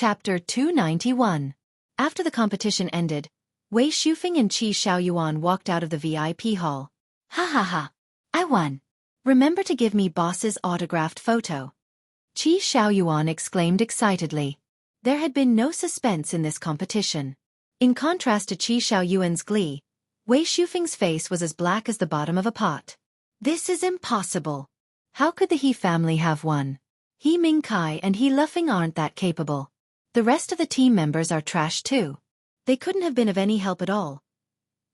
Chapter 291. After the competition ended, Wei Shufeng and Qi Xiaoyuan walked out of the VIP hall. Ha ha ha! I won! Remember to give me boss's autographed photo. Qi Xiaoyuan exclaimed excitedly. There had been no suspense in this competition. In contrast to Qi Xiaoyuan's glee, Wei Shufeng's face was as black as the bottom of a pot. This is impossible. How could the He family have won? He Mingkai and He Lufeng aren't that capable. The rest of the team members are trash too. They couldn't have been of any help at all.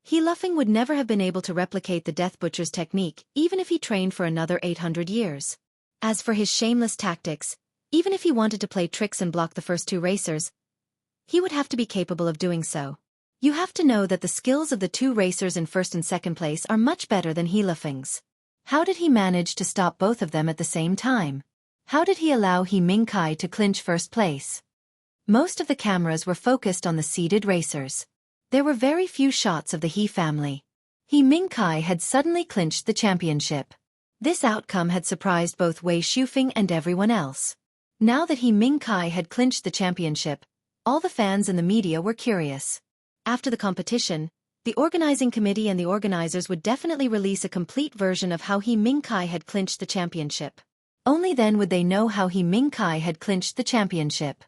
He Lufeng would never have been able to replicate the Death Butcher's technique even if he trained for another 800 years. As for his shameless tactics, even if he wanted to play tricks and block the first two racers, he would have to be capable of doing so. You have to know that the skills of the two racers in first and second place are much better than He Lufeng's. How did he manage to stop both of them at the same time? How did he allow He Mingkai to clinch first place? Most of the cameras were focused on the seeded racers. There were very few shots of the He family. He Mingkai had suddenly clinched the championship. This outcome had surprised both Wei Shufeng and everyone else. Now that He Mingkai had clinched the championship, all the fans and the media were curious. After the competition, the organizing committee and the organizers would definitely release a complete version of how He Mingkai had clinched the championship. Only then would they know how He Mingkai had clinched the championship.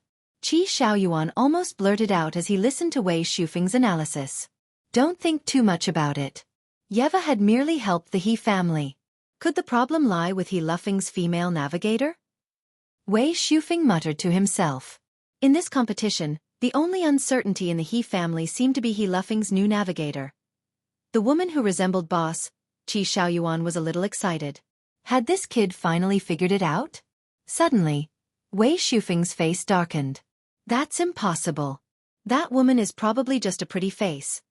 Qi Xiaoyuan almost blurted out as he listened to Wei Shufeng's analysis. Don't think too much about it. Yeva had merely helped the He family. Could the problem lie with He Lufeng's female navigator? Wei Shufeng muttered to himself. In this competition, the only uncertainty in the He family seemed to be He Lufeng's new navigator. The woman who resembled Boss, Qi Xiaoyuan was a little excited. Had this kid finally figured it out? Suddenly, Wei Shufeng's face darkened. That's impossible. That woman is probably just a pretty face.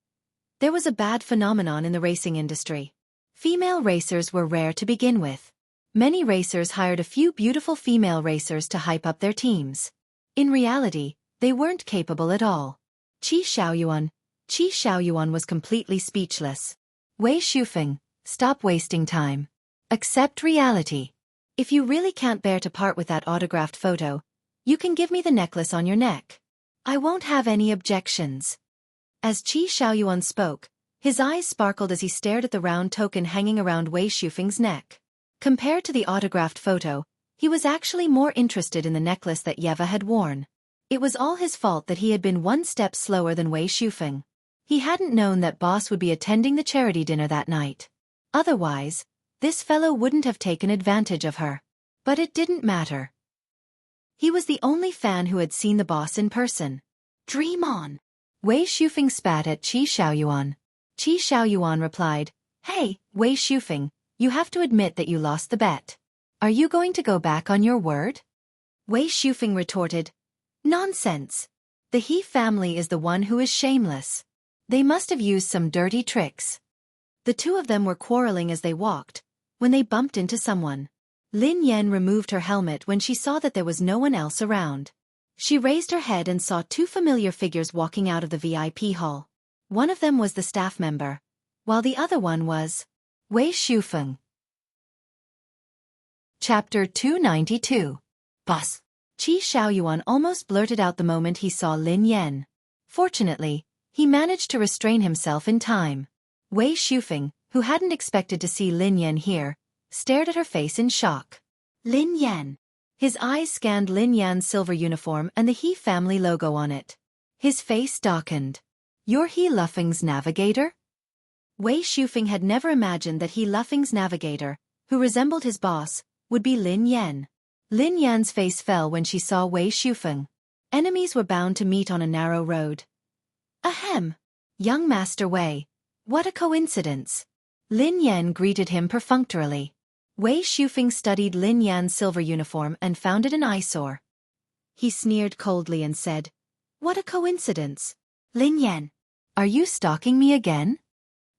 There was a bad phenomenon in the racing industry. Female racers were rare to begin with. Many racers hired a few beautiful female racers to hype up their teams. In reality, they weren't capable at all. Qi Xiaoyuan was completely speechless. Wei Shufeng, stop wasting time. Accept reality. If you really can't bear to part with that autographed photo, you can give me the necklace on your neck. I won't have any objections. As Qi Xiaoyuan spoke, his eyes sparkled as he stared at the round token hanging around Wei Shufeng's neck. Compared to the autographed photo, he was actually more interested in the necklace that Yeva had worn. It was all his fault that he had been one step slower than Wei Shufeng. He hadn't known that Boss would be attending the charity dinner that night. Otherwise, this fellow wouldn't have taken advantage of her. But it didn't matter. He was the only fan who had seen the Boss in person. Dream on! Wei Shufeng spat at Qi Xiaoyuan. Qi Xiaoyuan replied, Hey, Wei Shufeng, you have to admit that you lost the bet. Are you going to go back on your word? Wei Shufeng retorted, Nonsense. The He family is the one who is shameless. They must have used some dirty tricks. The two of them were quarreling as they walked, when they bumped into someone. Lin Yan removed her helmet when she saw that there was no one else around. She raised her head and saw two familiar figures walking out of the VIP hall. One of them was the staff member, while the other one was Wei Shufeng. Chapter 292. Boss. Qi Xiaoyuan almost blurted out the moment he saw Lin Yan. Fortunately, he managed to restrain himself in time. Wei Shufeng, who hadn't expected to see Lin Yan here, stared at her face in shock. Lin Yan. His eyes scanned Lin Yan's silver uniform and the He family logo on it. His face darkened. You're He Lufeng's navigator? Wei Shufeng had never imagined that He Lufeng's navigator, who resembled his boss, would be Lin Yan. Lin Yan's face fell when she saw Wei Shufeng. Enemies were bound to meet on a narrow road. Ahem. Young Master Wei. What a coincidence. Lin Yan greeted him perfunctorily. Wei Shufeng studied Lin Yan's silver uniform and found it an eyesore. He sneered coldly and said, What a coincidence. Lin Yan. Are you stalking me again?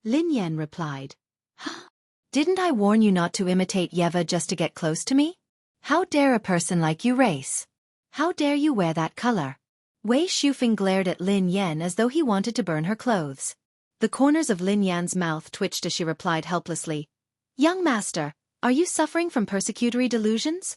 Lin Yan replied, Huh? Didn't I warn you not to imitate Yeva just to get close to me? How dare a person like you race? How dare you wear that color? Wei Shufeng glared at Lin Yan as though he wanted to burn her clothes. The corners of Lin Yan's mouth twitched as she replied helplessly, Young Master, are you suffering from persecutory delusions?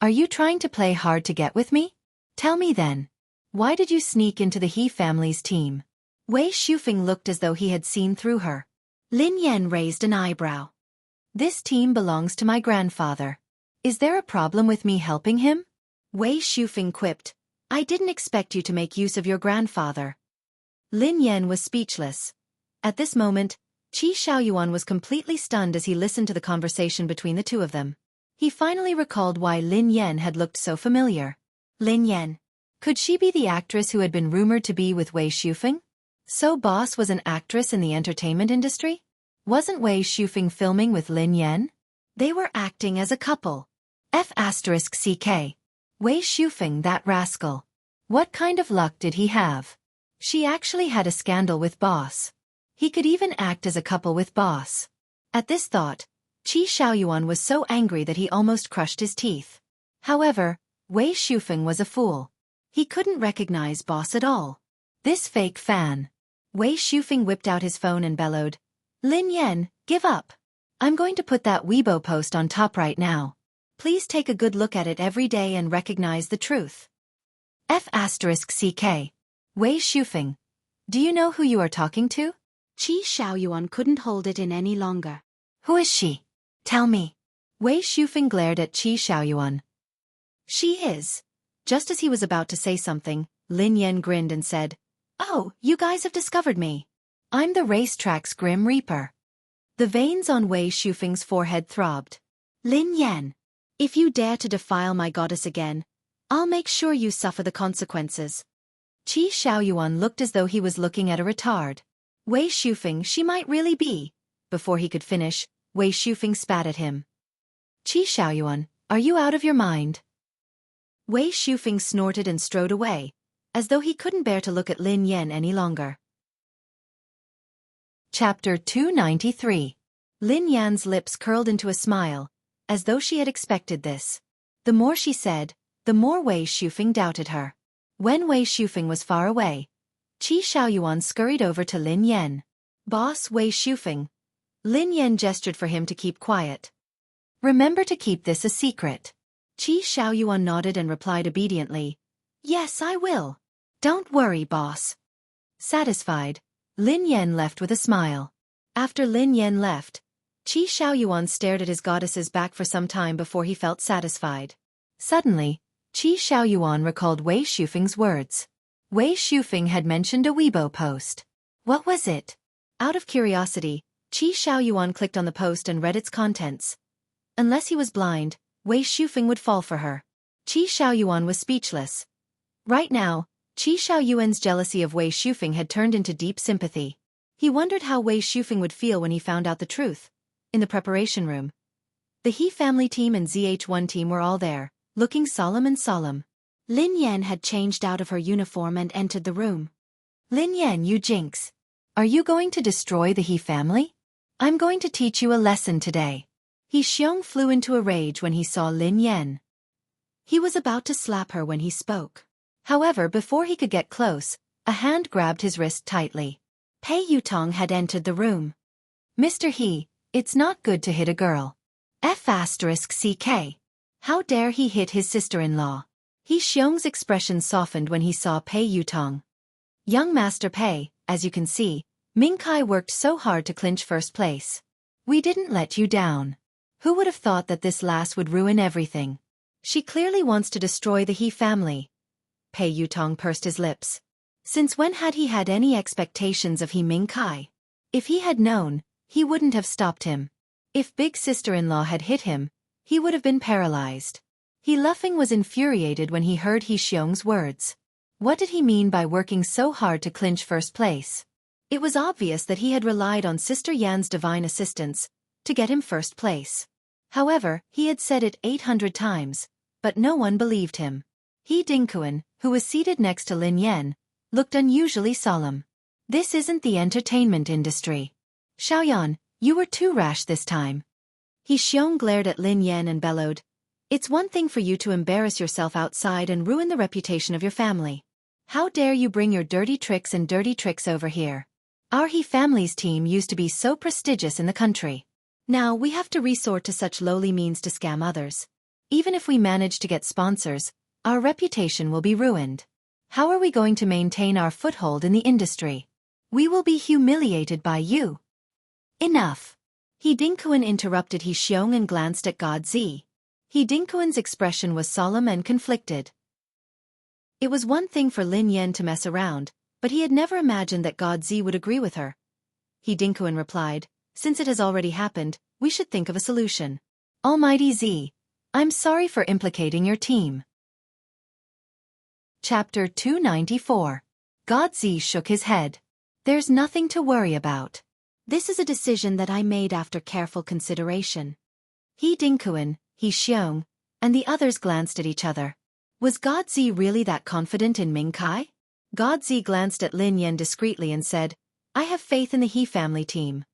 Are you trying to play hard to get with me? Tell me then. Why did you sneak into the He family's team? Wei Shufeng looked as though he had seen through her. Lin Yan raised an eyebrow. This team belongs to my grandfather. Is there a problem with me helping him? Wei Shufeng quipped, I didn't expect you to make use of your grandfather. Lin Yan was speechless. At this moment, Qi Xiaoyuan was completely stunned as he listened to the conversation between the two of them. He finally recalled why Lin Yan had looked so familiar. Lin Yan. Could she be the actress who had been rumored to be with Wei Shufeng? So Boss was an actress in the entertainment industry? Wasn't Wei Shufeng filming with Lin Yan? They were acting as a couple. F***CK. Wei Shufeng, that rascal. What kind of luck did he have? She actually had a scandal with Boss. He could even act as a couple with Boss. At this thought, Qi Xiaoyuan was so angry that he almost crushed his teeth. However, Wei Shufeng was a fool. He couldn't recognize Boss at all. This fake fan. Wei Shufeng whipped out his phone and bellowed, Lin Yan, give up. I'm going to put that Weibo post on top right now. Please take a good look at it every day and recognize the truth. F***CK. Wei Shufeng. Do you know who you are talking to? Qi Xiaoyuan couldn't hold it in any longer. Who is she? Tell me. Wei Shufeng glared at Qi Xiaoyuan. She is. Just as he was about to say something, Lin Yan grinned and said, Oh, you guys have discovered me. I'm the racetrack's Grim Reaper. The veins on Wei Shufeng's forehead throbbed. Lin Yan. If you dare to defile my goddess again, I'll make sure you suffer the consequences. Qi Xiaoyuan looked as though he was looking at a retard. Wei Shufeng, she might really be. Before he could finish, Wei Shufeng spat at him. Qi Xiaoyuan, are you out of your mind? Wei Shufeng snorted and strode away, as though he couldn't bear to look at Lin Yan any longer. Chapter 293. Lin Yan's lips curled into a smile, as though she had expected this. The more she said, the more Wei Shufeng doubted her. When Wei Shufeng was far away, Qi Xiaoyuan scurried over to Lin Yan. Boss Wei Shufeng. Lin Yan gestured for him to keep quiet. Remember to keep this a secret. Qi Xiaoyuan nodded and replied obediently, Yes, I will. Don't worry, boss. Satisfied, Lin Yan left with a smile. After Lin Yan left, Qi Xiaoyuan stared at his goddess's back for some time before he felt satisfied. Suddenly, Qi Xiaoyuan recalled Wei Shufeng's words. Wei Shufeng had mentioned a Weibo post. What was it? Out of curiosity, Qi Xiaoyuan clicked on the post and read its contents. Unless he was blind, Wei Shufeng would fall for her. Qi Xiaoyuan was speechless. Right now, Qi Xiaoyuan's jealousy of Wei Shufeng had turned into deep sympathy. He wondered how Wei Shufeng would feel when he found out the truth. In the preparation room, the He family team and ZH1 team were all there, looking solemn and solemn. Lin Yan had changed out of her uniform and entered the room. Lin Yan, you jinx. Are you going to destroy the He family? I'm going to teach you a lesson today. He Xiong flew into a rage when he saw Lin Yan. He was about to slap her when he spoke. However, before he could get close, a hand grabbed his wrist tightly. Pei Yutong had entered the room. Mr. He, it's not good to hit a girl. F***CK. How dare he hit his sister-in-law? He Xiong's expression softened when he saw Pei Yutong. Young Master Pei, as you can see, Ming Kai worked so hard to clinch first place. We didn't let you down. Who would have thought that this lass would ruin everything? She clearly wants to destroy the He family. Pei Yutong pursed his lips. Since when had he had any expectations of He Ming Kai? If he had known, he wouldn't have stopped him. If big sister-in-law had hit him, he would have been paralyzed. He Luffing was infuriated when he heard He Xiong's words. What did he mean by working so hard to clinch first place? It was obvious that he had relied on Sister Yan's divine assistance to get him first place. However, he had said it 800 times, but no one believed him. He Dingkuan, who was seated next to Lin Yan, looked unusually solemn. This isn't the entertainment industry. Xiaoyan, you were too rash this time. He Xiong glared at Lin Yan and bellowed, It's one thing for you to embarrass yourself outside and ruin the reputation of your family. How dare you bring your dirty tricks over here? Our He family's team used to be so prestigious in the country. Now we have to resort to such lowly means to scam others. Even if we manage to get sponsors, our reputation will be ruined. How are we going to maintain our foothold in the industry? We will be humiliated by you. Enough. He Dinkuan interrupted He Xiong and glanced at God Zi. He Dinkuan's expression was solemn and conflicted. It was one thing for Lin Yan to mess around, but he had never imagined that God Zi would agree with her. He Dinkuan replied, since it has already happened, we should think of a solution. Almighty Zi, I'm sorry for implicating your team. Chapter 294. God Zi shook his head. There's nothing to worry about. This is a decision that I made after careful consideration. He Dinkuan, He Xiong, and the others glanced at each other. Was God Zi really that confident in Ming Kai? God Zi glanced at Lin Yan discreetly and said, I have faith in the He family team.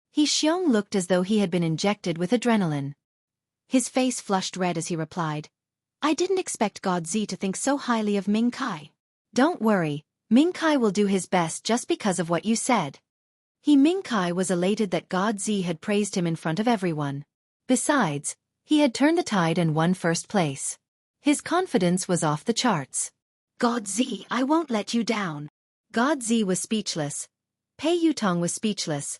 He Xiong looked as though he had been injected with adrenaline. His face flushed red as he replied, I didn't expect God Zi to think so highly of Ming Kai. Don't worry, Ming Kai will do his best just because of what you said. He Ming Kai was elated that God Zi had praised him in front of everyone. Besides, he had turned the tide and won first place. His confidence was off the charts. God Zi, I won't let you down. God Zi was speechless. Pei Yutong was speechless.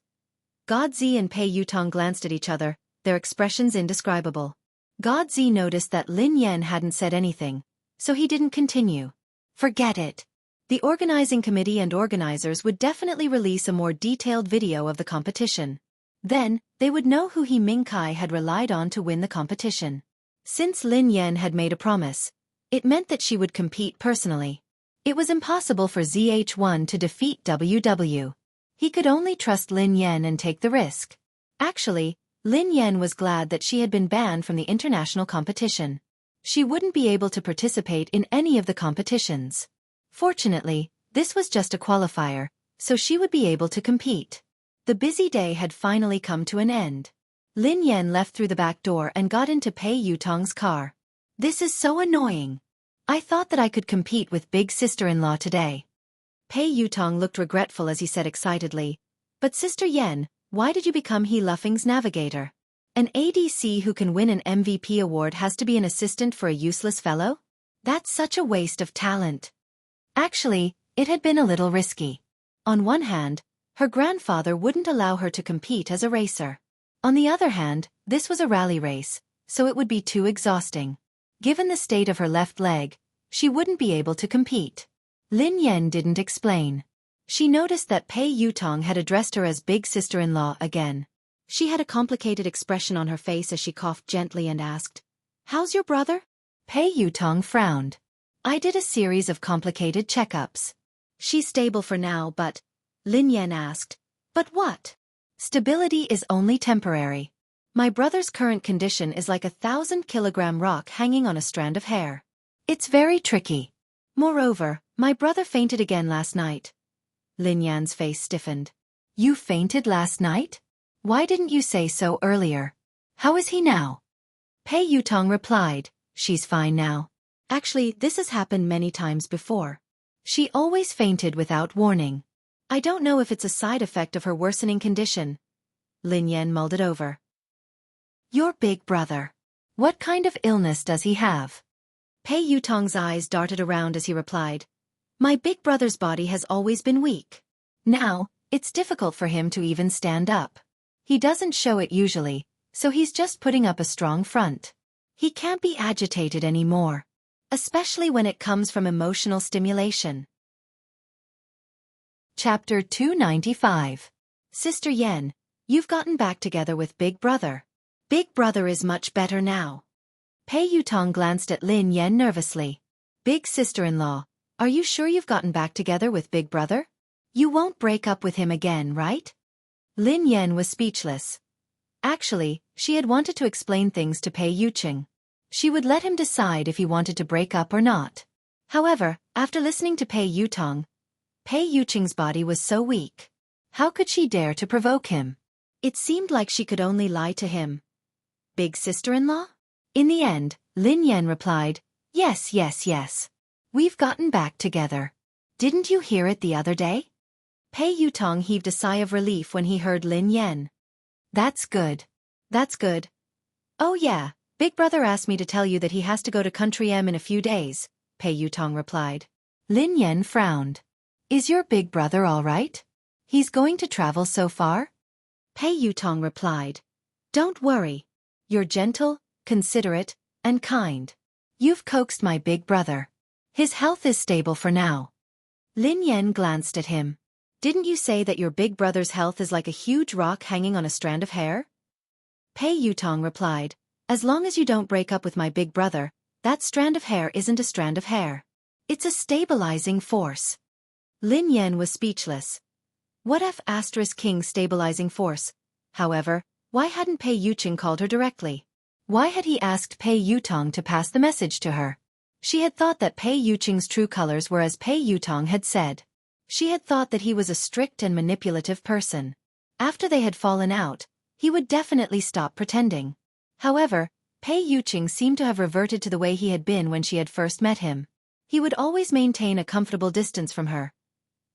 God Zi and Pei Yutong glanced at each other, their expressions indescribable. God Zi noticed that Lin Yan hadn't said anything, so he didn't continue. Forget it. The organizing committee and organizers would definitely release a more detailed video of the competition. Then, they would know who He Ming Kai had relied on to win the competition. Since Lin Yan had made a promise, it meant that she would compete personally. It was impossible for ZH1 to defeat WW. He could only trust Lin Yan and take the risk. Actually, Lin Yan was glad that she had been banned from the international competition. She wouldn't be able to participate in any of the competitions. Fortunately, this was just a qualifier, so she would be able to compete. The busy day had finally come to an end. Lin Yan left through the back door and got into Pei Yutong's car. This is so annoying. I thought that I could compete with big sister-in-law today. Pei Yutong looked regretful as he said excitedly, but Sister Yan, why did you become He Luffing's navigator? An ADC who can win an MVP award has to be an assistant for a useless fellow? That's such a waste of talent. Actually, it had been a little risky. On one hand, her grandfather wouldn't allow her to compete as a racer. On the other hand, this was a rally race, so it would be too exhausting. Given the state of her left leg, she wouldn't be able to compete. Lin Yan didn't explain. She noticed that Pei Yutong had addressed her as big sister-in-law again. She had a complicated expression on her face as she coughed gently and asked, How's your brother? Pei Yutong frowned. I did a series of complicated checkups. She's stable for now, but... Lin Yan asked, But what? Stability is only temporary. My brother's current condition is like a 1,000-kilogram rock hanging on a strand of hair. It's very tricky. Moreover, my brother fainted again last night. Lin Yan's face stiffened. You fainted last night? Why didn't you say so earlier? How is he now? Pei Yutong replied, She's fine now. Actually, this has happened many times before. She always fainted without warning. I don't know if it's a side effect of her worsening condition. Lin Yan mulled it over. Your big brother. What kind of illness does he have? Pei Yutong's eyes darted around as he replied, My big brother's body has always been weak. Now, it's difficult for him to even stand up. He doesn't show it usually, so he's just putting up a strong front. He can't be agitated anymore. Especially when it comes from emotional stimulation. Chapter 295. Sister Yan, you've gotten back together with Big Brother. Big Brother is much better now. Pei Yutong glanced at Lin Yan nervously. Big sister-in-law, are you sure you've gotten back together with Big Brother? You won't break up with him again, right? Lin Yan was speechless. Actually, she had wanted to explain things to Pei Yucheng. She would let him decide if he wanted to break up or not. However, after listening to Pei Yutong, Pei Yucheng's body was so weak. How could she dare to provoke him? It seemed like she could only lie to him. Big sister-in-law? In the end, Lin Yan replied, Yes, yes, yes. We've gotten back together. Didn't you hear it the other day? Pei Yutong heaved a sigh of relief when he heard Lin Yan. That's good. That's good. Oh yeah, Big Brother asked me to tell you that he has to go to Country M in a few days, Pei Yutong replied. Lin Yan frowned. Is your big brother all right? He's going to travel so far? Pei Yutong replied. Don't worry. You're gentle, considerate, and kind. You've coaxed my big brother. His health is stable for now. Lin Yan glanced at him. Didn't you say that your big brother's health is like a huge rock hanging on a strand of hair? Pei Yutong replied. As long as you don't break up with my big brother, that strand of hair isn't a strand of hair. It's a stabilizing force. Lin Yan was speechless. What F*** King stabilizing force? However, why hadn't Pei Yucheng called her directly? Why had he asked Pei Yutong to pass the message to her? She had thought that Pei Yucheng's true colors were as Pei Yutong had said. She had thought that he was a strict and manipulative person. After they had fallen out, he would definitely stop pretending. However, Pei Yucheng seemed to have reverted to the way he had been when she had first met him. He would always maintain a comfortable distance from her.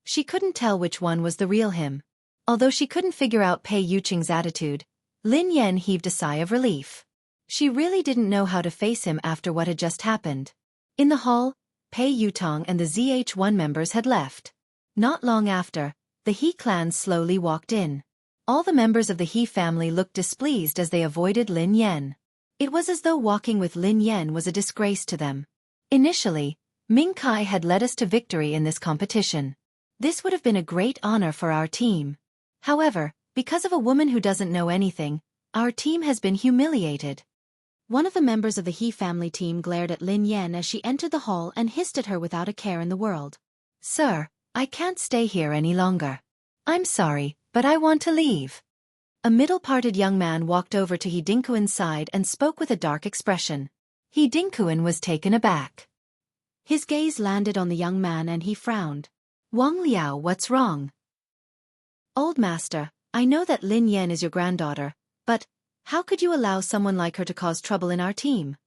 She couldn't tell which one was the real him. Although she couldn't figure out Pei Yucheng's attitude, Lin Yan heaved a sigh of relief. She really didn't know how to face him after what had just happened. In the hall, Pei Yutong and the ZH1 members had left. Not long after, the He clan slowly walked in. All the members of the He family looked displeased as they avoided Lin Yan. It was as though walking with Lin Yan was a disgrace to them. Initially, Ming Kai had led us to victory in this competition. This would have been a great honor for our team. However, because of a woman who doesn't know anything, our team has been humiliated. One of the members of the He family team glared at Lin Yan as she entered the hall and hissed at her without a care in the world. Sir, I can't stay here any longer. I'm sorry, but I want to leave. A middle-parted young man walked over to He Dingkuan's side and spoke with a dark expression. He Dingkuan was taken aback. His gaze landed on the young man and he frowned. Wang Liao, what's wrong? Old master, I know that Lin Yan is your granddaughter, but how could you allow someone like her to cause trouble in our team?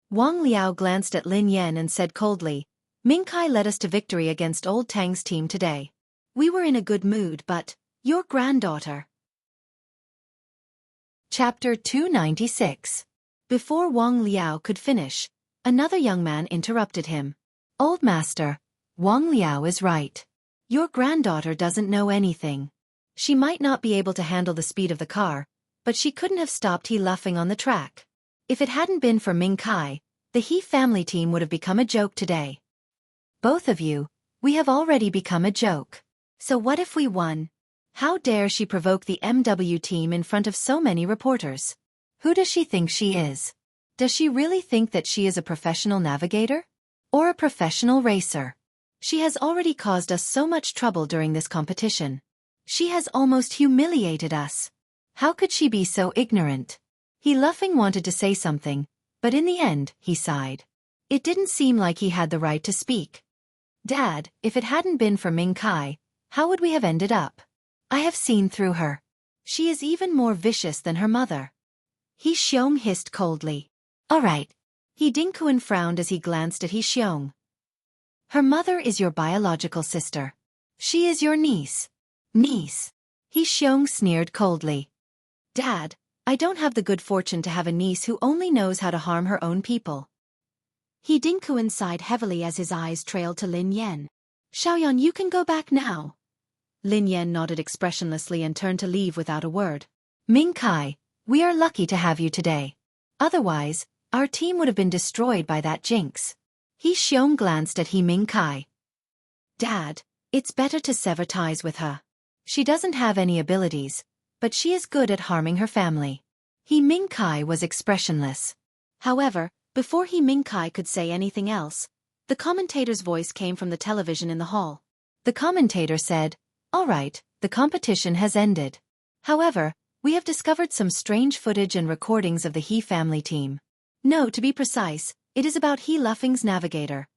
Wang Liao glanced at Lin Yan and said coldly, Ming Kai led us to victory against Old Tang's team today. We were in a good mood, but your granddaughter. Chapter 296. Before Wang Liao could finish, another young man interrupted him. Old master, Wang Liao is right. Your granddaughter doesn't know anything. She might not be able to handle the speed of the car, but she couldn't have stopped He luffing on the track. If it hadn't been for Ming Kai, the He family team would have become a joke today. Both of you, we have already become a joke. So what if we won? How dare she provoke the MW team in front of so many reporters? Who does she think she is? Does she really think that she is a professional navigator? Or a professional racer? She has already caused us so much trouble during this competition. She has almost humiliated us. How could she be so ignorant? He luffing wanted to say something, but in the end, he sighed. It didn't seem like he had the right to speak. Dad, if it hadn't been for Ming Kai, how would we have ended up? I have seen through her. She is even more vicious than her mother. He Xiong hissed coldly. All right. He Dingkuan frowned as he glanced at He Xiong. Her mother is your biological sister. She is your niece. Niece. He Xiong sneered coldly. Dad, I don't have the good fortune to have a niece who only knows how to harm her own people. He Dingkuan sighed heavily as his eyes trailed to Lin Yan. Xiaoyan, you can go back now. Lin Yan nodded expressionlessly and turned to leave without a word. Ming Kai, we are lucky to have you today. Otherwise, our team would have been destroyed by that jinx. He Xiong glanced at He Ming Kai. Dad, it's better to sever ties with her. She doesn't have any abilities, but she is good at harming her family. He Ming Kai was expressionless. However, before He Ming Kai could say anything else, the commentator's voice came from the television in the hall. The commentator said, All right, the competition has ended. However, we have discovered some strange footage and recordings of the He family team. No, to be precise, it is about He Luffing's navigator.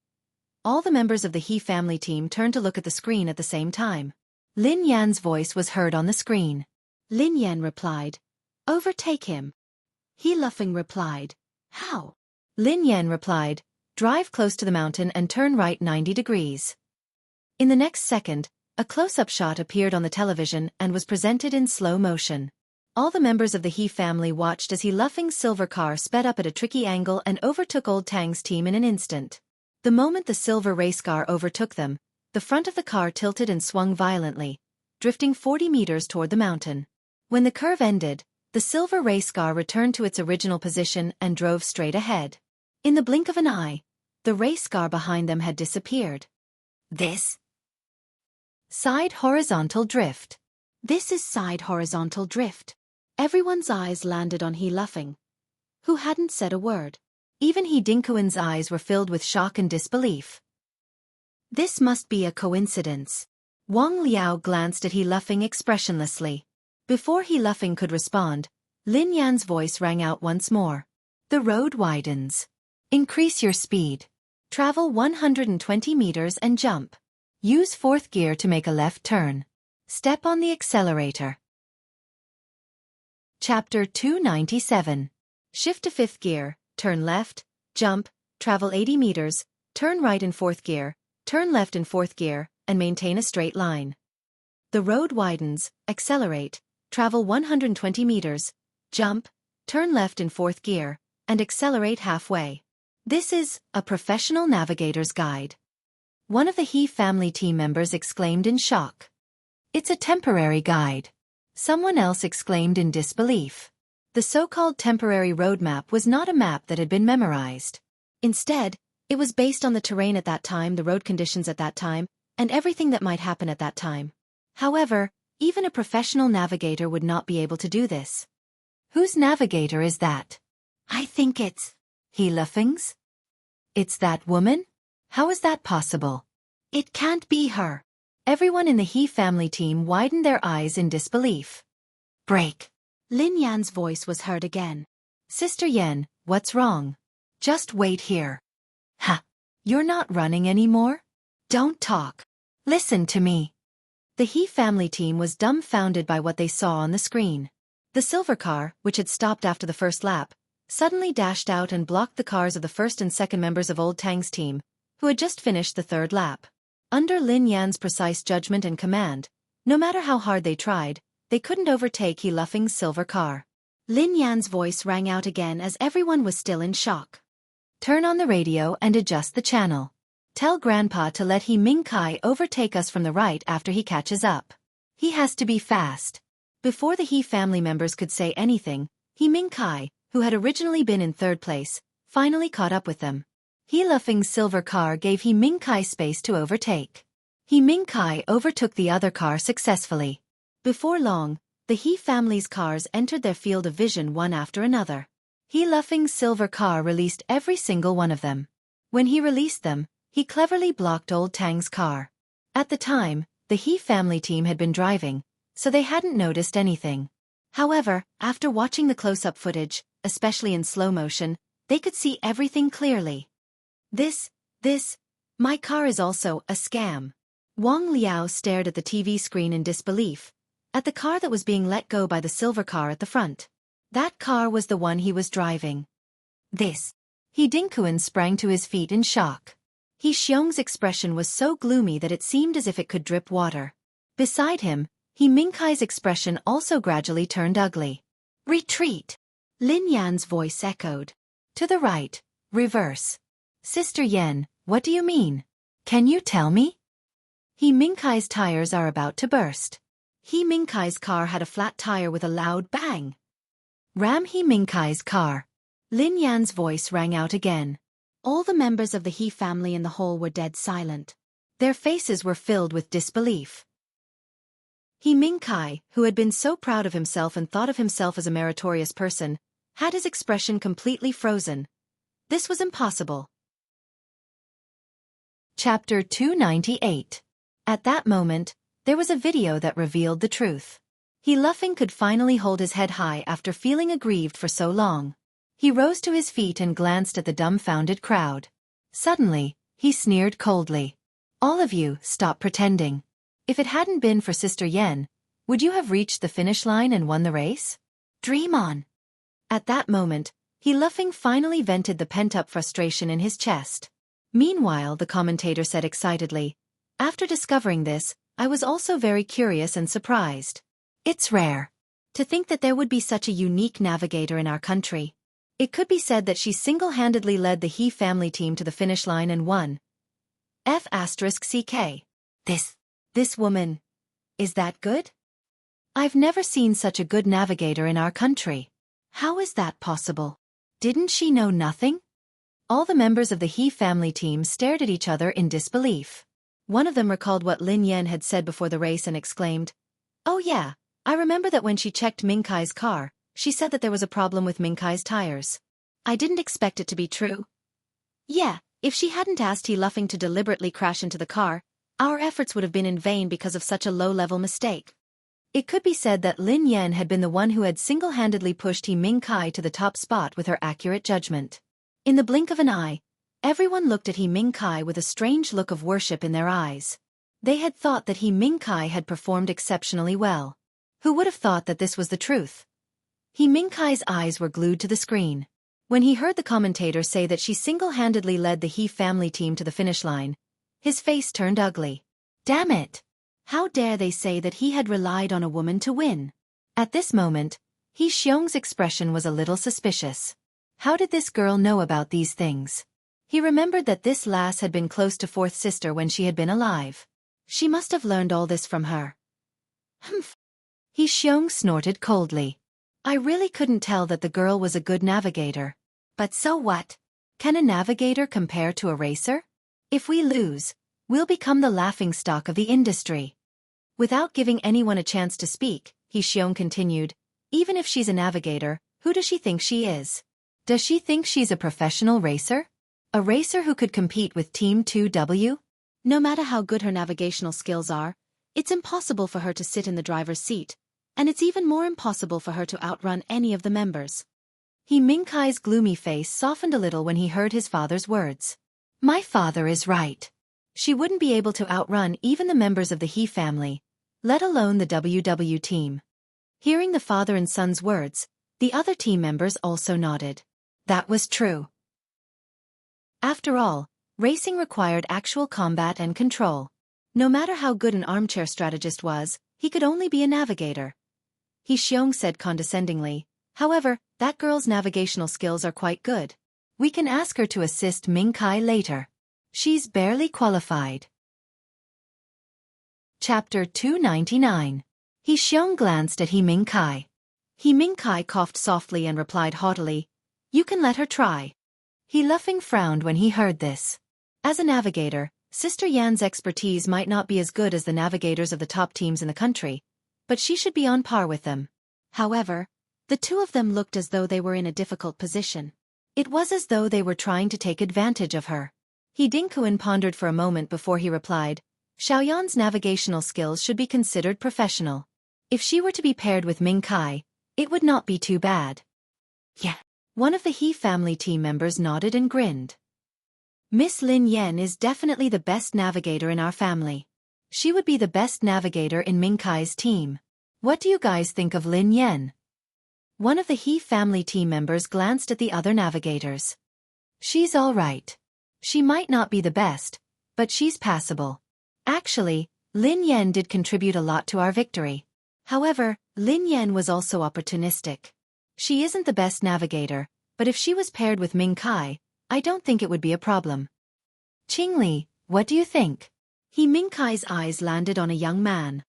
All the members of the He family team turned to look at the screen at the same time. Lin Yan's voice was heard on the screen. Lin Yan replied, Overtake him. He Luffing replied, How? Lin Yan replied, Drive close to the mountain and turn right 90 degrees. In the next second, a close-up shot appeared on the television and was presented in slow motion. All the members of the He family watched as He Luffing's silver car sped up at a tricky angle and overtook Old Tang's team in an instant. The moment the silver race car overtook them, the front of the car tilted and swung violently, drifting 40 meters toward the mountain. When the curve ended, the silver race car returned to its original position and drove straight ahead. In the blink of an eye, the race car behind them had disappeared. This side horizontal drift. This is side horizontal drift. Everyone's eyes landed on He Luffing, who hadn't said a word. Even He Dinkuan's eyes were filled with shock and disbelief. This must be a coincidence. Wang Liao glanced at He Luffing expressionlessly. Before He Luffing could respond, Lin Yan's voice rang out once more. The road widens. Increase your speed. Travel 120 meters and jump. Use fourth gear to make a left turn. Step on the accelerator. Chapter 297. Shift to fifth gear, turn left, jump, travel 80 meters, turn right in fourth gear, turn left in fourth gear, and maintain a straight line. The road widens, accelerate, travel 120 meters, jump, turn left in fourth gear, and accelerate halfway. This is a professional navigator's guide. One of the He family team members exclaimed in shock. It's a temporary guide. Someone else exclaimed in disbelief. The so-called temporary roadmap was not a map that had been memorized. Instead, it was based on the terrain at that time, the road conditions at that time, and everything that might happen at that time. However, even a professional navigator would not be able to do this. Whose navigator is that? I think it's He Luffing's. It's that woman? How is that possible? It can't be her. Everyone in the He family team widened their eyes in disbelief. Break. Lin Yan's voice was heard again. Sister Yan, what's wrong? Just wait here. Ha! You're not running anymore? Don't talk. Listen to me. The He family team was dumbfounded by what they saw on the screen. The silver car, which had stopped after the first lap, suddenly dashed out and blocked the cars of the first and second members of Old Tang's team, who had just finished the third lap. Under Lin Yan's precise judgment and command, no matter how hard they tried, they couldn't overtake He Luffing's silver car. Lin Yan's voice rang out again as everyone was still in shock. Turn on the radio and adjust the channel. Tell Grandpa to let He Mingkai overtake us from the right after he catches up. He has to be fast. Before the He family members could say anything, He Mingkai, who had originally been in third place, finally caught up with them. He Luffing's silver car gave He Mingkai space to overtake. He Mingkai overtook the other car successfully. Before long, the He family's cars entered their field of vision one after another. He Luffing's silver car released every single one of them. When he released them, he cleverly blocked Old Tang's car. At the time, the He family team had been driving, so they hadn't noticed anything. However, after watching the close-up footage, especially in slow motion, they could see everything clearly. My car is also a scam. Wang Liao stared at the TV screen in disbelief, at the car that was being let go by the silver car at the front. That car was the one he was driving. He Dinkuan sprang to his feet in shock. He Xiong's expression was so gloomy that it seemed as if it could drip water. Beside him, He Mingkai's expression also gradually turned ugly. Retreat! Lin Yan's voice echoed. To the right, reverse. Sister Yan, what do you mean? Can you tell me? He Mingkai's tires are about to burst. He Mingkai's car had a flat tire with a loud bang. Ram He Mingkai's car. Lin Yan's voice rang out again. All the members of the He family in the hall were dead silent. Their faces were filled with disbelief. He Mingkai, who had been so proud of himself and thought of himself as a meritorious person, had his expression completely frozen. This was impossible. Chapter 298. At that moment, there was a video that revealed the truth. He Luffing could finally hold his head high after feeling aggrieved for so long. He rose to his feet and glanced at the dumbfounded crowd. Suddenly, he sneered coldly. All of you, stop pretending. If it hadn't been for Sister Yan, would you have reached the finish line and won the race? Dream on. At that moment, He Luffing finally vented the pent-up frustration in his chest. Meanwhile, the commentator said excitedly, after discovering this, I was also very curious and surprised. It's rare. To think that there would be such a unique navigator in our country. It could be said that she single-handedly led the He family team to the finish line and won. F***CK. This woman. Is that good? I've never seen such a good navigator in our country. How is that possible? Didn't she know nothing? All the members of the He family team stared at each other in disbelief. One of them recalled what Lin Yan had said before the race and exclaimed, "Oh yeah, I remember that when she checked Ming Kai's car, she said that there was a problem with Ming Kai's tires. I didn't expect it to be true. Yeah, if she hadn't asked He Luffing to deliberately crash into the car, our efforts would have been in vain because of such a low-level mistake." It could be said that Lin Yan had been the one who had single-handedly pushed He Ming Kai to the top spot with her accurate judgment. In the blink of an eye, everyone looked at He Ming Kai with a strange look of worship in their eyes. They had thought that He Ming Kai had performed exceptionally well. Who would have thought that this was the truth? He Ming Kai's eyes were glued to the screen. When he heard the commentator say that she single-handedly led the He family team to the finish line, his face turned ugly. Damn it! How dare they say that he had relied on a woman to win? At this moment, He Xiong's expression was a little suspicious. How did this girl know about these things? He remembered that this lass had been close to fourth sister when she had been alive. She must have learned all this from her. Humph. He Xiong snorted coldly. I really couldn't tell that the girl was a good navigator. But so what? Can a navigator compare to a racer? If we lose, we'll become the laughingstock of the industry. Without giving anyone a chance to speak, He Xiong continued, even if she's a navigator, who does she think she is? Does she think she's a professional racer? A racer who could compete with Team 2W? No matter how good her navigational skills are, it's impossible for her to sit in the driver's seat, and it's even more impossible for her to outrun any of the members. He Ming Kai's gloomy face softened a little when he heard his father's words. My father is right. She wouldn't be able to outrun even the members of the He family, let alone the WW team. Hearing the father and son's words, the other team members also nodded. That was true. After all, racing required actual combat and control. No matter how good an armchair strategist was, he could only be a navigator. He Xiong said condescendingly, however, that girl's navigational skills are quite good. We can ask her to assist Ming Kai later. She's barely qualified. Chapter 299. He Xiong glanced at He Ming Kai. He Ming Kai coughed softly and replied haughtily, You can let her try. He Luffing frowned when he heard this. As a navigator, Sister Yan's expertise might not be as good as the navigators of the top teams in the country, but she should be on par with them. However, the two of them looked as though they were in a difficult position. It was as though they were trying to take advantage of her. He Dingkuan pondered for a moment before he replied, Xiaoyan's navigational skills should be considered professional. If she were to be paired with Ming Kai, it would not be too bad. Yeah. One of the He family team members nodded and grinned. Miss Lin Yan is definitely the best navigator in our family. She would be the best navigator in Ming Kai's team. What do you guys think of Lin Yan? One of the He family team members glanced at the other navigators. She's all right. She might not be the best, but she's passable. Actually, Lin Yan did contribute a lot to our victory. However, Lin Yan was also opportunistic. She isn't the best navigator, but if she was paired with Ming Kai, I don't think it would be a problem. Qingli, what do you think? He Ming Kai's eyes landed on a young man.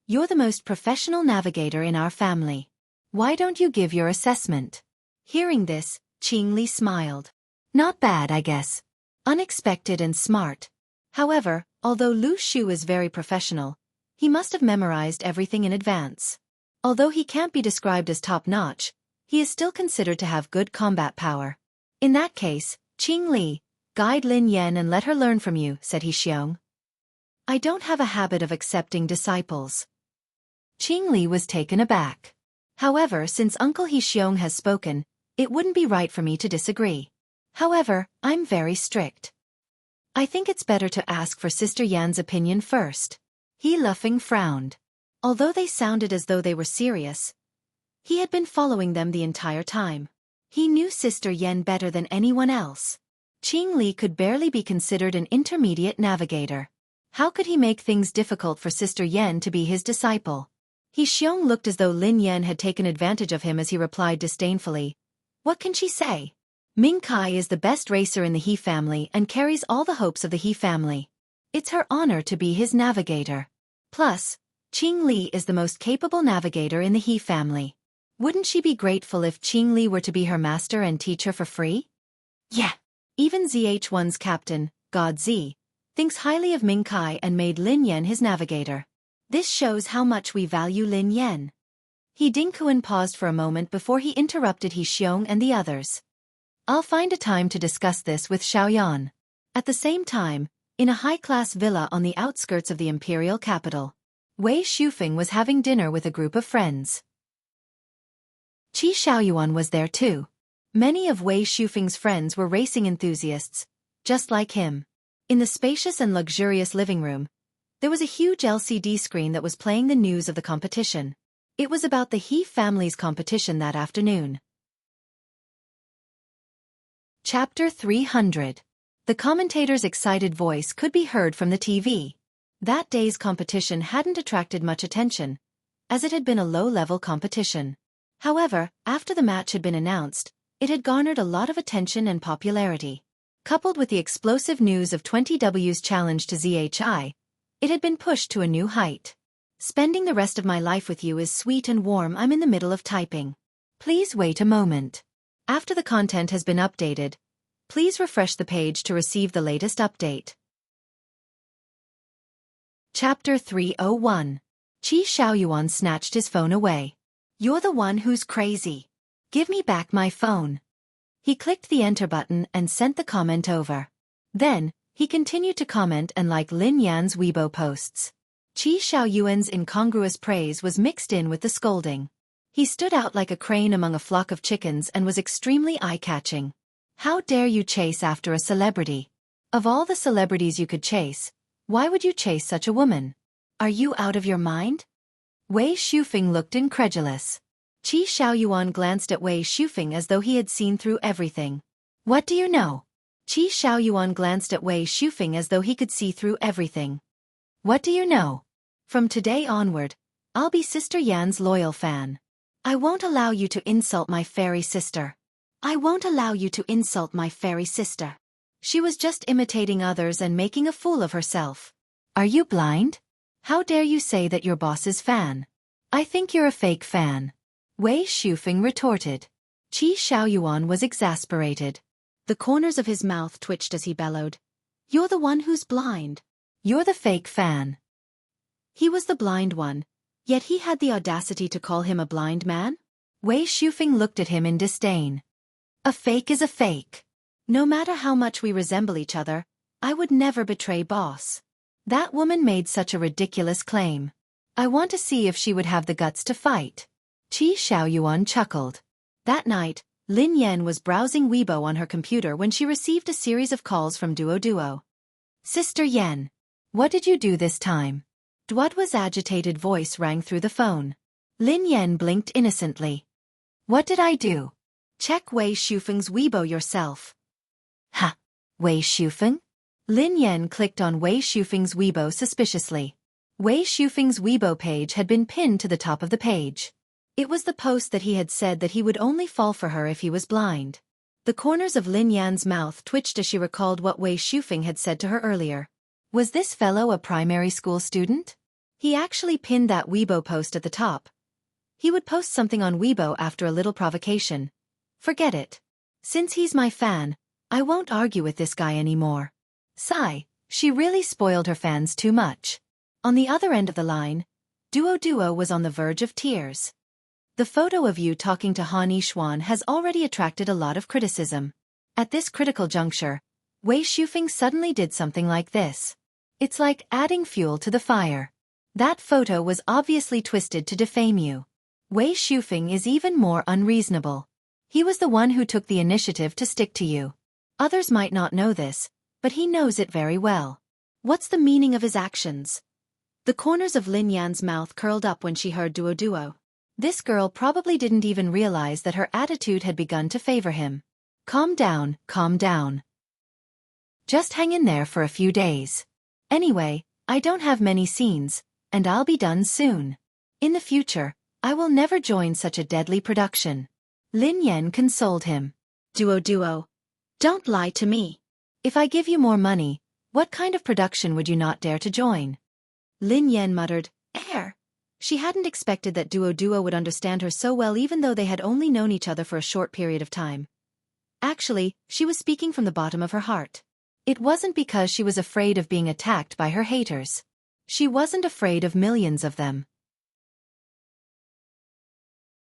You're the most professional navigator in our family. Why don't you give your assessment? Hearing this, Qingli smiled. Not bad, I guess. Unexpected and smart. However, although Lu Shu is very professional, he must have memorized everything in advance. Although he can't be described as top-notch, he is still considered to have good combat power. In that case, Qingli, guide Lin Yan and let her learn from you, said He Xiong. I don't have a habit of accepting disciples. Qingli was taken aback. However, since Uncle He Xiong has spoken, it wouldn't be right for me to disagree. However, I'm very strict. I think it's better to ask for Sister Yan's opinion first. He Luffing frowned. Although they sounded as though they were serious, he had been following them the entire time. He knew Sister Yan better than anyone else. Qingli could barely be considered an intermediate navigator. How could he make things difficult for Sister Yan to be his disciple? He Xiong looked as though Lin Yan had taken advantage of him as he replied disdainfully, What can she say? Ming Kai is the best racer in the He family and carries all the hopes of the He family. It's her honor to be his navigator. Plus, Qing Li is the most capable navigator in the He family. Wouldn't she be grateful if Qing Li were to be her master and teach her for free? Yeah. Even ZH1's captain, God Z, thinks highly of Ming Kai and made Lin Yan his navigator. This shows how much we value Lin Yan. He Dingkuan paused for a moment before he interrupted He Xiong and the others. I'll find a time to discuss this with Xiaoyan. At the same time, in a high-class villa on the outskirts of the imperial capital, Wei Shufeng was having dinner with a group of friends. Qi Xiaoyuan was there too. Many of Wei Shufeng's friends were racing enthusiasts, just like him. In the spacious and luxurious living room, there was a huge LCD screen that was playing the news of the competition. It was about the He family's competition that afternoon. Chapter 300. The commentator's excited voice could be heard from the TV. That day's competition hadn't attracted much attention, as it had been a low-level competition. However, after the match had been announced, it had garnered a lot of attention and popularity. Coupled with the explosive news of 20W's challenge to ZHI, it had been pushed to a new height. Spending the rest of my life with you is sweet and warm. I'm in the middle of typing. Please wait a moment. After the content has been updated, please refresh the page to receive the latest update. Chapter 301. Qi Xiaoyuan snatched his phone away. You're the one who's crazy. Give me back my phone. He clicked the enter button and sent the comment over. Then, he continued to comment and like Lin Yan's Weibo posts. Qi Xiaoyuan's incongruous praise was mixed in with the scolding. He stood out like a crane among a flock of chickens and was extremely eye-catching. How dare you chase after a celebrity? Of all the celebrities you could chase, why would you chase such a woman? Are you out of your mind? Wei Shufeng looked incredulous. Qi Xiaoyuan glanced at Wei Shufeng as though he had seen through everything. What do you know? Qi Xiaoyuan glanced at Wei Shufeng as though he could see through everything. What do you know? From today onward, I'll be Sister Yan's loyal fan. I won't allow you to insult my fairy sister. I won't allow you to insult my fairy sister. She was just imitating others and making a fool of herself. Are you blind? How dare you say that you're boss's fan? I think you're a fake fan. Wei Shufeng retorted. Qi Xiaoyuan was exasperated. The corners of his mouth twitched as he bellowed. You're the one who's blind. You're the fake fan. He was the blind one, yet he had the audacity to call him a blind man? Wei Shufeng looked at him in disdain. A fake is a fake. No matter how much we resemble each other, I would never betray boss. That woman made such a ridiculous claim. I want to see if she would have the guts to fight. Qi Xiaoyuan chuckled. That night, Lin Yan was browsing Weibo on her computer when she received a series of calls from Duo. Sister Yan, what did you do this time? Duoduo's agitated voice rang through the phone. Lin Yan blinked innocently. What did I do? Check Wei Shufeng's Weibo yourself. Ha! Wei Shufeng? Lin Yan clicked on Wei Shufeng's Weibo suspiciously. Wei Shufeng's Weibo page had been pinned to the top of the page. It was the post that he had said that he would only fall for her if he was blind. The corners of Lin Yan's mouth twitched as she recalled what Wei Shufeng had said to her earlier. Was this fellow a primary school student? He actually pinned that Weibo post at the top. He would post something on Weibo after a little provocation. Forget it. Since he's my fan, I won't argue with this guy anymore. Sigh, she really spoiled her fans too much. On the other end of the line, Duo was on the verge of tears. The photo of you talking to Han Yishuan has already attracted a lot of criticism. At this critical juncture, Wei Shufeng suddenly did something like this. It's like adding fuel to the fire. That photo was obviously twisted to defame you. Wei Shufeng is even more unreasonable. He was the one who took the initiative to stick to you. Others might not know this, but he knows it very well. What's the meaning of his actions? The corners of Lin Yan's mouth curled up when she heard Duo. This girl probably didn't even realize that her attitude had begun to favor him. Calm down, calm down. Just hang in there for a few days. Anyway, I don't have many scenes, and I'll be done soon. In the future, I will never join such a deadly production. Lin Yan consoled him. Duo, don't lie to me. If I give you more money, what kind of production would you not dare to join? Lin Yan muttered, "Air." She hadn't expected that Duo would understand her so well even though they had only known each other for a short period of time. Actually, she was speaking from the bottom of her heart. It wasn't because she was afraid of being attacked by her haters. She wasn't afraid of millions of them.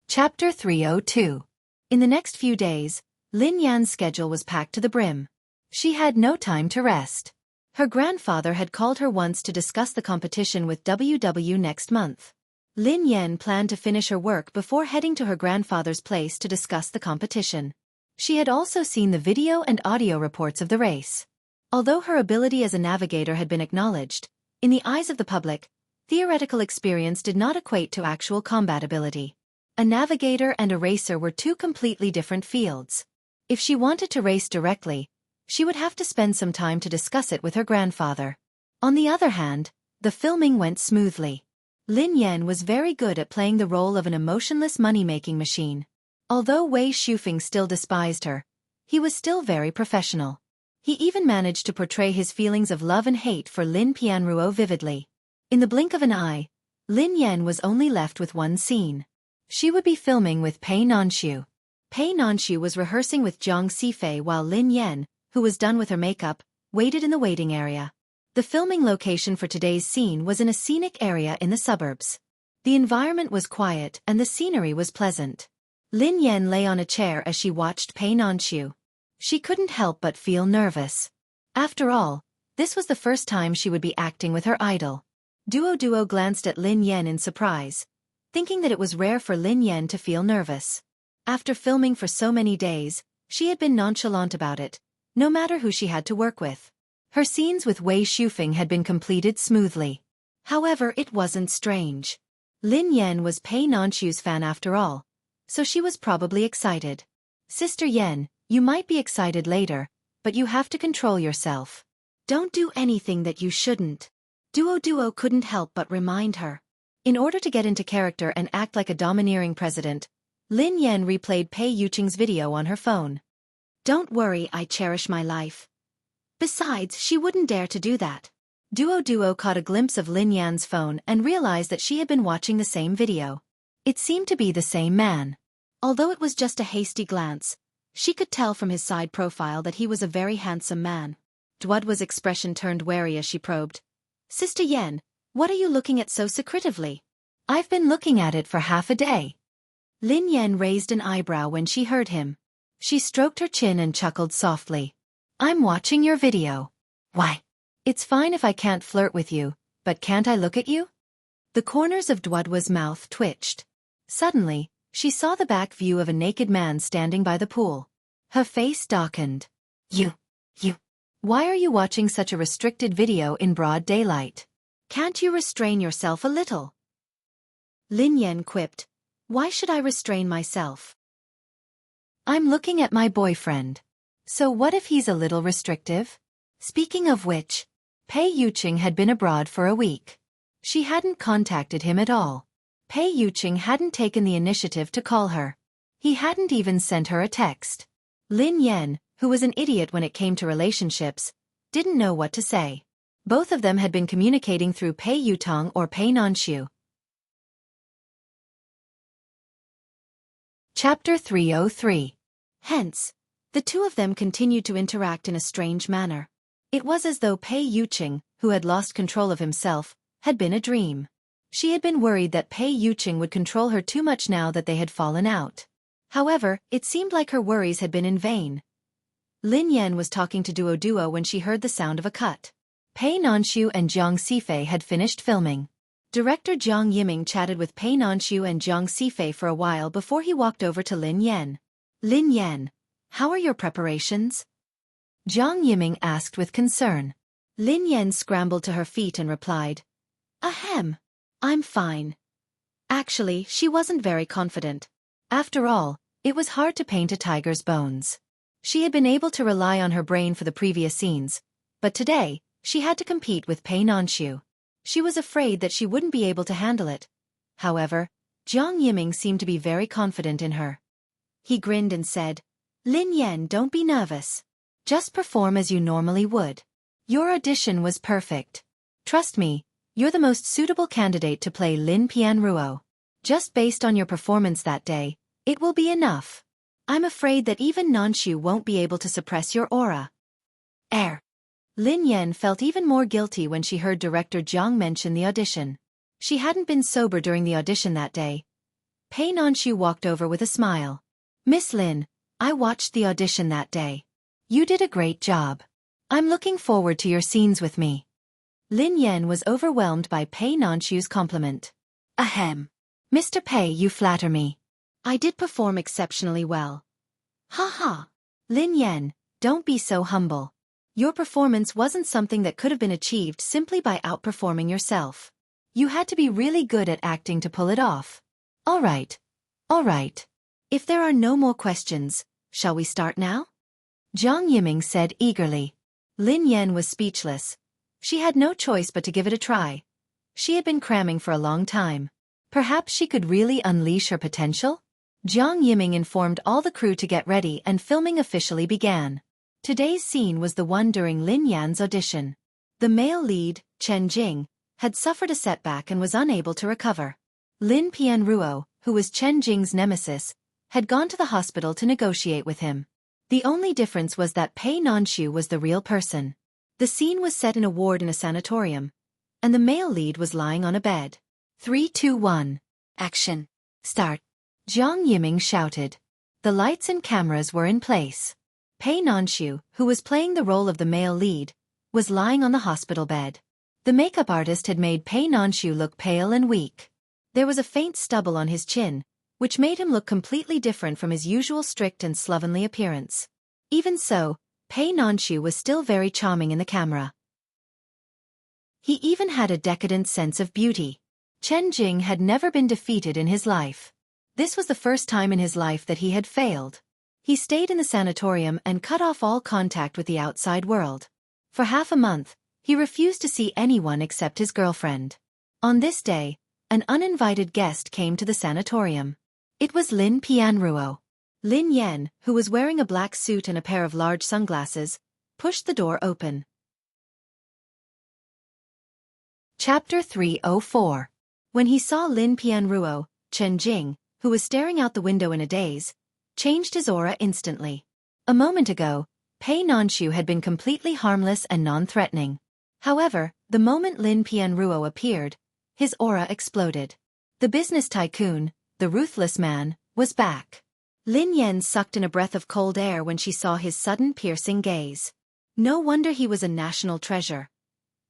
Chapter 302. In the next few days, Lin Yan's schedule was packed to the brim. She had no time to rest. Her grandfather had called her once to discuss the competition with WW next month. Lin Yan planned to finish her work before heading to her grandfather's place to discuss the competition. She had also seen the video and audio reports of the race. Although her ability as a navigator had been acknowledged, in the eyes of the public, theoretical experience did not equate to actual combat ability. A navigator and a racer were two completely different fields. If she wanted to race directly, she would have to spend some time to discuss it with her grandfather. On the other hand, the filming went smoothly. Lin Yan was very good at playing the role of an emotionless money-making machine. Although Wei Shufeng still despised her, he was still very professional. He even managed to portray his feelings of love and hate for Lin Pianruo vividly. In the blink of an eye, Lin Yan was only left with one scene. She would be filming with Pei Nanshu. Pei Nanshu was rehearsing with Jiang Sifei while Lin Yan, who was done with her makeup, waited in the waiting area. The filming location for today's scene was in a scenic area in the suburbs. The environment was quiet and the scenery was pleasant. Lin Yan lay on a chair as she watched Pei Nanshu. She couldn't help but feel nervous. After all, this was the first time she would be acting with her idol. Duo glanced at Lin Yan in surprise, thinking that it was rare for Lin Yan to feel nervous. After filming for so many days, she had been nonchalant about it, no matter who she had to work with. Her scenes with Wei Shufeng had been completed smoothly. However, it wasn't strange. Lin Yan was Pei Nanshu's fan after all, so she was probably excited. Sister Yan, you might be excited later, but you have to control yourself. Don't do anything that you shouldn't. Duo couldn't help but remind her. In order to get into character and act like a domineering president, Lin Yan replayed Pei Yuqing's video on her phone. Don't worry, I cherish my life. Besides, she wouldn't dare to do that. Duo caught a glimpse of Lin Yan's phone and realized that she had been watching the same video. It seemed to be the same man. Although it was just a hasty glance, she could tell from his side profile that he was a very handsome man. Duo's expression turned wary as she probed. Sister Yan, what are you looking at so secretively? I've been looking at it for half a day. Lin Yan raised an eyebrow when she heard him. She stroked her chin and chuckled softly. I'm watching your video. Why? It's fine if I can't flirt with you, but can't I look at you? The corners of Duo's mouth twitched. Suddenly, she saw the back view of a naked man standing by the pool. Her face darkened. You. Why are you watching such a restricted video in broad daylight? Can't you restrain yourself a little? Lin Yan quipped. Why should I restrain myself? I'm looking at my boyfriend. So what if he's a little restrictive? Speaking of which, Pei Yuqing had been abroad for a week. She hadn't contacted him at all. Pei Yuqing hadn't taken the initiative to call her. He hadn't even sent her a text. Lin Yan, who was an idiot when it came to relationships, didn't know what to say. Both of them had been communicating through Pei Yutong or Pei Nanshu. Chapter 303. Hence, the two of them continued to interact in a strange manner. It was as though Pei Yuqing, who had lost control of himself, had been a dream. She had been worried that Pei Yuqing would control her too much now that they had fallen out. However, it seemed like her worries had been in vain. Lin Yan was talking to Duo when she heard the sound of a cut. Pei Nanshu and Jiang Sifei had finished filming. Director Jiang Yiming chatted with Pei Nanshu and Jiang Sifei for a while before he walked over to Lin Yan. Lin Yan, how are your preparations? Jiang Yiming asked with concern. Lin Yan scrambled to her feet and replied, Ahem. I'm fine. Actually, she wasn't very confident. After all, it was hard to paint a tiger's bones. She had been able to rely on her brain for the previous scenes, but today, she had to compete with Pei Nanshu. She was afraid that she wouldn't be able to handle it. However, Jiang Yiming seemed to be very confident in her. He grinned and said, Lin Yan, don't be nervous. Just perform as you normally would. Your audition was perfect. Trust me, you're the most suitable candidate to play Lin Pianruo. Just based on your performance that day, it will be enough. I'm afraid that even Nanshu won't be able to suppress your aura. Lin Yan felt even more guilty when she heard director Jiang mention the audition. She hadn't been sober during the audition that day. Pei Nanshu walked over with a smile. Miss Lin, I watched the audition that day. You did a great job. I'm looking forward to your scenes with me. Lin Yan was overwhelmed by Pei Nanshu's compliment. Ahem. Mr. Pei, you flatter me. I did perform exceptionally well. Ha ha. Lin Yan, don't be so humble. Your performance wasn't something that could have been achieved simply by outperforming yourself. You had to be really good at acting to pull it off. All right. If there are no more questions, shall we start now? Jiang Yiming said eagerly. Lin Yan was speechless. She had no choice but to give it a try. She had been cramming for a long time. Perhaps she could really unleash her potential? Jiang Yiming informed all the crew to get ready and filming officially began. Today's scene was the one during Lin Yan's audition. The male lead, Chen Jing, had suffered a setback and was unable to recover. Lin Pianruo, who was Chen Jing's nemesis, had gone to the hospital to negotiate with him. The only difference was that Pei Nanshu was the real person. The scene was set in a ward in a sanatorium, and the male lead was lying on a bed. 3, 2, 1. Action. Start. Jiang Yiming shouted. The lights and cameras were in place. Pei Nanshu, who was playing the role of the male lead, was lying on the hospital bed. The makeup artist had made Pei Nanshu look pale and weak. There was a faint stubble on his chin, which made him look completely different from his usual strict and slovenly appearance. Even so, Pei Nanshu was still very charming in the camera. He even had a decadent sense of beauty. Chen Jing had never been defeated in his life. This was the first time in his life that he had failed. He stayed in the sanatorium and cut off all contact with the outside world. For half a month, he refused to see anyone except his girlfriend. On this day, an uninvited guest came to the sanatorium. It was Lin Pianruo. Lin Yan, who was wearing a black suit and a pair of large sunglasses, pushed the door open. Chapter 304. When he saw Lin Pianruo, Chen Jing, who was staring out the window in a daze, changed his aura instantly. A moment ago, Pei Nanshu had been completely harmless and non-threatening. However, the moment Lin Pianruo appeared, his aura exploded. The business tycoon, the ruthless man, was back. Lin Yan sucked in a breath of cold air when she saw his sudden piercing gaze. No wonder he was a national treasure.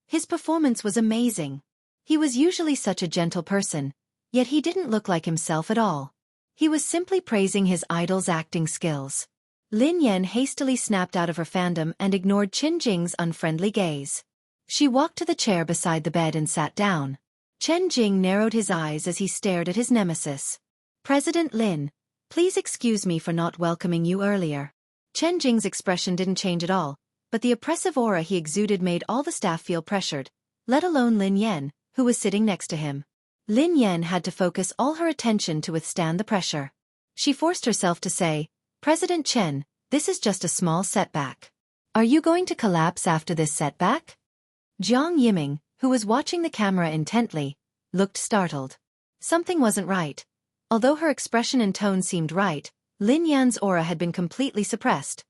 His performance was amazing. He was usually such a gentle person, yet he didn't look like himself at all. He was simply praising his idol's acting skills. Lin Yan hastily snapped out of her fandom and ignored Chen Jing's unfriendly gaze. She walked to the chair beside the bed and sat down. Chen Jing narrowed his eyes as he stared at his nemesis. President Lin, please excuse me for not welcoming you earlier. Chen Jing's expression didn't change at all, but the oppressive aura he exuded made all the staff feel pressured, let alone Lin Yan, who was sitting next to him. Lin Yan had to focus all her attention to withstand the pressure. She forced herself to say, President Chen, this is just a small setback. Are you going to collapse after this setback? Jiang Yiming, who was watching the camera intently, looked startled. Something wasn't right. Although her expression and tone seemed right, Lin Yan's aura had been completely suppressed.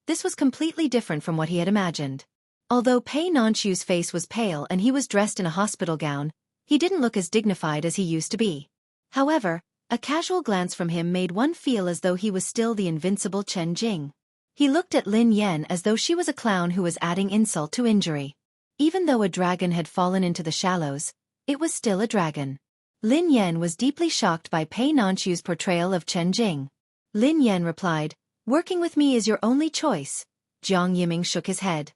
This was completely different from what he had imagined. Although Pei Nanshu's face was pale and he was dressed in a hospital gown, he didn't look as dignified as he used to be. However, a casual glance from him made one feel as though he was still the invincible Chen Jing. He looked at Lin Yan as though she was a clown who was adding insult to injury. Even though a dragon had fallen into the shallows, it was still a dragon. Lin Yan was deeply shocked by Pei Nanshu's portrayal of Chen Jing. Lin Yan replied, Working with me is your only choice. Jiang Yiming shook his head.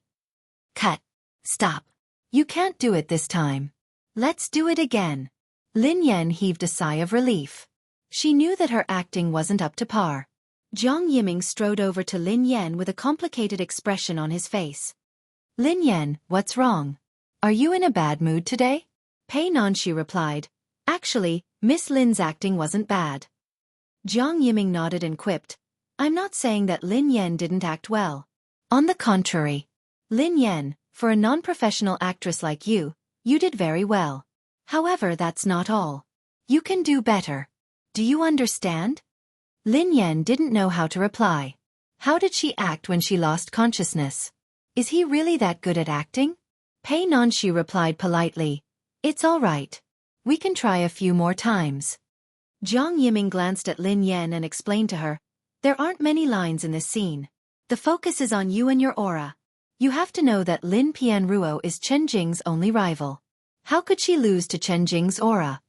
Cut. Stop. You can't do it this time. Let's do it again. Lin Yan heaved a sigh of relief. She knew that her acting wasn't up to par. Jiang Yiming strode over to Lin Yan with a complicated expression on his face. Lin Yan, what's wrong? Are you in a bad mood today? Pei Nanshu replied, Actually, Miss Lin's acting wasn't bad. Jiang Yiming nodded and quipped, I'm not saying that Lin Yan didn't act well. On the contrary. Lin Yan, for a non-professional actress like you, you did very well. However, that's not all. You can do better. Do you understand? Lin Yan didn't know how to reply. How did she act when she lost consciousness? Is he really that good at acting? Pei Nanxu replied politely, It's all right. We can try a few more times. Jiang Yiming glanced at Lin Yan and explained to her, There aren't many lines in this scene. The focus is on you and your aura. You have to know that Lin Pianruo is Chen Jing's only rival. How could she lose to Chen Jing's aura?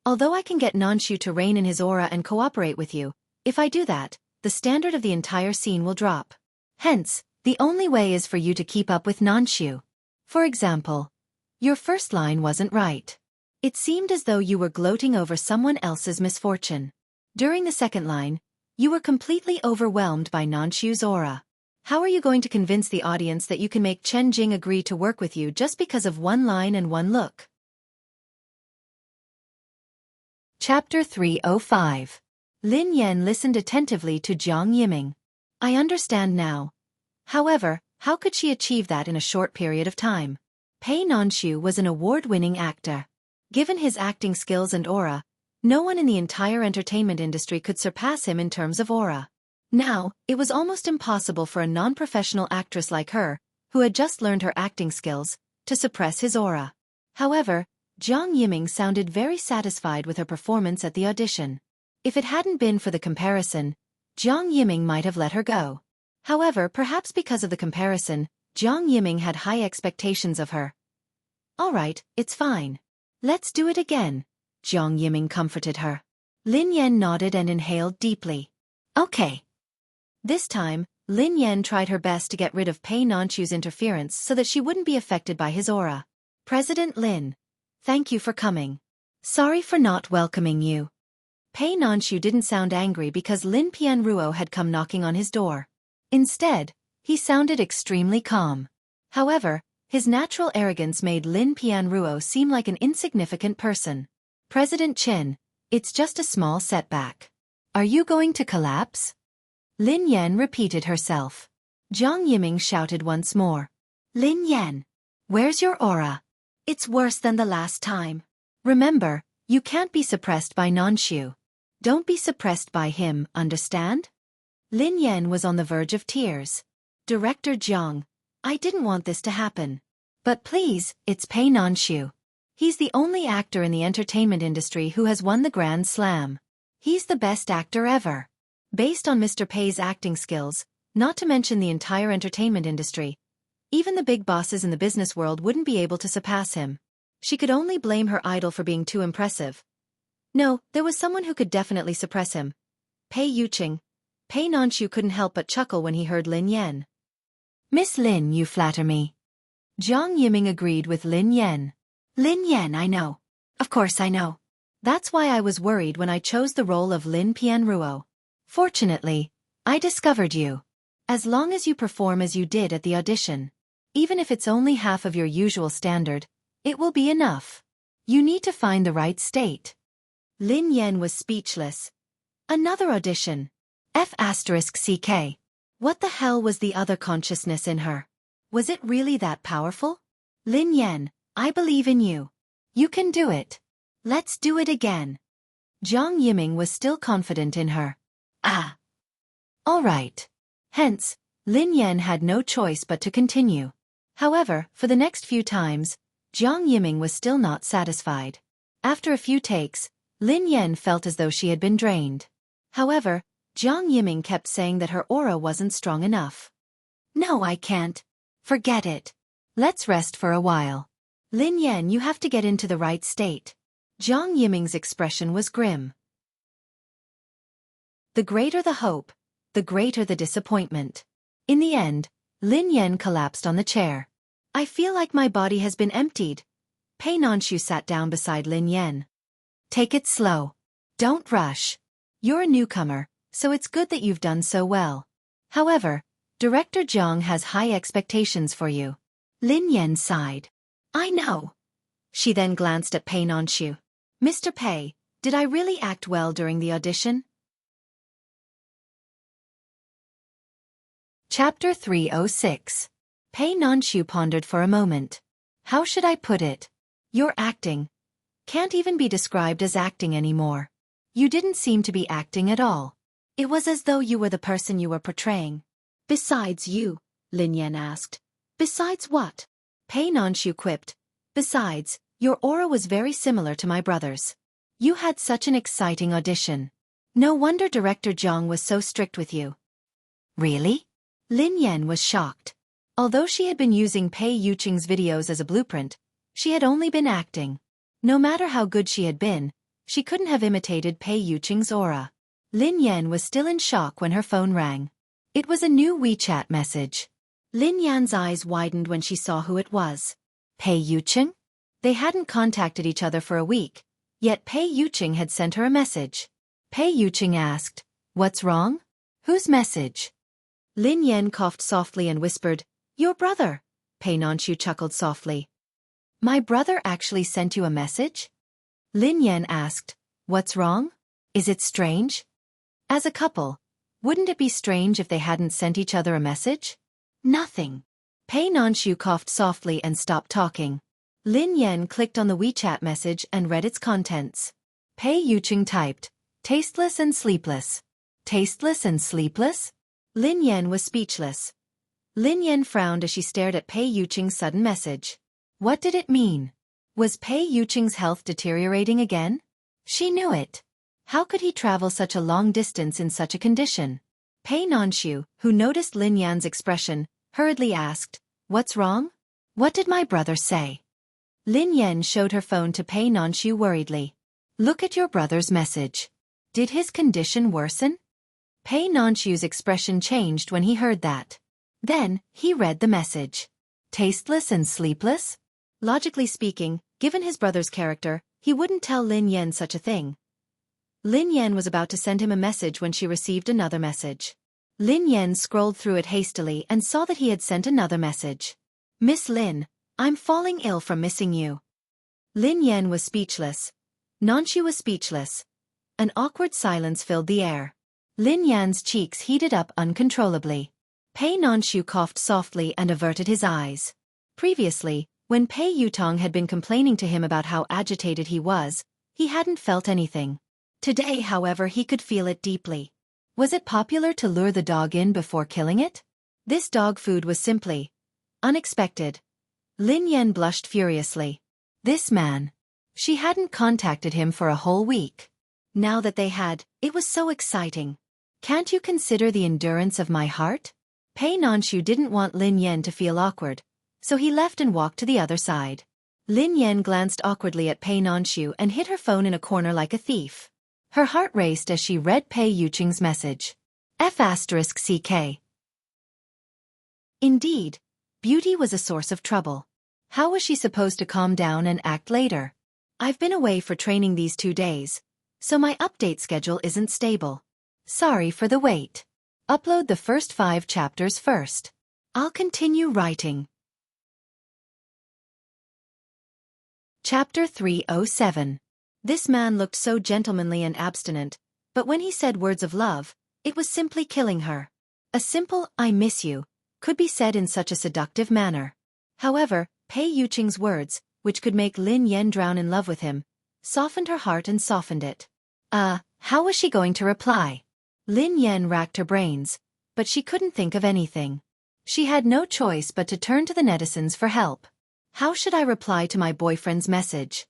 Although I can get Nanshu to reign in his aura and cooperate with you, if I do that, the standard of the entire scene will drop. Hence, the only way is for you to keep up with Nanshu. For example, your first line wasn't right. It seemed as though you were gloating over someone else's misfortune. During the second line, you were completely overwhelmed by Nanshu's aura. How are you going to convince the audience that you can make Chen Jing agree to work with you just because of one line and one look? Chapter 305. Lin Yan listened attentively to Jiang Yiming. I understand now. However, how could she achieve that in a short period of time? Pei Nanshu was an award-winning actor. Given his acting skills and aura, no one in the entire entertainment industry could surpass him in terms of aura. Now, it was almost impossible for a non-professional actress like her, who had just learned her acting skills, to suppress his aura. However, Jiang Yiming sounded very satisfied with her performance at the audition. If it hadn't been for the comparison, Jiang Yiming might have let her go. However, perhaps because of the comparison, Jiang Yiming had high expectations of her. All right, it's fine. Let's do it again, Jiang Yiming comforted her. Lin Yan nodded and inhaled deeply. Okay. This time, Lin Yan tried her best to get rid of Pei Nanshu's interference so that she wouldn't be affected by his aura. President Lin, thank you for coming. Sorry for not welcoming you. Pei Nanshu didn't sound angry because Lin Pianruo had come knocking on his door. Instead, he sounded extremely calm. However, his natural arrogance made Lin Pianruo seem like an insignificant person. President Chen, it's just a small setback. Are you going to collapse? Lin Yan repeated herself. Jiang Yiming shouted once more. Lin Yan, where's your aura? It's worse than the last time. Remember, you can't be suppressed by Nanshu. Don't be suppressed by him, understand? Lin Yan was on the verge of tears. Director Jiang, I didn't want this to happen. But please, it's Pei Nanshu. He's the only actor in the entertainment industry who has won the Grand Slam. He's the best actor ever. Based on Mr. Pei's acting skills, not to mention the entire entertainment industry, even the big bosses in the business world wouldn't be able to surpass him. She could only blame her idol for being too impressive. No, there was someone who could definitely suppress him. Pei Yuqing. Pei Nanshu couldn't help but chuckle when he heard Lin Yan. Miss Lin, you flatter me. Jiang Yiming agreed with Lin Yan. Lin Yan, I know. Of course I know. That's why I was worried when I chose the role of Lin Pianruo. Fortunately, I discovered you. As long as you perform as you did at the audition, even if it's only half of your usual standard, it will be enough. You need to find the right state. Lin Yan was speechless. Another audition. F***CK. What the hell was the other consciousness in her? Was it really that powerful? Lin Yan, I believe in you. You can do it. Let's do it again. Jiang Yiming was still confident in her. Ah. All right. Hence, Lin Yan had no choice but to continue. However, for the next few times, Jiang Yiming was still not satisfied. After a few takes, Lin Yan felt as though she had been drained. However, Jiang Yiming kept saying that her aura wasn't strong enough. No, I can't. Forget it. Let's rest for a while. Lin Yan, you have to get into the right state. Jiang Yiming's expression was grim. The greater the hope, the greater the disappointment. In the end, Lin Yan collapsed on the chair. I feel like my body has been emptied. Pei Nanshu sat down beside Lin Yan. Take it slow. Don't rush. You're a newcomer, so it's good that you've done so well. However, Director Jiang has high expectations for you. Lin Yan sighed. I know. She then glanced at Pei Nanshu. Mr. Pei, Did I really act well during the audition? Chapter 306. Pei Nanshu pondered for a moment. How should I put it? Your acting can't even be described as acting anymore. You didn't seem to be acting at all. It was as though you were the person you were portraying. Besides you, Lin Yan asked. Besides what? Pei Nanshu quipped. Besides, your aura was very similar to my brother's. You had such an exciting audition. No wonder Director Zhang was so strict with you. Really? Lin Yan was shocked. Although she had been using Pei Yuqing's videos as a blueprint, she had only been acting. No matter how good she had been, she couldn't have imitated Pei Yuqing's aura. Lin Yan was still in shock when her phone rang. It was a new WeChat message. Lin Yan's eyes widened when she saw who it was. Pei Yuqing? They hadn't contacted each other for a week, yet Pei Yuqing had sent her a message. Pei Yuqing asked, "What's wrong? Whose message?" Lin Yan coughed softly and whispered, "Your brother." Pei Nanshu chuckled softly. "My brother actually sent you a message?" Lin Yan asked, "What's wrong? Is it strange?" As a couple, wouldn't it be strange if they hadn't sent each other a message? Nothing. Pei Nanshu coughed softly and stopped talking. Lin Yan clicked on the WeChat message and read its contents. Pei Yuqing typed, "Tasteless and sleepless." Tasteless and sleepless? Lin Yan was speechless. Lin Yan frowned as she stared at Pei Yuqing's sudden message. What did it mean? Was Pei Yuqing's health deteriorating again? She knew it. How could he travel such a long distance in such a condition? Pei Nanshu, who noticed Lin Yan's expression, hurriedly asked, "What's wrong? What did my brother say?" Lin Yan showed her phone to Pei Nanshu worriedly. "Look at your brother's message. Did his condition worsen?" Pei Nanshu's expression changed when he heard that. Then, he read the message. Tasteless and sleepless? Logically speaking, given his brother's character, he wouldn't tell Lin Yan such a thing. Lin Yan was about to send him a message when she received another message. Lin Yan scrolled through it hastily and saw that he had sent another message. "Miss Lin, I'm falling ill from missing you." Lin Yan was speechless. Nanshu was speechless. An awkward silence filled the air. Lin Yan's cheeks heated up uncontrollably. Pei Nanshu coughed softly and averted his eyes. Previously, when Pei Yutong had been complaining to him about how agitated he was, he hadn't felt anything. Today, however, he could feel it deeply. Was it popular to lure the dog in before killing it? This dog food was simply unexpected. Lin Yan blushed furiously. This man. She hadn't contacted him for a whole week. Now that they had, it was so exciting. Can't you consider the endurance of my heart? Pei Nanshu didn't want Lin Yan to feel awkward, so he left and walked to the other side. Lin Yan glanced awkwardly at Pei Nanshu and hid her phone in a corner like a thief. Her heart raced as she read Pei Yuqing's message. F***CK. Indeed, beauty was a source of trouble. How was she supposed to calm down and act later? I've been away for training these 2 days, so my update schedule isn't stable. Sorry for the wait. Upload the first 5 chapters first. I'll continue writing. Chapter 307. This man looked so gentlemanly and abstinent, but when he said words of love, it was simply killing her. A simple, "I miss you," could be said in such a seductive manner. However, Pei Yuqing's words, which could make Lin Yan drown in love with him, softened her heart and softened it. How was she going to reply? Lin Yan racked her brains, but she couldn't think of anything. She had no choice but to turn to the netizens for help. How should I reply to my boyfriend's message?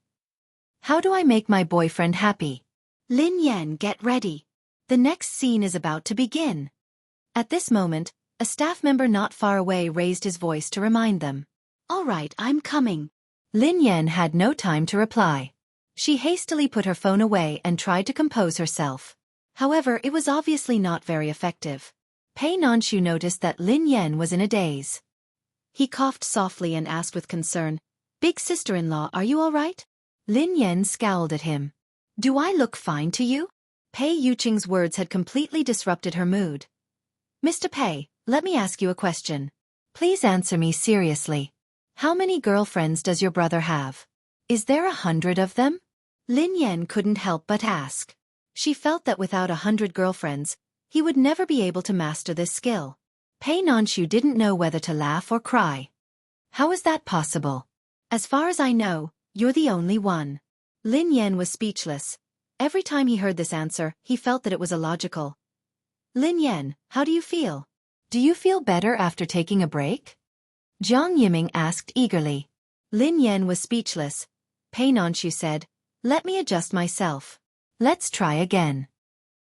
How do I make my boyfriend happy? Lin Yan, get ready. The next scene is about to begin. At this moment, a staff member not far away raised his voice to remind them. All right, I'm coming. Lin Yan had no time to reply. She hastily put her phone away and tried to compose herself. However, it was obviously not very effective. Pei Nanshu noticed that Lin Yan was in a daze. He coughed softly and asked with concern, "Big sister-in-law, are you all right?" Lin Yan scowled at him. "Do I look fine to you?" Pei Yuqing's words had completely disrupted her mood. "Mr. Pei, let me ask you a question. Please answer me seriously. How many girlfriends does your brother have? Is there 100 of them?" Lin Yan couldn't help but ask. She felt that without 100 girlfriends, he would never be able to master this skill. Pei Nanshu didn't know whether to laugh or cry. How is that possible? As far as I know, you're the only one. Lin Yan was speechless. Every time he heard this answer, he felt that it was illogical. Lin Yan, how do you feel? Do you feel better after taking a break? Jiang Yiming asked eagerly. Lin Yan was speechless. Pei Nanshu said, let me adjust myself. Let's try again.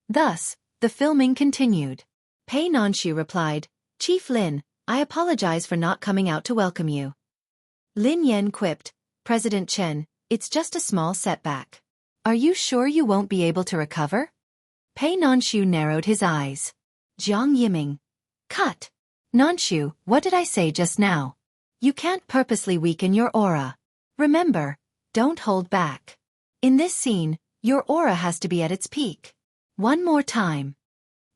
Thus, the filming continued. Pei Nanshu replied, Chief Lin, I apologize for not coming out to welcome you. Lin Yan quipped, President Chen, it's just a small setback. Are you sure you won't be able to recover? Pei Nanshu narrowed his eyes. Jiang Yiming. Cut. Nanshu, what did I say just now? You can't purposely weaken your aura. Remember, don't hold back. In this scene, your aura has to be at its peak. One more time.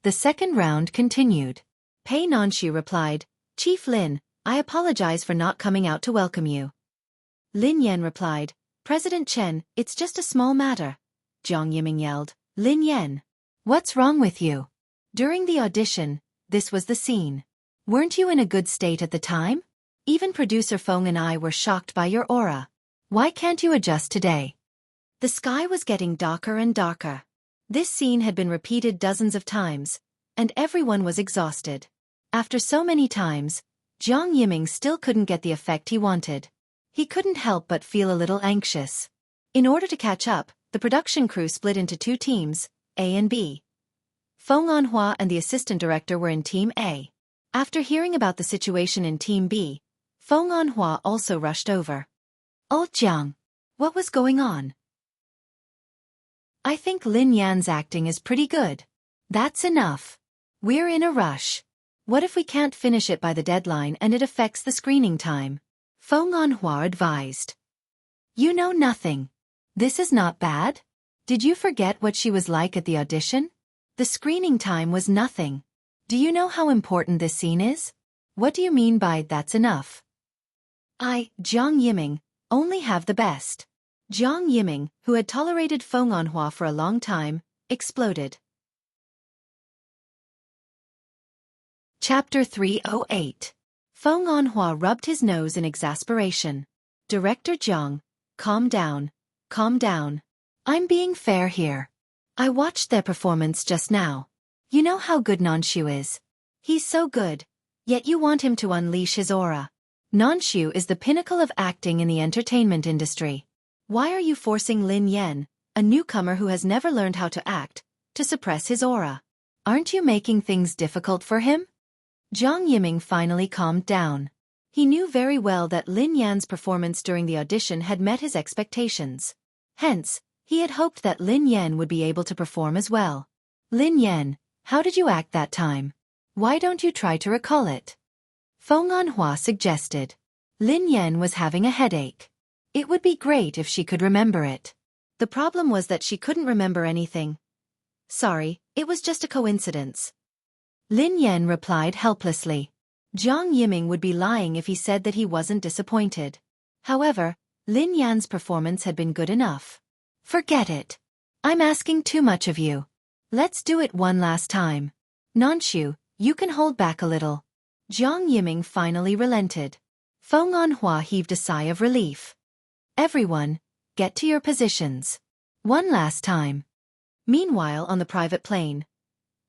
The second round continued. Pei Nanshu replied, Chief Lin, I apologize for not coming out to welcome you. Lin Yan replied, President Chen, it's just a small matter. Jiang Yiming yelled, Lin Yan. What's wrong with you? During the audition, this was the scene. Weren't you in a good state at the time? Even producer Feng and I were shocked by your aura. Why can't you adjust today? The sky was getting darker and darker. This scene had been repeated dozens of times, and everyone was exhausted. After so many times, Jiang Yiming still couldn't get the effect he wanted. He couldn't help but feel a little anxious. In order to catch up, the production crew split into two teams, A and B. Feng Anhua and the assistant director were in Team A. After hearing about the situation in Team B, Feng Anhua also rushed over. Oh Jiang, what was going on? I think Lin Yan's acting is pretty good. That's enough. We're in a rush. What if we can't finish it by the deadline and it affects the screening time? Feng Anhua advised. You know nothing. This is not bad. Did you forget what she was like at the audition? The screening time was nothing. Do you know how important this scene is? What do you mean by that's enough? I, Jiang Yiming, only have the best. Jiang Yiming, who had tolerated Feng Anhua for a long time, exploded. Chapter 308. Feng Anhua rubbed his nose in exasperation. Director Jiang, calm down, calm down. I'm being fair here. I watched their performance just now. You know how good Nanshu is. He's so good, yet you want him to unleash his aura. Nanshu is the pinnacle of acting in the entertainment industry. Why are you forcing Lin Yan, a newcomer who has never learned how to act, to suppress his aura? Aren't you making things difficult for him? Jiang Yiming finally calmed down. He knew very well that Lin Yan's performance during the audition had met his expectations. Hence, he had hoped that Lin Yan would be able to perform as well. Lin Yan, how did you act that time? Why don't you try to recall it? Feng Anhua suggested. Lin Yan was having a headache. It would be great if she could remember it. The problem was that she couldn't remember anything. Sorry, it was just a coincidence. Lin Yan replied helplessly. Jiang Yiming would be lying if he said that he wasn't disappointed. However, Lin Yan's performance had been good enough. Forget it. I'm asking too much of you. Let's do it one last time. Nanshu, you can hold back a little. Jiang Yiming finally relented. Feng Anhua heaved a sigh of relief. Everyone, get to your positions. One last time. Meanwhile, on the private plane,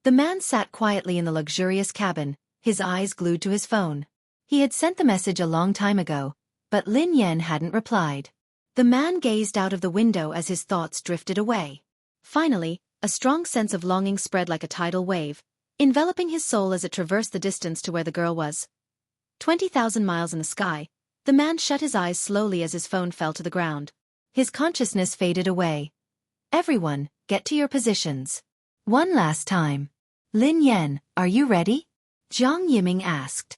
the man sat quietly in the luxurious cabin, his eyes glued to his phone. He had sent the message a long time ago, but Lin Yan hadn't replied. The man gazed out of the window as his thoughts drifted away. Finally, a strong sense of longing spread like a tidal wave, enveloping his soul as it traversed the distance to where the girl was. 20,000 miles in the sky, the man shut his eyes slowly as his phone fell to the ground. His consciousness faded away. Everyone, get to your positions. One last time. Lin Yan, are you ready? Jiang Yiming asked.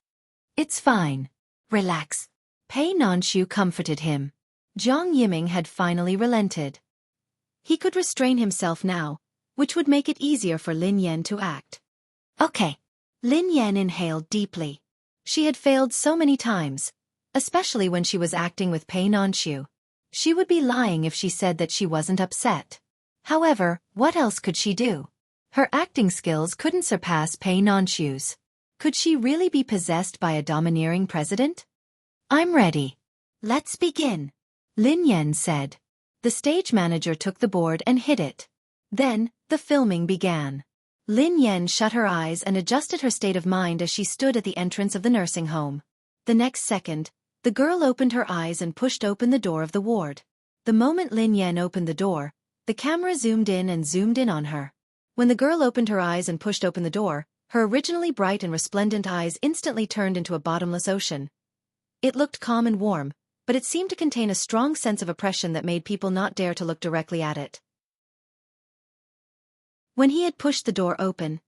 It's fine. Relax. Pei Nanshu comforted him. Jiang Yiming had finally relented. He could restrain himself now, which would make it easier for Lin Yan to act. Okay. Lin Yan inhaled deeply. She had failed so many times, especially when she was acting with Pei Nanshu. She would be lying if she said that she wasn't upset. However, what else could she do? Her acting skills couldn't surpass Pei Nonchu's. Could she really be possessed by a domineering president? I'm ready. Let's begin, Lin Yan said. The stage manager took the board and hit it. Then, the filming began. Lin Yan shut her eyes and adjusted her state of mind as she stood at the entrance of the nursing home. The next second, the girl opened her eyes and pushed open the door of the ward. The moment Lin Yan opened the door, the camera zoomed in on her. When the girl opened her eyes and pushed open the door, her originally bright and resplendent eyes instantly turned into a bottomless ocean. It looked calm and warm, but it seemed to contain a strong sense of oppression that made people not dare to look directly at it. When he had pushed the door open,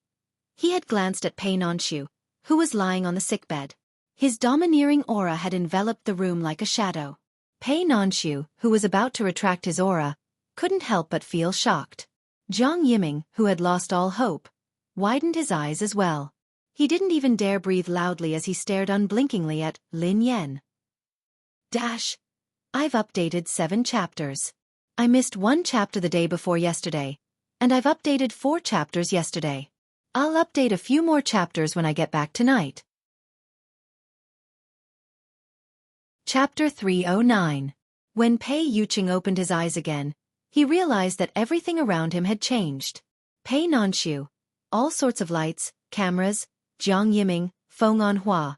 he had glanced at Pei Nonchu, who was lying on the sickbed. His domineering aura had enveloped the room like a shadow. Pei Nonchu, who was about to retract his aura, couldn't help but feel shocked. Jiang Yiming, who had lost all hope, widened his eyes as well. He didn't even dare breathe loudly as he stared unblinkingly at Lin Yan. I've updated 7 chapters. I missed 1 chapter the day before yesterday, and I've updated 4 chapters yesterday. I'll update a few more chapters when I get back tonight. Chapter 309. When Pei Yuqing opened his eyes again, he realized that everything around him had changed. Pei Nonchu, all sorts of lights, cameras, Jiang Yiming, Feng Anhua.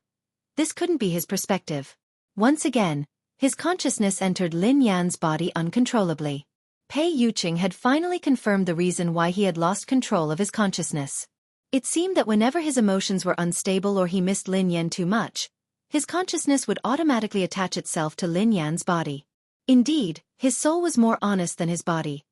This couldn't be his perspective. Once again, his consciousness entered Lin Yan's body uncontrollably. Pei Yuqing had finally confirmed the reason why he had lost control of his consciousness. It seemed that whenever his emotions were unstable or he missed Lin Yan too much, his consciousness would automatically attach itself to Lin Yan's body. Indeed, his soul was more honest than his body.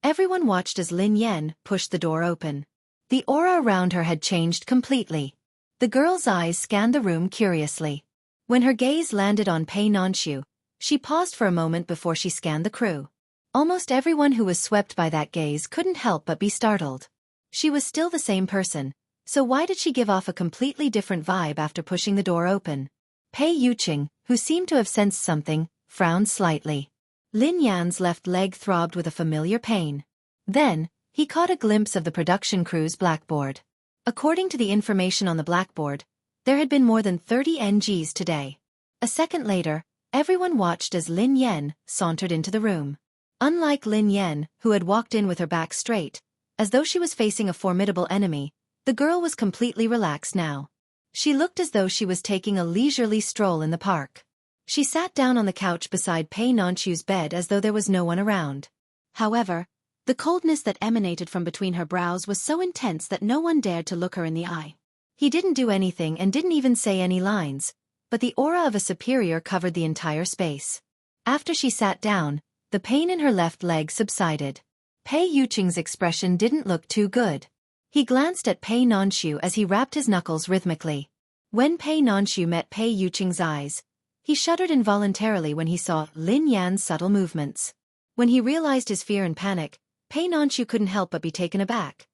Everyone watched as Lin Yan pushed the door open. The aura around her had changed completely. The girl's eyes scanned the room curiously. When her gaze landed on Pei Nonchu, she paused for a moment before she scanned the crew. Almost everyone who was swept by that gaze couldn't help but be startled. She was still the same person, so why did she give off a completely different vibe after pushing the door open? Pei Yuqing, who seemed to have sensed something, frowned slightly. Lin Yan's left leg throbbed with a familiar pain. Then, he caught a glimpse of the production crew's blackboard. According to the information on the blackboard, there had been more than 30 NGs today. A second later, everyone watched as Lin Yan sauntered into the room. Unlike Lin Yan, who had walked in with her back straight, as though she was facing a formidable enemy, the girl was completely relaxed now. She looked as though she was taking a leisurely stroll in the park. She sat down on the couch beside Pei Nonchu's bed as though there was no one around. However, the coldness that emanated from between her brows was so intense that no one dared to look her in the eye. He didn't do anything and didn't even say any lines, but the aura of a superior covered the entire space. After she sat down, the pain in her left leg subsided. Pei Yuqing's expression didn't look too good. He glanced at Pei Nonchu as he rapped his knuckles rhythmically. When Pei Nonchu met Pei Yuqing's eyes, he shuddered involuntarily when he saw Lin Yan's subtle movements. When he realized his fear and panic, Pei Nonchu couldn't help but be taken aback.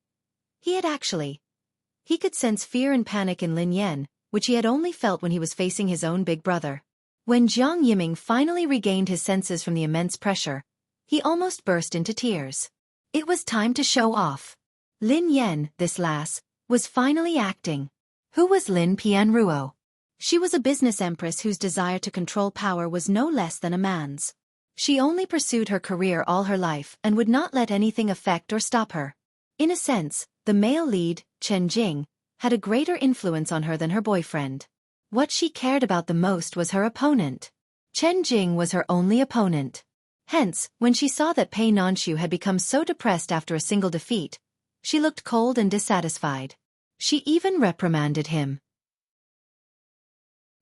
He could sense fear and panic in Lin Yan, which he had only felt when he was facing his own big brother. When Jiang Yiming finally regained his senses from the immense pressure, he almost burst into tears. It was time to show off. Lin Yan, this lass, was finally acting. Who was Lin Pianruo? She was a business empress whose desire to control power was no less than a man's. She only pursued her career all her life and would not let anything affect or stop her. In a sense, the male lead, Chen Jing, had a greater influence on her than her boyfriend. What she cared about the most was her opponent. Chen Jing was her only opponent. Hence, when she saw that Pei Nonchu had become so depressed after a single defeat, she looked cold and dissatisfied. She even reprimanded him.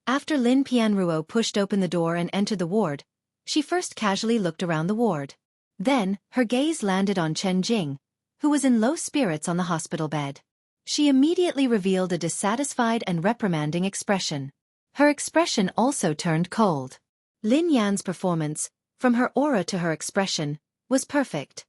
After Lin Pianruo pushed open the door and entered the ward, she first casually looked around the ward. Then, her gaze landed on Chen Jing, who was in low spirits on the hospital bed. She immediately revealed a dissatisfied and reprimanding expression. Her expression also turned cold. Lin Yan's performance, from her aura to her expression, was perfect.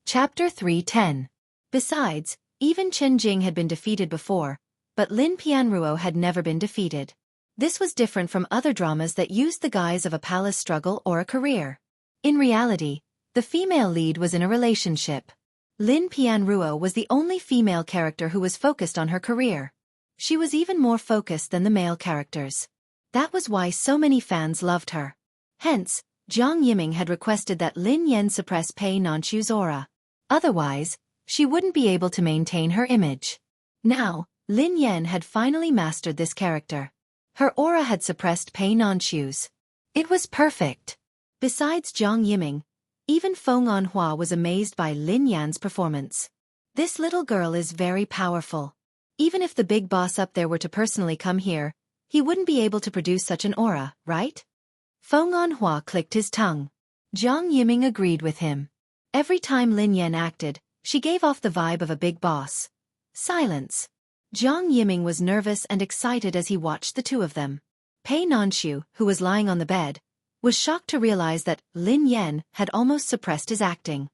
Chapter 310. Besides, even Chen Jing had been defeated before, but Lin Pianruo had never been defeated. This was different from other dramas that used the guise of a palace struggle or a career. In reality, the female lead was in a relationship. Lin Pianruo was the only female character who was focused on her career. She was even more focused than the male characters. That was why so many fans loved her. Hence, Jiang Yiming had requested that Lin Yan suppress Pei Nanchu's aura. Otherwise, she wouldn't be able to maintain her image. Now, Lin Yan had finally mastered this character. Her aura had suppressed Pei Nanchu's. It was perfect. Besides Jiang Yiming, even Feng Anhua was amazed by Lin Yan's performance. This little girl is very powerful. Even if the big boss up there were to personally come here, he wouldn't be able to produce such an aura, right? Feng Anhua clicked his tongue. Jiang Yiming agreed with him. Every time Lin Yan acted, she gave off the vibe of a big boss. Silence. Jiang Yiming was nervous and excited as he watched the two of them. Pei Nanchu, who was lying on the bed, was shocked to realize that Lin Yan had almost suppressed his acting.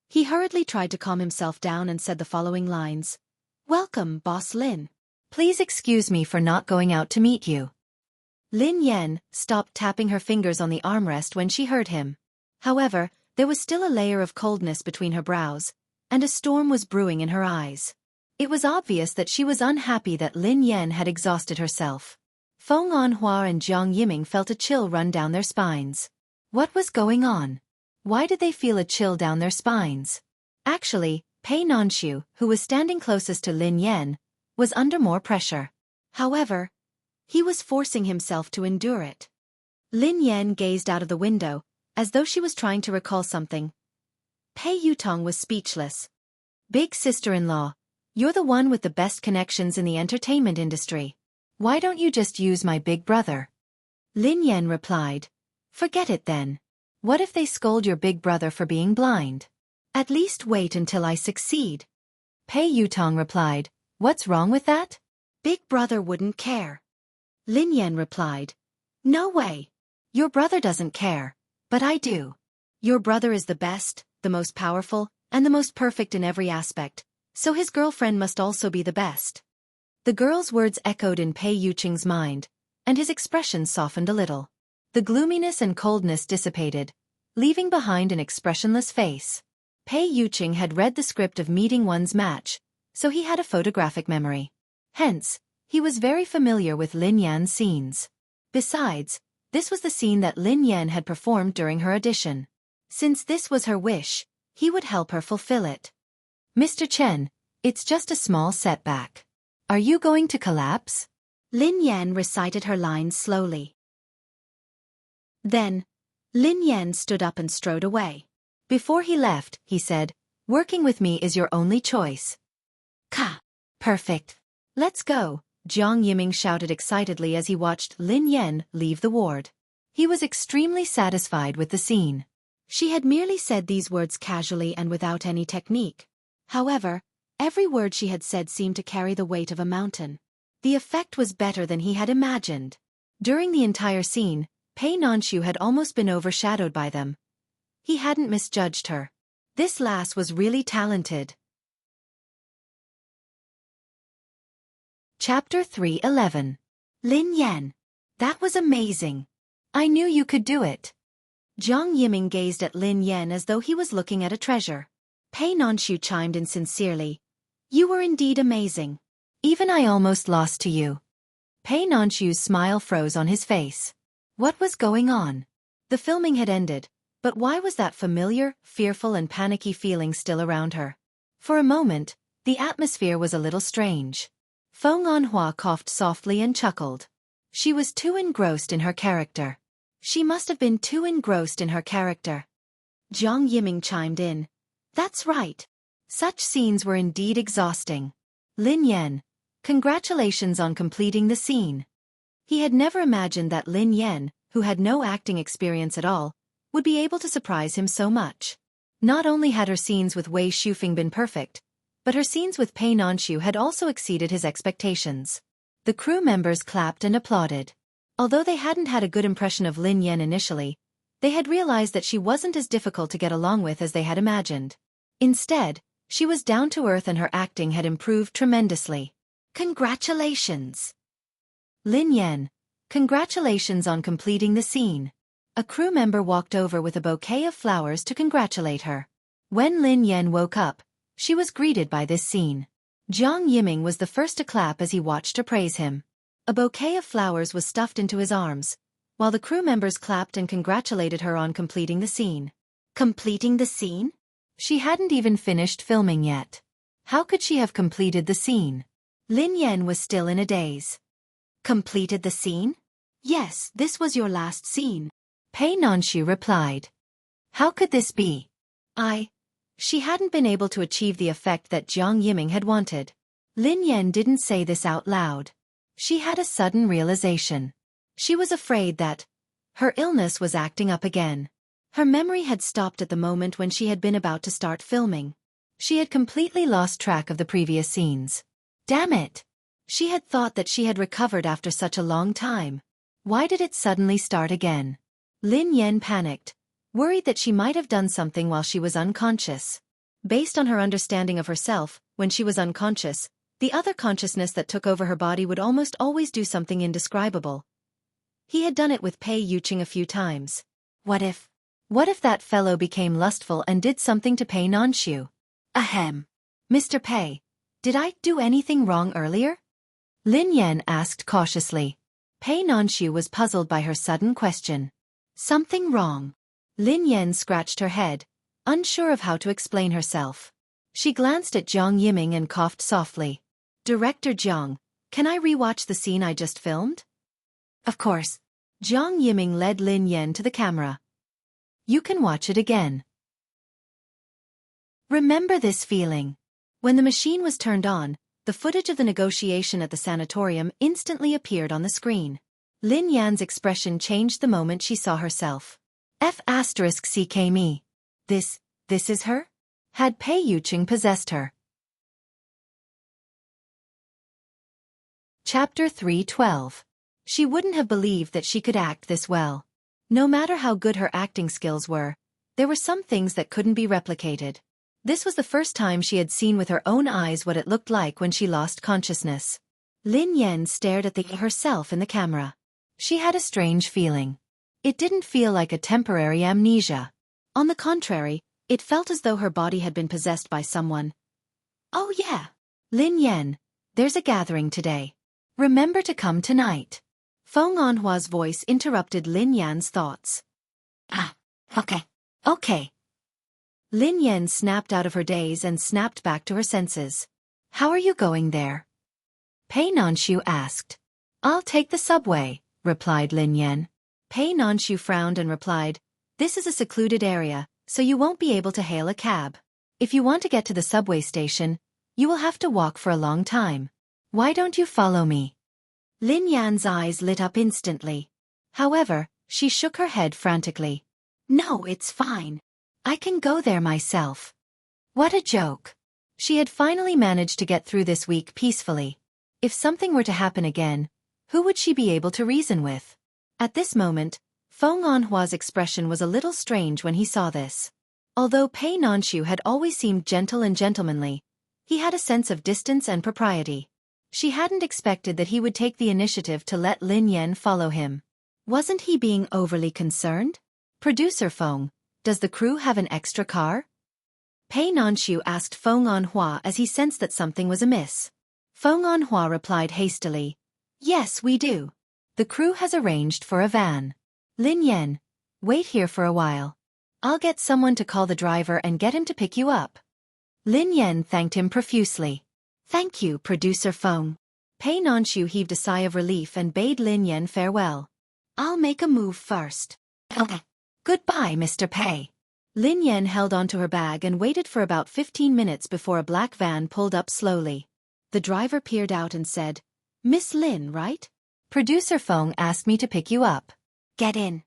He hurriedly tried to calm himself down and said the following lines. "Welcome, Boss Lin. Please excuse me for not going out to meet you." Lin Yan stopped tapping her fingers on the armrest when she heard him. However, there was still a layer of coldness between her brows, and a storm was brewing in her eyes. It was obvious that she was unhappy that Lin Yan had exhausted herself. Feng Anhua and Jiang Yiming felt a chill run down their spines. What was going on? Why did they feel a chill down their spines? Actually, Pei Nanchu, who was standing closest to Lin Yan, was under more pressure. However, he was forcing himself to endure it. Lin Yan gazed out of the window, as though she was trying to recall something. Pei Yutong was speechless. "Big sister-in-law, you're the one with the best connections in the entertainment industry. Why don't you just use my big brother?" Lin Yan replied, "Forget it then. What if they scold your big brother for being blind? At least wait until I succeed." Pei Yutong replied, "What's wrong with that? Big brother wouldn't care." Lin Yan replied, "No way. Your brother doesn't care, but I do. Your brother is the best, the most powerful, and the most perfect in every aspect, so his girlfriend must also be the best." The girl's words echoed in Pei Yuqing's mind, and his expression softened a little. The gloominess and coldness dissipated, leaving behind an expressionless face. Pei Yuqing had read the script of Meeting One's Match, so he had a photographic memory. Hence, he was very familiar with Lin Yan's scenes. Besides, this was the scene that Lin Yan had performed during her audition. Since this was her wish, he would help her fulfill it. "Mr. Chen, it's just a small setback. Are you going to collapse?" Lin Yan recited her lines slowly. Then, Lin Yan stood up and strode away. Before he left, he said, "Working with me is your only choice." "Ka! Perfect. Let's go," Jiang Yiming shouted excitedly as he watched Lin Yan leave the ward. He was extremely satisfied with the scene. She had merely said these words casually and without any technique. However, every word she had said seemed to carry the weight of a mountain. The effect was better than he had imagined. During the entire scene, Pei Nanchu had almost been overshadowed by them. He hadn't misjudged her. This lass was really talented. Chapter 3:11. Lin Yan. That was amazing. I knew you could do it. Jiang Yiming gazed at Lin Yan as though he was looking at a treasure. Pei Nanchu chimed in sincerely. "You were indeed amazing. Even I almost lost to you." Pei Nanchu's smile froze on his face. What was going on? The filming had ended, but why was that familiar, fearful and panicky feeling still around her? For a moment, the atmosphere was a little strange. Feng Anhua coughed softly and chuckled. She was too engrossed in her character. She must have been too engrossed in her character. Jiang Yiming chimed in. "That's right. Such scenes were indeed exhausting. Lin Yan, congratulations on completing the scene." He had never imagined that Lin Yan, who had no acting experience at all, would be able to surprise him so much. Not only had her scenes with Wei Shufeng been perfect, but her scenes with Pei Nanchu had also exceeded his expectations. The crew members clapped and applauded. Although they hadn't had a good impression of Lin Yan initially, they had realized that she wasn't as difficult to get along with as they had imagined. Instead, she was down to earth and her acting had improved tremendously. "Congratulations! Lin Yan, Congratulations on completing the scene. A crew member walked over with a bouquet of flowers to congratulate her. When Lin Yan woke up, she was greeted by this scene. Jiang Yiming was the first to clap as he watched her praise him. A bouquet of flowers was stuffed into his arms, while the crew members clapped and congratulated her on completing the scene. Completing the scene? She hadn't even finished filming yet. How could she have completed the scene? Lin Yan was still in a daze. Completed the scene? Yes, this was your last scene. Pei Nanshu replied. How could this be? She hadn't been able to achieve the effect that Jiang Yiming had wanted. Lin Yan didn't say this out loud. She had a sudden realization. She was afraid that her illness was acting up again. Her memory had stopped at the moment when she had been about to start filming. She had completely lost track of the previous scenes. Damn it! She had thought that she had recovered after such a long time. Why did it suddenly start again? Lin Yan panicked, worried that she might have done something while she was unconscious. Based on her understanding of herself, when she was unconscious, the other consciousness that took over her body would almost always do something indescribable. He had done it with Pei Yuqing a few times. What if that fellow became lustful and did something to Pei Nanshu? Ahem. Mr. Pei, did I do anything wrong earlier? Lin Yan asked cautiously. Pei Nanshu was puzzled by her sudden question. Something wrong? Lin Yan scratched her head, unsure of how to explain herself. She glanced at Jiang Yiming and coughed softly. Director Jiang, can I rewatch the scene I just filmed? Of course. Jiang Yiming led Lin Yan to the camera. You can watch it again. Remember this feeling. When the machine was turned on, the footage of the negotiation at the sanatorium instantly appeared on the screen. Lin Yan's expression changed the moment she saw herself. F***ck me. This is her? Had Pei Yuqing possessed her? Chapter 312. She wouldn't have believed that she could act this well. No matter how good her acting skills were, there were some things that couldn't be replicated. This was the first time she had seen with her own eyes what it looked like when she lost consciousness. Lin Yan stared at herself in the camera. She had a strange feeling. It didn't feel like a temporary amnesia. On the contrary, it felt as though her body had been possessed by someone. Oh yeah. Lin Yan, there's a gathering today. Remember to come tonight. Feng Anhua's voice interrupted Lin Yan's thoughts. Okay. Lin Yan snapped out of her daze and snapped back to her senses. How are you going there? Pei Nanshu asked. I'll take the subway, replied Lin Yan. Pei Nanshu frowned and replied, this is a secluded area, so you won't be able to hail a cab. If you want to get to the subway station, you will have to walk for a long time. Why don't you follow me? Lin Yan's eyes lit up instantly. However, she shook her head frantically. No, it's fine. I can go there myself. What a joke. She had finally managed to get through this week peacefully. If something were to happen again, who would she be able to reason with? At this moment, Feng Anhua's expression was a little strange when he saw this. Although Pei Nanshu had always seemed gentle and gentlemanly, he had a sense of distance and propriety. She hadn't expected that he would take the initiative to let Lin Yan follow him. Wasn't he being overly concerned? Producer Feng, does the crew have an extra car? Pei Nanshu asked Feng Anhua as he sensed that something was amiss. Feng Anhua replied hastily, yes, we do. The crew has arranged for a van. Lin Yan, wait here for a while. I'll get someone to call the driver and get him to pick you up. Lin Yan thanked him profusely. Thank you, Producer Feng. Pei Nanshu heaved a sigh of relief and bade Lin Yan farewell. I'll make a move first. Okay. Goodbye, Mr. Pei. Lin Yan held onto her bag and waited for about 15 minutes before a black van pulled up slowly. The driver peered out and said, Miss Lin, right? Producer Feng asked me to pick you up. Get in.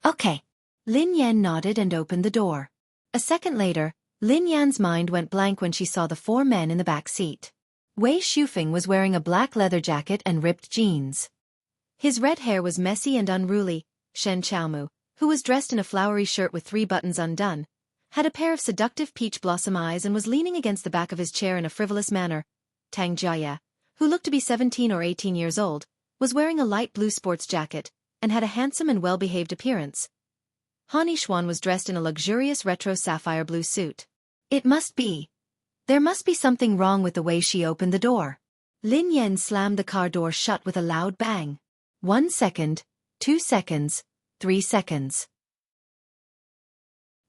Okay. Lin Yan nodded and opened the door. A second later, Lin Yan's mind went blank when she saw the four men in the back seat. Wei Shufeng was wearing a black leather jacket and ripped jeans. His red hair was messy and unruly. Shen Chaomu, who was dressed in a flowery shirt with 3 buttons undone, had a pair of seductive peach blossom eyes and was leaning against the back of his chair in a frivolous manner. Tang Jiaya, who looked to be 17 or 18 years old, was wearing a light blue sports jacket, and had a handsome and well-behaved appearance. Han Yixuan was dressed in a luxurious retro sapphire blue suit. There must be something wrong with the way she opened the door. Lin Yan slammed the car door shut with a loud bang. 1 second, 2 seconds, 3 seconds.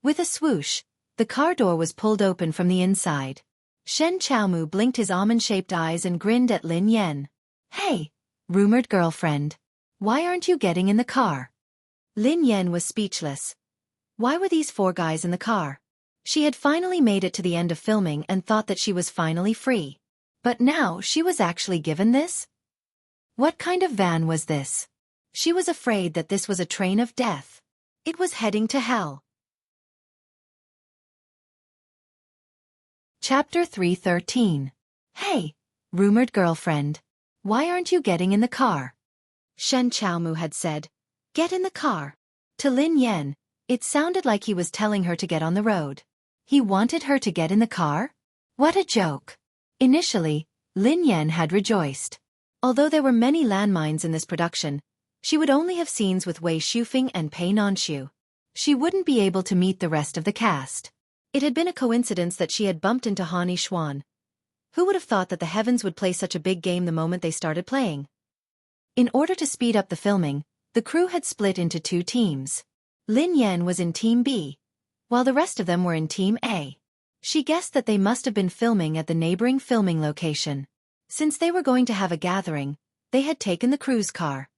With a swoosh, the car door was pulled open from the inside. Shen Chaomu blinked his almond-shaped eyes and grinned at Lin Yan. "Hey, rumored girlfriend. Why aren't you getting in the car?" Lin Yan was speechless. Why were these 4 guys in the car? She had finally made it to the end of filming and thought that she was finally free. But now she was actually given this? What kind of van was this? She was afraid that this was a train of death. It was heading to hell. Chapter 313. "Hey, rumored girlfriend. Why aren't you getting in the car?" Shen Chaomu had said, "Get in the car." To Lin Yan, it sounded like he was telling her to get on the road. He wanted her to get in the car? What a joke. Initially, Lin Yan had rejoiced. Although there were many landmines in this production, she would only have scenes with Wei Shufeng and Pei Nanxiu. She wouldn't be able to meet the rest of the cast. It had been a coincidence that she had bumped into Han Yixuan. Who would have thought that the heavens would play such a big game the moment they started playing? In order to speed up the filming, the crew had split into 2 teams. Lin Yan was in Team B, while the rest of them were in Team A. She guessed that they must have been filming at the neighboring filming location. Since they were going to have a gathering, they had taken the crew's car.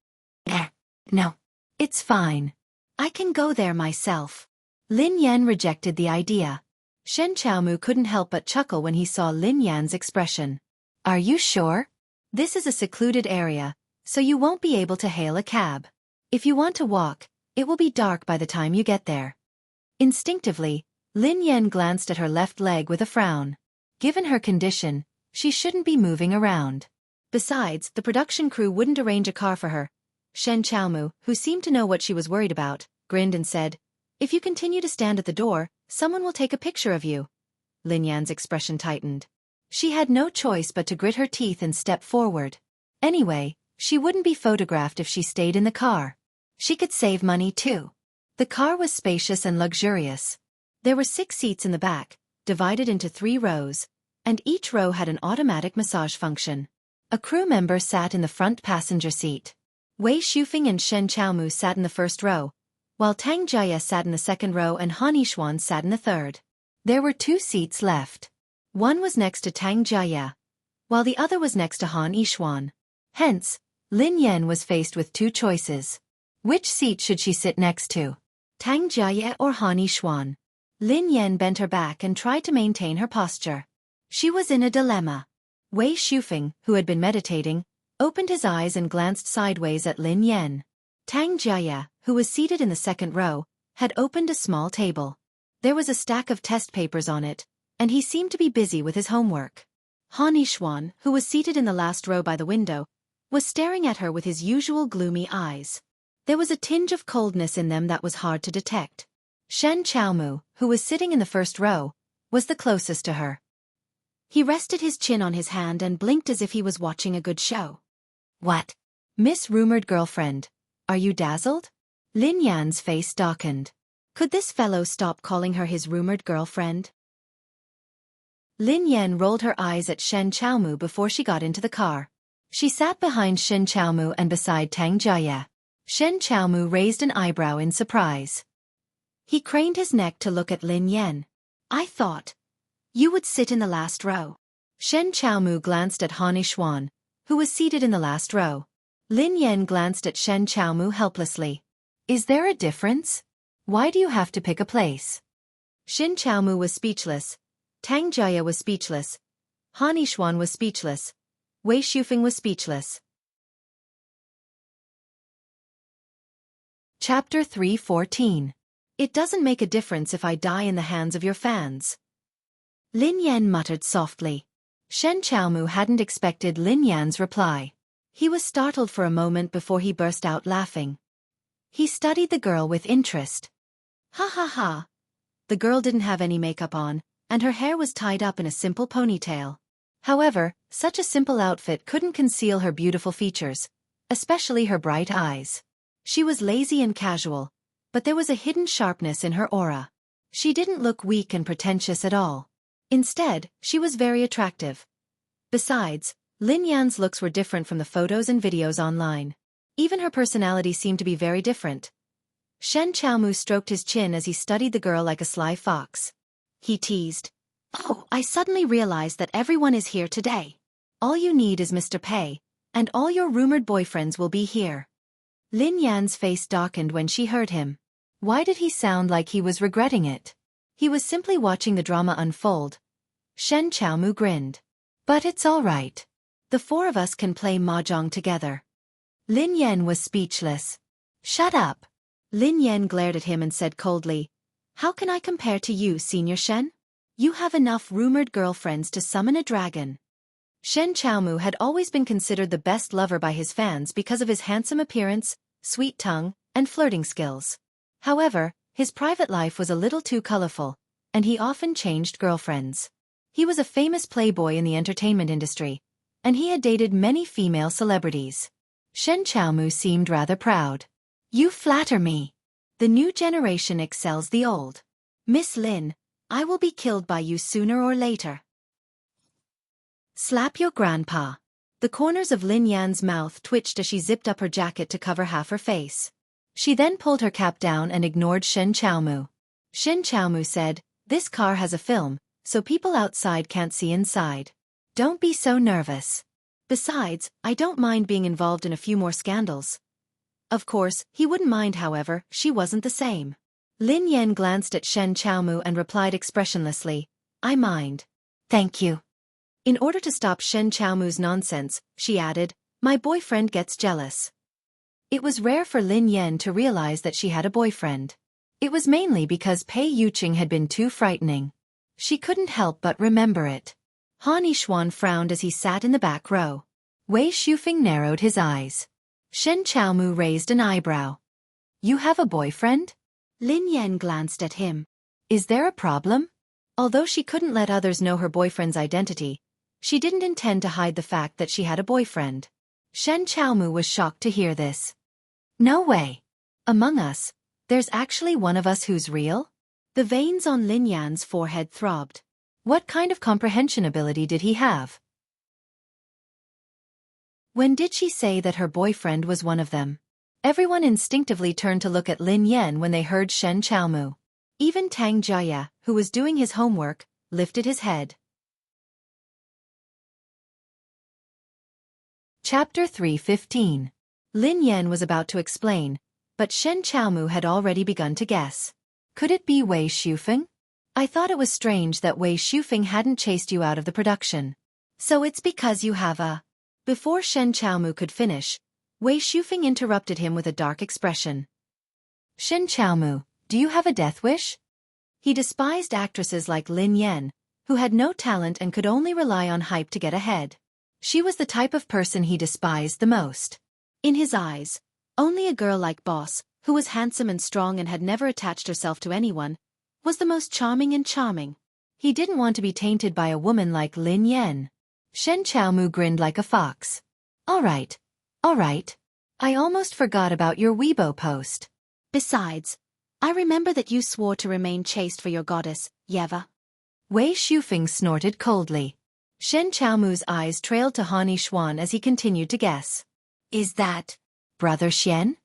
No. It's fine. I can go there myself. Lin Yan rejected the idea. Shen Chaomu couldn't help but chuckle when he saw Lin Yan's expression. Are you sure? This is a secluded area, so you won't be able to hail a cab. If you want to walk, it will be dark by the time you get there. Instinctively, Lin Yan glanced at her left leg with a frown. Given her condition, she shouldn't be moving around. Besides, the production crew wouldn't arrange a car for her. Shen Chaomu, who seemed to know what she was worried about, grinned and said, "If you continue to stand at the door, someone will take a picture of you." Lin Yan's expression tightened. She had no choice but to grit her teeth and step forward. Anyway, she wouldn't be photographed if she stayed in the car. She could save money too. The car was spacious and luxurious. There were 6 seats in the back, divided into 3 rows, and each row had an automatic massage function. A crew member sat in the front passenger seat. Wei Shufeng and Shen Chaomu sat in the first row, while Tang Jia sat in the second row and Han Yixuan sat in the third. There were 2 seats left. One was next to Tang Jia, while the other was next to Han Yixuan. Hence, Lin Yan was faced with 2 choices. Which seat should she sit next to? Tang Jia or Han Yixuan? Lin Yan bent her back and tried to maintain her posture. She was in a dilemma. Wei Shufeng, who had been meditating, opened his eyes and glanced sideways at Lin Yan. Tang Jia, who was seated in the second row, had opened a small table. There was a stack of test papers on it, and he seemed to be busy with his homework. Han Yixuan, who was seated in the last row by the window, was staring at her with his usual gloomy eyes. There was a tinge of coldness in them that was hard to detect. Shen Chaomu, who was sitting in the first row, was the closest to her. He rested his chin on his hand and blinked as if he was watching a good show. "What? Miss Rumored Girlfriend, are you dazzled?" Lin Yan's face darkened. Could this fellow stop calling her his rumored girlfriend? Lin Yan rolled her eyes at Shen Chaomu before she got into the car. She sat behind Shen Chaomu and beside Tang Jia. Shen Chaomu raised an eyebrow in surprise. He craned his neck to look at Lin Yan. "I thought you would sit in the last row." Shen Chaomu glanced at Han Yixuan, who was seated in the last row. Lin Yan glanced at Shen Chaomu helplessly. "Is there a difference? Why do you have to pick a place?" Shen Chaomu was speechless. Tang Jia was speechless. Han Yixuan was speechless. Wei Shufeng was speechless. Chapter 314. It doesn't make a difference if I die in the hands of your fans. Lin Yan muttered softly. Shen Chaomu hadn't expected Lin Yan's reply. He was startled for a moment before he burst out laughing. He studied the girl with interest. Ha ha ha. The girl didn't have any makeup on, and her hair was tied up in a simple ponytail. However, such a simple outfit couldn't conceal her beautiful features, especially her bright eyes. She was lazy and casual, but there was a hidden sharpness in her aura. She didn't look weak and pretentious at all. Instead, she was very attractive. Besides, Lin Yan's looks were different from the photos and videos online. Even her personality seemed to be very different. Shen Chaomu stroked his chin as he studied the girl like a sly fox. He teased, "Oh, I suddenly realized that everyone is here today. All you need is Mr. Pei, and all your rumored boyfriends will be here." Lin Yan's face darkened when she heard him. Why did he sound like he was regretting it? He was simply watching the drama unfold. Shen Chaomu grinned. "But it's all right. The four of us can play mahjong together." Lin Yan was speechless. "Shut up." Lin Yan glared at him and said coldly, "How can I compare to you, Senior Shen? You have enough rumored girlfriends to summon a dragon." Shen Chaomu had always been considered the best lover by his fans because of his handsome appearance, sweet tongue, and flirting skills. However, his private life was a little too colorful, and he often changed girlfriends. He was a famous playboy in the entertainment industry, and he had dated many female celebrities. Shen Chaomu seemed rather proud. "You flatter me. The new generation excels the old. Miss Lin, I will be killed by you sooner or later." "Slap your grandpa." The corners of Lin Yan's mouth twitched as she zipped up her jacket to cover half her face. She then pulled her cap down and ignored Shen Chaomu. Shen Chaomu said, "This car has a film, so people outside can't see inside. Don't be so nervous. Besides, I don't mind being involved in a few more scandals." Of course, he wouldn't mind. However, she wasn't the same. Lin Yan glanced at Shen Chaomu and replied expressionlessly, "I mind. Thank you." In order to stop Shen Chaomu's nonsense, she added, "My boyfriend gets jealous." It was rare for Lin Yan to realize that she had a boyfriend. It was mainly because Pei Yuqing had been too frightening. She couldn't help but remember it. Han Yishuan frowned as he sat in the back row. Wei Shufeng narrowed his eyes. Shen Chaomu raised an eyebrow. "You have a boyfriend?" Lin Yan glanced at him. "Is there a problem?" Although she couldn't let others know her boyfriend's identity, she didn't intend to hide the fact that she had a boyfriend. Shen Chaomu was shocked to hear this. "No way. Among us, there's actually one of us who's real?" The veins on Lin Yan's forehead throbbed. What kind of comprehension ability did he have? When did she say that her boyfriend was one of them? Everyone instinctively turned to look at Lin Yan when they heard Shen Chaomu. Even Tang Jia, who was doing his homework, lifted his head. Chapter 3:15. Lin Yan was about to explain, but Shen Chaomu had already begun to guess. Could it be Wei Shufeng? I thought it was strange that Wei Shufeng hadn't chased you out of the production. So it's because you have a... Before Shen Chaomu could finish, Wei Shufeng interrupted him with a dark expression. "Shen Chaomu, do you have a death wish?" He despised actresses like Lin Yan, who had no talent and could only rely on hype to get ahead. She was the type of person he despised the most. In his eyes, only a girl like Boss, who was handsome and strong and had never attached herself to anyone, was the most charming and charming. He didn't want to be tainted by a woman like Lin Yan. Shen Chaomu grinned like a fox. All right. I almost forgot about your Weibo post. Besides, I remember that you swore to remain chaste for your goddess, Yeva." Wei Shufeng snorted coldly. Shen Chaomu's eyes trailed to Han Yishuan as he continued to guess. "Is that Brother Shen?"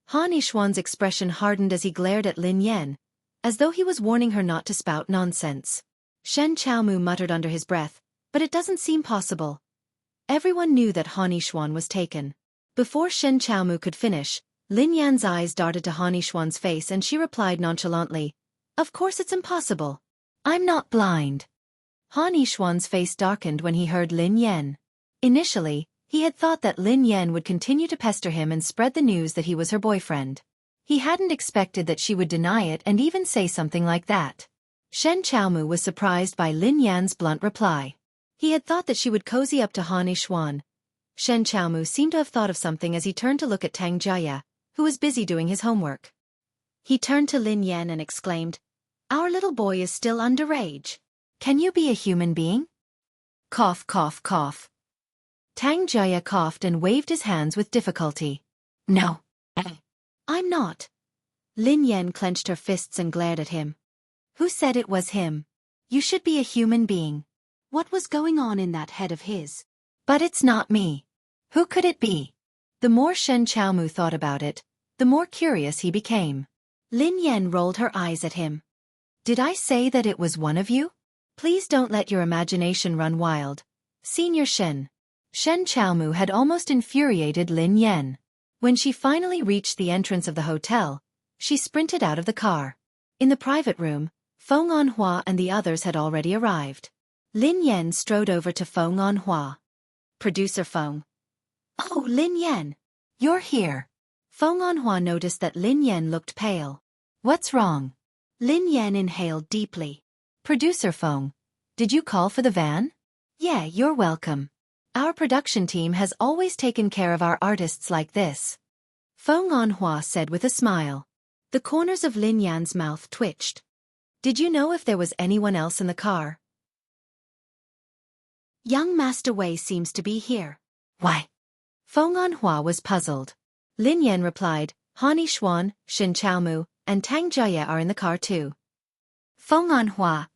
Han Yishuan's expression hardened as he glared at Lin Yan, as though he was warning her not to spout nonsense. Shen Chaomu muttered under his breath, "But it doesn't seem possible." Everyone knew that Han Yishuan was taken. Before Shen Chaomu could finish, Lin Yan's eyes darted to Han Yishuan's face and she replied nonchalantly, "Of course it's impossible. I'm not blind." Han Yishuan's face darkened when he heard Lin Yan. Initially, he had thought that Lin Yan would continue to pester him and spread the news that he was her boyfriend. He hadn't expected that she would deny it and even say something like that. Shen Chaomu was surprised by Lin Yan's blunt reply. He had thought that she would cozy up to Han Yishuan. Shen Chaomu seemed to have thought of something as he turned to look at Tang Jia, who was busy doing his homework. He turned to Lin Yan and exclaimed, "Our little boy is still underage. Can you be a human being?" Cough, cough, cough. Tang Jia coughed and waved his hands with difficulty. No. I'm not. Lin Yan clenched her fists and glared at him. Who said it was him? You should be a human being. What was going on in that head of his? But it's not me. Who could it be? The more Shen Chaomu thought about it, the more curious he became. Lin Yan rolled her eyes at him. Did I say that it was one of you? Please don't let your imagination run wild. Senior Shen. Shen Chaomu had almost infuriated Lin Yan. When she finally reached the entrance of the hotel, she sprinted out of the car. In the private room, Feng Anhua and the others had already arrived. Lin Yan strode over to Feng Anhua. Producer Feng. Oh, Lin Yan. You're here. Feng Anhua noticed that Lin Yan looked pale. What's wrong? Lin Yan inhaled deeply. Producer Feng. Did you call for the van? Yeah, you're welcome. Our production team has always taken care of our artists like this. Feng Anhua said with a smile. The corners of Lin Yan's mouth twitched. Did you know if there was anyone else in the car? Young Master Wei seems to be here. Why? Feng Anhua was puzzled. Lin Yan replied, Hani Xuan, Shen Chaomu, and Tang Jia are in the car too. Feng Anhua,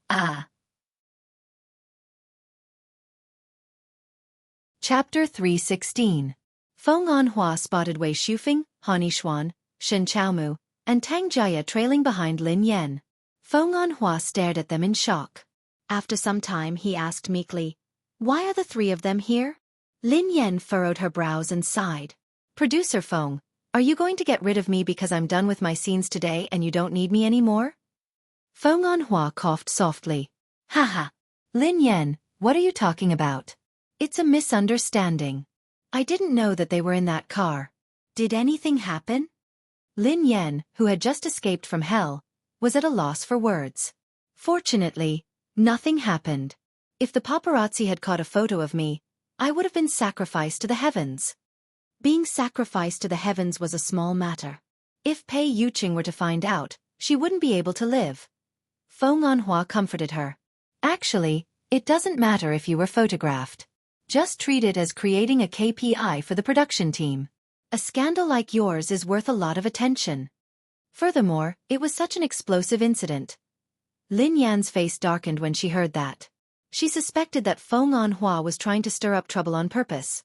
Chapter 316. Feng Anhua spotted Wei Shufeng, Hani Xuan, Shen Chaomu, and Tang Jia trailing behind Lin Yan. Feng Anhua stared at them in shock. After some time he asked meekly, Why are the three of them here? Lin Yan furrowed her brows and sighed. Producer Feng, are you going to get rid of me because I'm done with my scenes today and you don't need me anymore? Feng Anhua coughed softly. Haha. Lin Yan, what are you talking about? It's a misunderstanding. I didn't know that they were in that car. Did anything happen? Lin Yan, who had just escaped from hell, was at a loss for words. Fortunately, nothing happened. If the paparazzi had caught a photo of me, I would have been sacrificed to the heavens. Being sacrificed to the heavens was a small matter. If Pei Yuqing were to find out, she wouldn't be able to live. Feng Anhua comforted her. Actually, it doesn't matter if you were photographed. Just treat it as creating a KPI for the production team. A scandal like yours is worth a lot of attention. Furthermore, it was such an explosive incident. Lin Yan's face darkened when she heard that. She suspected that Feng Anhua was trying to stir up trouble on purpose.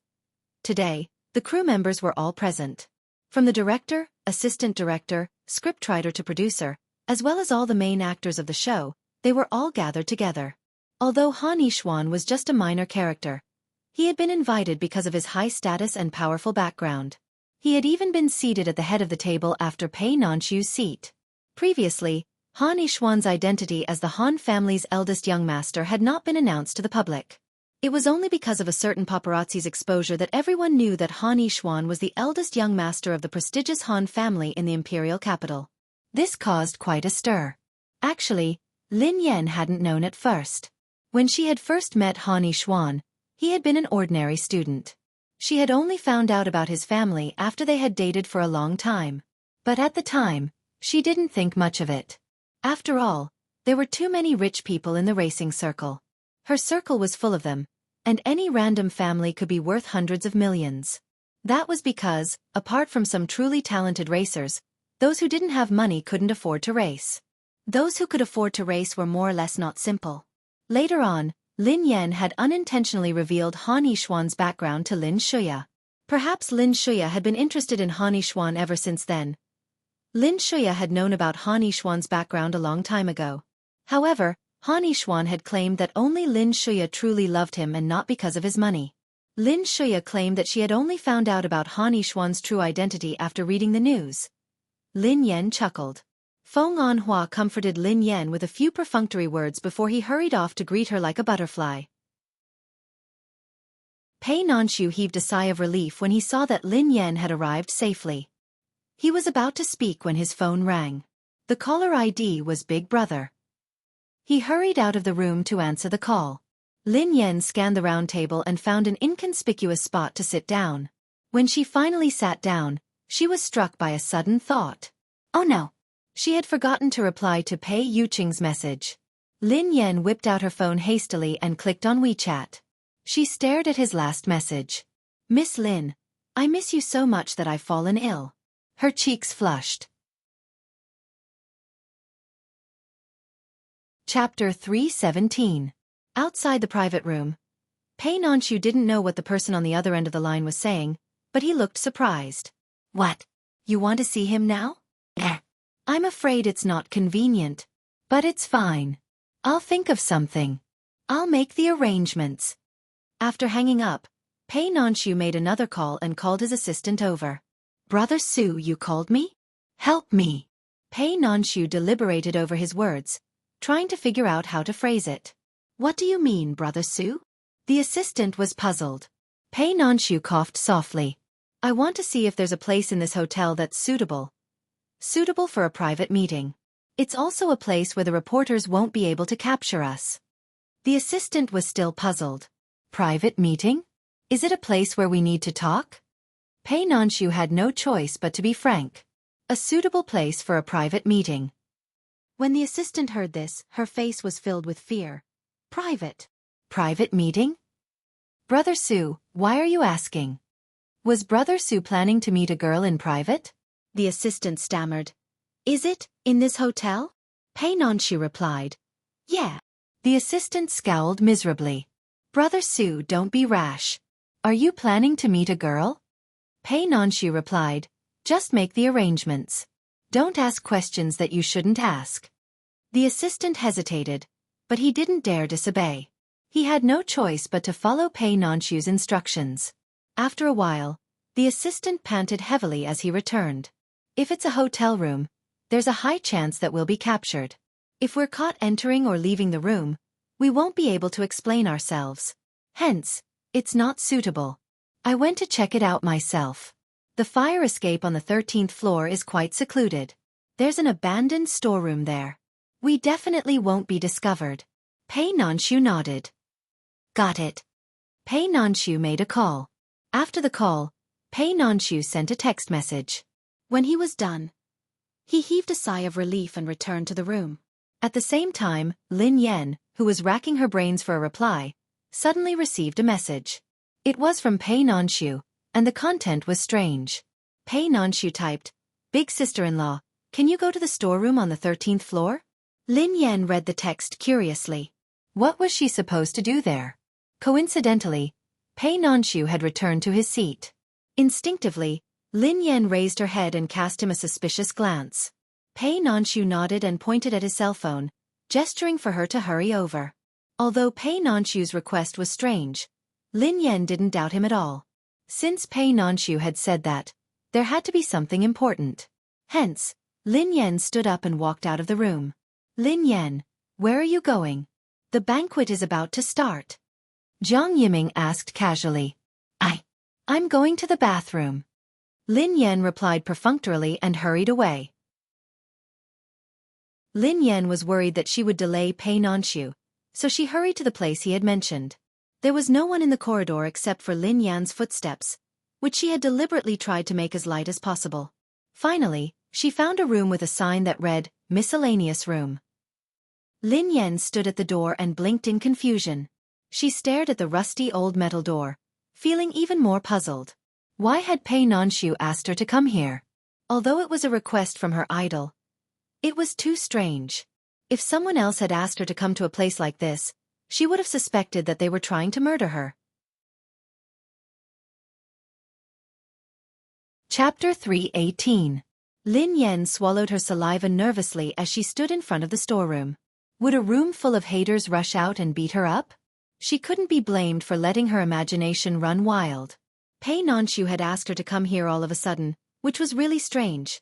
Today, the crew members were all present. From the director, assistant director, scriptwriter to producer, as well as all the main actors of the show, they were all gathered together. Although Hani Xuan was just a minor character, he had been invited because of his high status and powerful background. He had even been seated at the head of the table after Pei Nanchu's seat. Previously, Hani Xuan's identity as the Han family's eldest young master had not been announced to the public. It was only because of a certain paparazzi's exposure that everyone knew that Hani Xuan was the eldest young master of the prestigious Han family in the imperial capital. This caused quite a stir. Actually, Lin Yan hadn't known at first. When she had first met Hani Xuan, he had been an ordinary student. She had only found out about his family after they had dated for a long time. But at the time, she didn't think much of it. After all, there were too many rich people in the racing circle. Her circle was full of them, and any random family could be worth hundreds of millions. That was because, apart from some truly talented racers, those who didn't have money couldn't afford to race. Those who could afford to race were more or less not simple. Later on, Lin Yan had unintentionally revealed Hani Xuan's background to Lin Shuya. Perhaps Lin Shuya had been interested in Hani Xuan ever since then. Lin Shuya had known about Hani Xuan's background a long time ago. However, Hani Xuan had claimed that only Lin Shuya truly loved him and not because of his money. Lin Shuya claimed that she had only found out about Hani Xuan's true identity after reading the news. Lin Yan chuckled. Feng Anhua comforted Lin Yan with a few perfunctory words before he hurried off to greet her like a butterfly. Pei Nanchu heaved a sigh of relief when he saw that Lin Yan had arrived safely. He was about to speak when his phone rang. The caller ID was Big Brother. He hurried out of the room to answer the call. Lin Yan scanned the round table and found an inconspicuous spot to sit down. When she finally sat down, she was struck by a sudden thought. Oh no! She had forgotten to reply to Pei Yuqing's message. Lin Yan whipped out her phone hastily and clicked on WeChat. She stared at his last message. Miss Lin, I miss you so much that I've fallen ill. Her cheeks flushed. Chapter 317. Outside the private room. Pei Nanshu didn't know what the person on the other end of the line was saying, but he looked surprised. What? You want to see him now? I'm afraid it's not convenient. But it's fine. I'll think of something. I'll make the arrangements. After hanging up, Pei Nanshu made another call and called his assistant over. Brother Su, you called me? Help me. Pei Nanshu deliberated over his words, trying to figure out how to phrase it. What do you mean, Brother Su? The assistant was puzzled. Pei Nanshu coughed softly. I want to see if there's a place in this hotel that's suitable. Suitable for a private meeting. It's also a place where the reporters won't be able to capture us. The assistant was still puzzled. Private meeting? Is it a place where we need to talk? Pei Nanshu had no choice but to be frank. A suitable place for a private meeting. When the assistant heard this, her face was filled with fear. Private? Private meeting? Brother Su, why are you asking? Was Brother Su planning to meet a girl in private? The assistant stammered. Is it, in this hotel? Pei Nanshu replied. Yeah. The assistant scowled miserably. Brother Su, don't be rash. Are you planning to meet a girl? Pei Nanshu replied. Just make the arrangements. Don't ask questions that you shouldn't ask. The assistant hesitated, but he didn't dare disobey. He had no choice but to follow Pei Nanshu's instructions. After a while, the assistant panted heavily as he returned. If it's a hotel room, there's a high chance that we'll be captured. If we're caught entering or leaving the room, we won't be able to explain ourselves. Hence, it's not suitable. I went to check it out myself. The fire escape on the 13th floor is quite secluded. There's an abandoned storeroom there. We definitely won't be discovered. Pei Nanshu nodded. Got it. Pei Nanshu made a call. After the call, Pei Nanshu sent a text message. When he was done, he heaved a sigh of relief and returned to the room. At the same time, Lin Yan, who was racking her brains for a reply, suddenly received a message. It was from Pei Nanshu, and the content was strange. Pei Nanshu typed, Big sister-in-law, can you go to the storeroom on the 13th floor? Lin Yan read the text curiously. What was she supposed to do there? Coincidentally, Pei Nanshu had returned to his seat. Instinctively, Lin Yan raised her head and cast him a suspicious glance. Pei Nanshu nodded and pointed at his cell phone, gesturing for her to hurry over. Although Pei Nanshu's request was strange, Lin Yan didn't doubt him at all. Since Pei Nanshu had said that, there had to be something important. Hence, Lin Yan stood up and walked out of the room. Lin Yan, where are you going? The banquet is about to start. Jiang Yiming asked casually. I'm going to the bathroom. Lin Yan replied perfunctorily and hurried away. Lin Yan was worried that she would delay Pei Nanshu, so she hurried to the place he had mentioned. There was no one in the corridor except for Lin Yan's footsteps, which she had deliberately tried to make as light as possible. Finally, she found a room with a sign that read, Miscellaneous Room. Lin Yan stood at the door and blinked in confusion. She stared at the rusty old metal door, feeling even more puzzled. Why had Pei Nanshu asked her to come here? Although it was a request from her idol, it was too strange. If someone else had asked her to come to a place like this, she would have suspected that they were trying to murder her. Chapter 318. Lin Yan swallowed her saliva nervously as she stood in front of the storeroom. Would a room full of haters rush out and beat her up? She couldn't be blamed for letting her imagination run wild. Pei Nanshu had asked her to come here all of a sudden, which was really strange.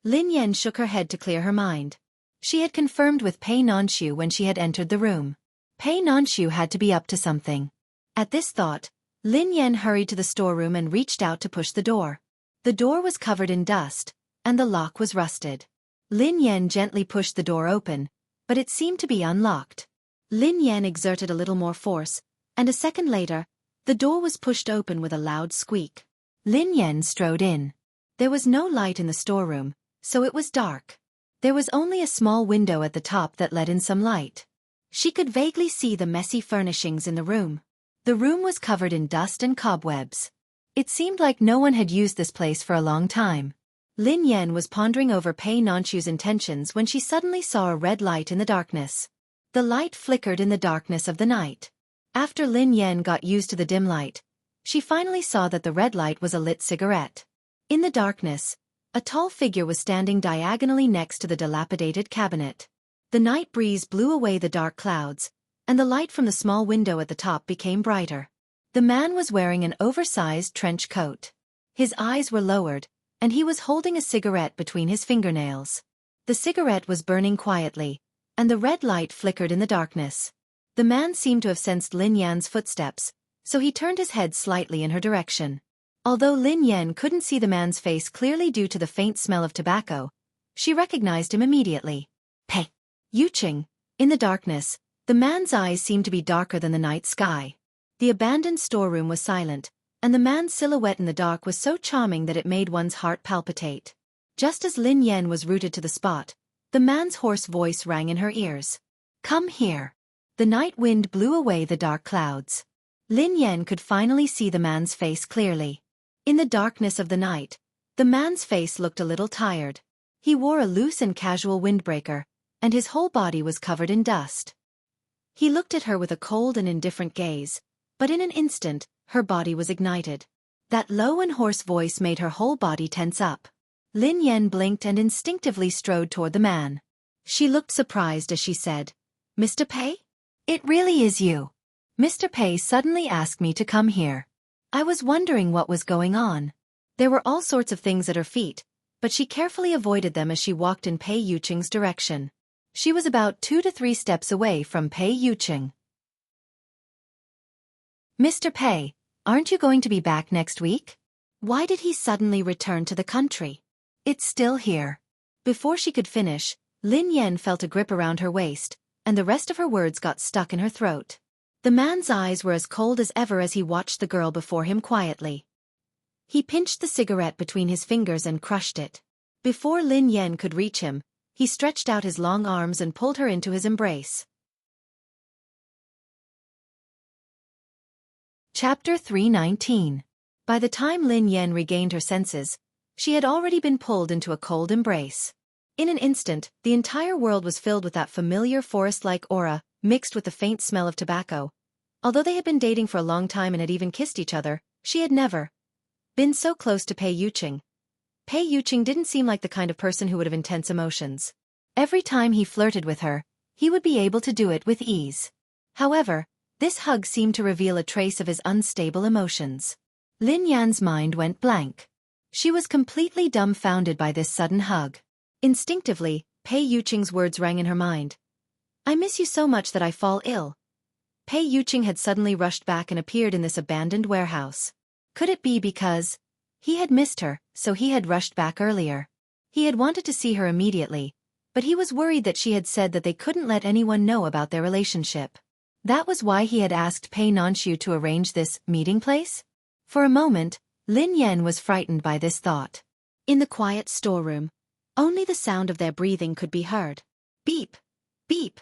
Lin Yan shook her head to clear her mind. She had confirmed with Pei Nanshu when she had entered the room. Pei Nanshu had to be up to something. At this thought, Lin Yan hurried to the storeroom and reached out to push the door. The door was covered in dust, and the lock was rusted. Lin Yan gently pushed the door open, but it seemed to be unlocked. Lin Yan exerted a little more force, and a second later, the door was pushed open with a loud squeak. Lin Yan strode in. There was no light in the storeroom, so it was dark. There was only a small window at the top that let in some light. She could vaguely see the messy furnishings in the room. The room was covered in dust and cobwebs. It seemed like no one had used this place for a long time. Lin Yan was pondering over Pei Nonchu's intentions when she suddenly saw a red light in the darkness. The light flickered in the darkness of the night. After Lin Yan got used to the dim light, she finally saw that the red light was a lit cigarette. In the darkness, a tall figure was standing diagonally next to the dilapidated cabinet. The night breeze blew away the dark clouds, and the light from the small window at the top became brighter. The man was wearing an oversized trench coat. His eyes were lowered, and he was holding a cigarette between his fingernails. The cigarette was burning quietly, and the red light flickered in the darkness. The man seemed to have sensed Lin Yan's footsteps, so he turned his head slightly in her direction. Although Lin Yan couldn't see the man's face clearly due to the faint smell of tobacco, she recognized him immediately. Pei Yuqing. In the darkness, the man's eyes seemed to be darker than the night sky. The abandoned storeroom was silent, and the man's silhouette in the dark was so charming that it made one's heart palpitate. Just as Lin Yan was rooted to the spot, the man's hoarse voice rang in her ears. Come here. The night wind blew away the dark clouds. Lin Yan could finally see the man's face clearly. In the darkness of the night, the man's face looked a little tired. He wore a loose and casual windbreaker, and his whole body was covered in dust. He looked at her with a cold and indifferent gaze, but in an instant, her body was ignited. That low and hoarse voice made her whole body tense up. Lin Yan blinked and instinctively strode toward the man. She looked surprised as she said, Mr. Pei? It really is you. Mr. Pei suddenly asked me to come here. I was wondering what was going on. There were all sorts of things at her feet, but she carefully avoided them as she walked in Pei Yuqing's direction. She was about 2 to 3 steps away from Pei Yuqing. Mr. Pei, aren't you going to be back next week? Why did he suddenly return to the country? It's still here. Before she could finish, Lin Yan felt a grip around her waist, and the rest of her words got stuck in her throat. The man's eyes were as cold as ever as he watched the girl before him quietly. He pinched the cigarette between his fingers and crushed it. Before Lin Yan could reach him, he stretched out his long arms and pulled her into his embrace. Chapter 319. By the time Lin Yan regained her senses, she had already been pulled into a cold embrace. In an instant, the entire world was filled with that familiar forest-like aura, mixed with the faint smell of tobacco. Although they had been dating for a long time and had even kissed each other, she had never been so close to Pei Yuqing. Pei Yuqing didn't seem like the kind of person who would have intense emotions. Every time he flirted with her, he would be able to do it with ease. However, this hug seemed to reveal a trace of his unstable emotions. Lin Yan's mind went blank. She was completely dumbfounded by this sudden hug. Instinctively, Pei Yuqing's words rang in her mind. I miss you so much that I fall ill. Pei Yuqing had suddenly rushed back and appeared in this abandoned warehouse. Could it be because he had missed her, so he had rushed back earlier? He had wanted to see her immediately, but he was worried that she had said that they couldn't let anyone know about their relationship. That was why he had asked Pei Nonchu to arrange this meeting place? For a moment, Lin Yan was frightened by this thought. In the quiet storeroom, only the sound of their breathing could be heard. Beep, beep,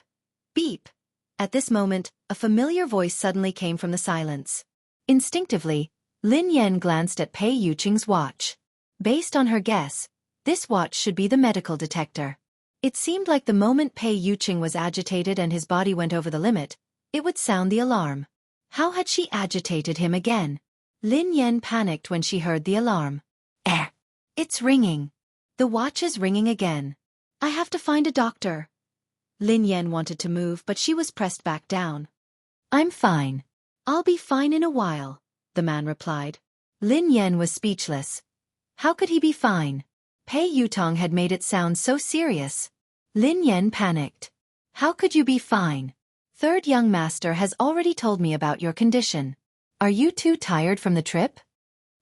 beep. At this moment, a familiar voice suddenly came from the silence. Instinctively, Lin Yan glanced at Pei Yuqing's watch. Based on her guess, this watch should be the medical detector. It seemed like the moment Pei Yuqing was agitated and his body went over the limit, it would sound the alarm. How had she agitated him again? Lin Yan panicked when she heard the alarm. It's ringing. The watch is ringing again. I have to find a doctor. Lin Yan wanted to move, but she was pressed back down. I'm fine. I'll be fine in a while, the man replied. Lin Yan was speechless. How could he be fine? Pei Yutong had made it sound so serious. Lin Yan panicked. How could you be fine? Third young master has already told me about your condition. Are you too tired from the trip?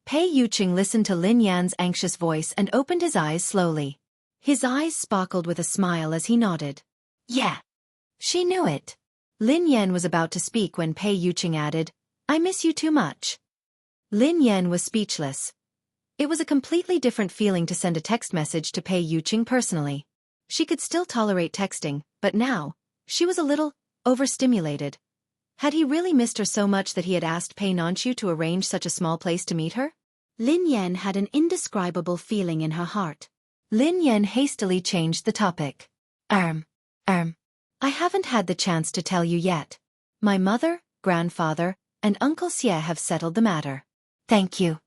Pei Yuqing listened to Lin Yan's anxious voice and opened his eyes slowly. His eyes sparkled with a smile as he nodded. Yeah. She knew it. Lin Yan was about to speak when Pei Yuqing added, I miss you too much. Lin Yan was speechless. It was a completely different feeling to send a text message to Pei Yuqing personally. She could still tolerate texting, but now, she was a little overstimulated. Had he really missed her so much that he had asked Pei Nanxiu to arrange such a small place to meet her? Lin Yan had an indescribable feeling in her heart. Lin Yan hastily changed the topic. I haven't had the chance to tell you yet. My mother, grandfather, and Uncle Xie have settled the matter. Thank you.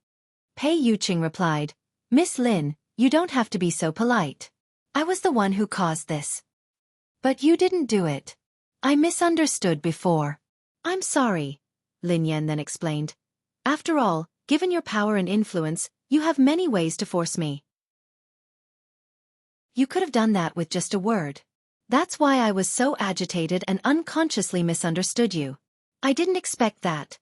Pei Yuqing replied, Miss Lin, you don't have to be so polite. I was the one who caused this. But you didn't do it. I misunderstood before. I'm sorry, Lin Yan then explained. After all, given your power and influence, you have many ways to force me. You could have done that with just a word. That's why I was so agitated and unconsciously misunderstood you. I didn't expect that.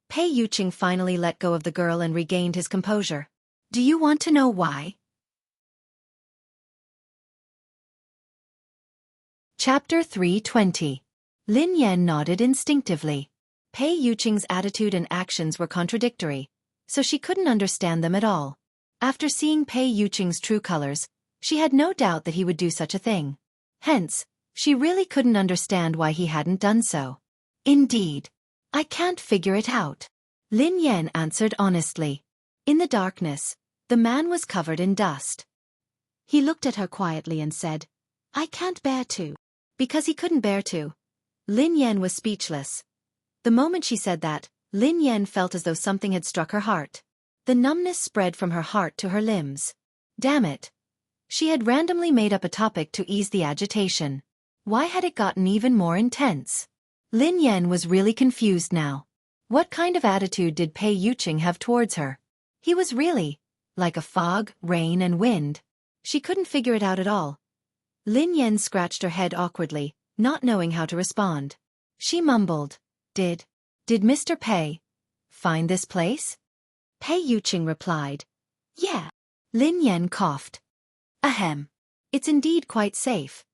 Pei Yuqing finally let go of the girl and regained his composure. Do you want to know why? Chapter 320. Lin Yan nodded instinctively. Pei Yuqing's attitude and actions were contradictory, so she couldn't understand them at all. After seeing Pei Yuqing's true colors, she had no doubt that he would do such a thing. Hence, she really couldn't understand why he hadn't done so. Indeed. I can't figure it out. Lin Yan answered honestly. In the darkness, the man was covered in dust. He looked at her quietly and said, I can't bear to. Because he couldn't bear to. Lin Yan was speechless. The moment she said that, Lin Yan felt as though something had struck her heart. The numbness spread from her heart to her limbs. Damn it. She had randomly made up a topic to ease the agitation. Why had it gotten even more intense? Lin Yan was really confused now. What kind of attitude did Pei Yuqing have towards her? He was really like a fog, rain, and wind. She couldn't figure it out at all. Lin Yan scratched her head awkwardly, not knowing how to respond. She mumbled, Did Mr. Pei find this place? Pei Yuqing replied, Yeah. Lin Yan coughed. Ahem. It's indeed quite safe.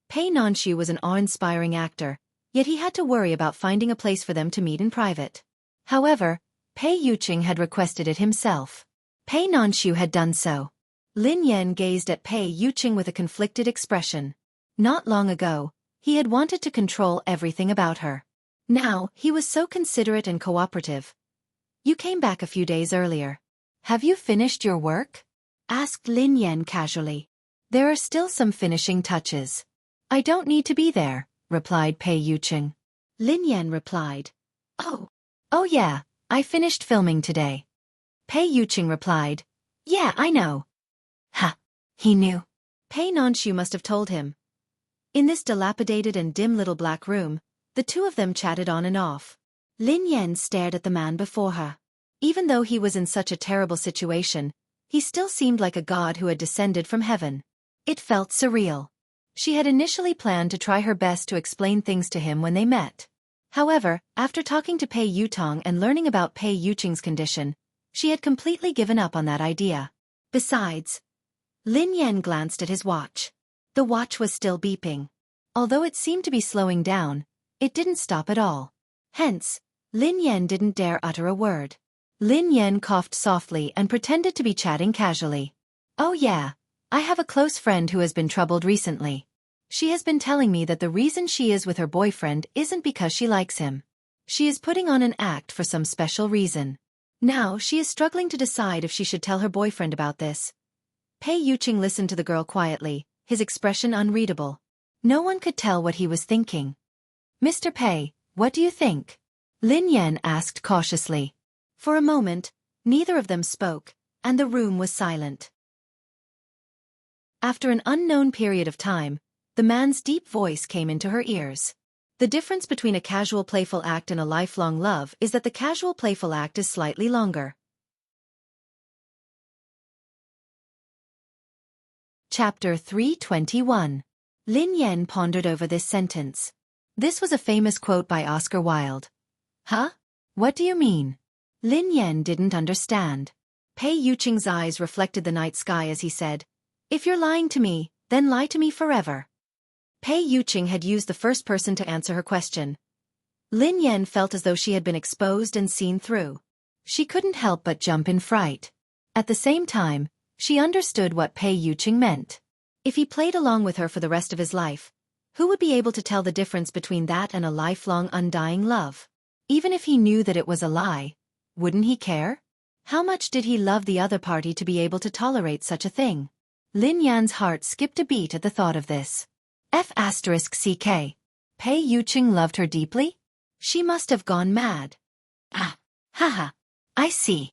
Pei Nanxiu was an awe-inspiring actor, yet he had to worry about finding a place for them to meet in private. However, Pei Yuqing had requested it himself. Pei Nanxiu had done so. Lin Yan gazed at Pei Yuqing with a conflicted expression. Not long ago, he had wanted to control everything about her. Now, he was so considerate and cooperative. You came back a few days earlier. Have you finished your work? Asked Lin Yan casually. There are still some finishing touches. I don't need to be there, replied Pei Yuqing. Lin Yan replied, Oh yeah, I finished filming today. Pei Yuqing replied, Yeah, I know. Ha, he knew. Pei Nanxiu must have told him. In this dilapidated and dim little black room, the two of them chatted on and off. Lin Yan stared at the man before her. Even though he was in such a terrible situation, he still seemed like a god who had descended from heaven. It felt surreal. She had initially planned to try her best to explain things to him when they met. However, after talking to Pei Yutong and learning about Pei Yuqing's condition, she had completely given up on that idea. Besides, Lin Yan glanced at his watch. The watch was still beeping. Although it seemed to be slowing down, it didn't stop at all. Hence, Lin Yan didn't dare utter a word. Lin Yan coughed softly and pretended to be chatting casually. Oh yeah, I have a close friend who has been troubled recently. She has been telling me that the reason she is with her boyfriend isn't because she likes him. She is putting on an act for some special reason. Now she is struggling to decide if she should tell her boyfriend about this. Pei Yuqing listened to the girl quietly, his expression unreadable. No one could tell what he was thinking. Mr. Pei, what do you think? Lin Yan asked cautiously. For a moment, neither of them spoke, and the room was silent. After an unknown period of time, the man's deep voice came into her ears. The difference between a casual playful act and a lifelong love is that the casual playful act is slightly longer. Chapter 321. Lin Yan pondered over this sentence. This was a famous quote by Oscar Wilde. Huh? What do you mean? Lin Yan didn't understand. Pei Yuqing's eyes reflected the night sky as he said, If you're lying to me, then lie to me forever. Pei Yuqing had used the first person to answer her question. Lin Yan felt as though she had been exposed and seen through. She couldn't help but jump in fright. At the same time, she understood what Pei Yuqing meant. If he played along with her for the rest of his life, Who would be able to tell the difference between that and a lifelong undying love? Even if he knew that it was a lie, wouldn't he care? How much did he love the other party to be able to tolerate such a thing? Lin Yan's heart skipped a beat at the thought of this. F***ck. Pei Yuqing loved her deeply? She must have gone mad. Ah, haha, I see.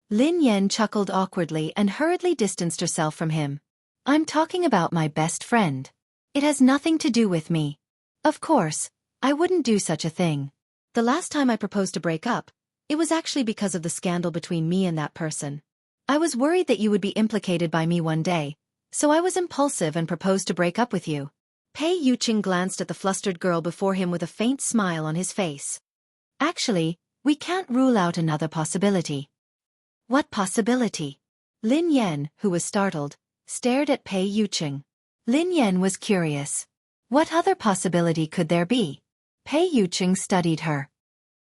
Lin Yan chuckled awkwardly and hurriedly distanced herself from him. I'm talking about my best friend. It has nothing to do with me. Of course, I wouldn't do such a thing. The last time I proposed to break up, it was actually because of the scandal between me and that person. I was worried that you would be implicated by me one day, so I was impulsive and proposed to break up with you. Pei Yuqing glanced at the flustered girl before him with a faint smile on his face. Actually, we can't rule out another possibility. What possibility? Lin Yan, who was startled, stared at Pei Yuqing. Lin Yan was curious. What other possibility could there be? Pei Yuqing studied her.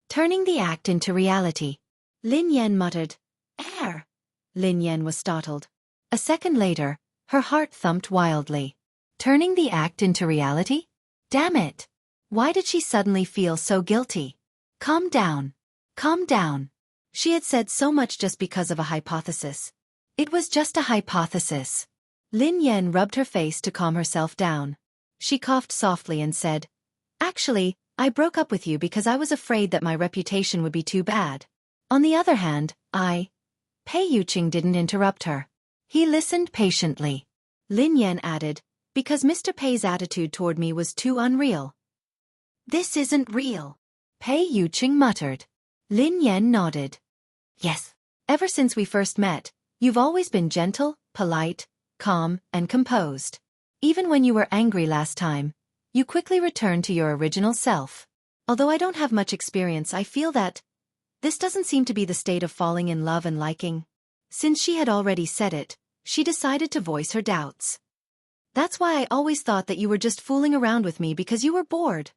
Turning the act into reality. Lin Yan muttered, "Air." Lin Yan was startled. A second later, her heart thumped wildly. Turning the act into reality? Damn it! Why did she suddenly feel so guilty? Calm down. Calm down. She had said so much just because of a hypothesis. It was just a hypothesis. Lin Yan rubbed her face to calm herself down. She coughed softly and said, "Actually, I broke up with you because I was afraid that my reputation would be too bad. On the other hand, Pei Yuqing didn't interrupt her. He listened patiently. Lin Yan added, because Mr. Pei's attitude toward me was too unreal. This isn't real. Pei Yuqing muttered. Lin Yan nodded. Yes. Ever since we first met, you've always been gentle, polite, calm, and composed. Even when you were angry last time, you quickly returned to your original self. Although I don't have much experience, I feel that this doesn't seem to be the state of falling in love and liking. Since she had already said it, she decided to voice her doubts. That's why I always thought that you were just fooling around with me because you were bored.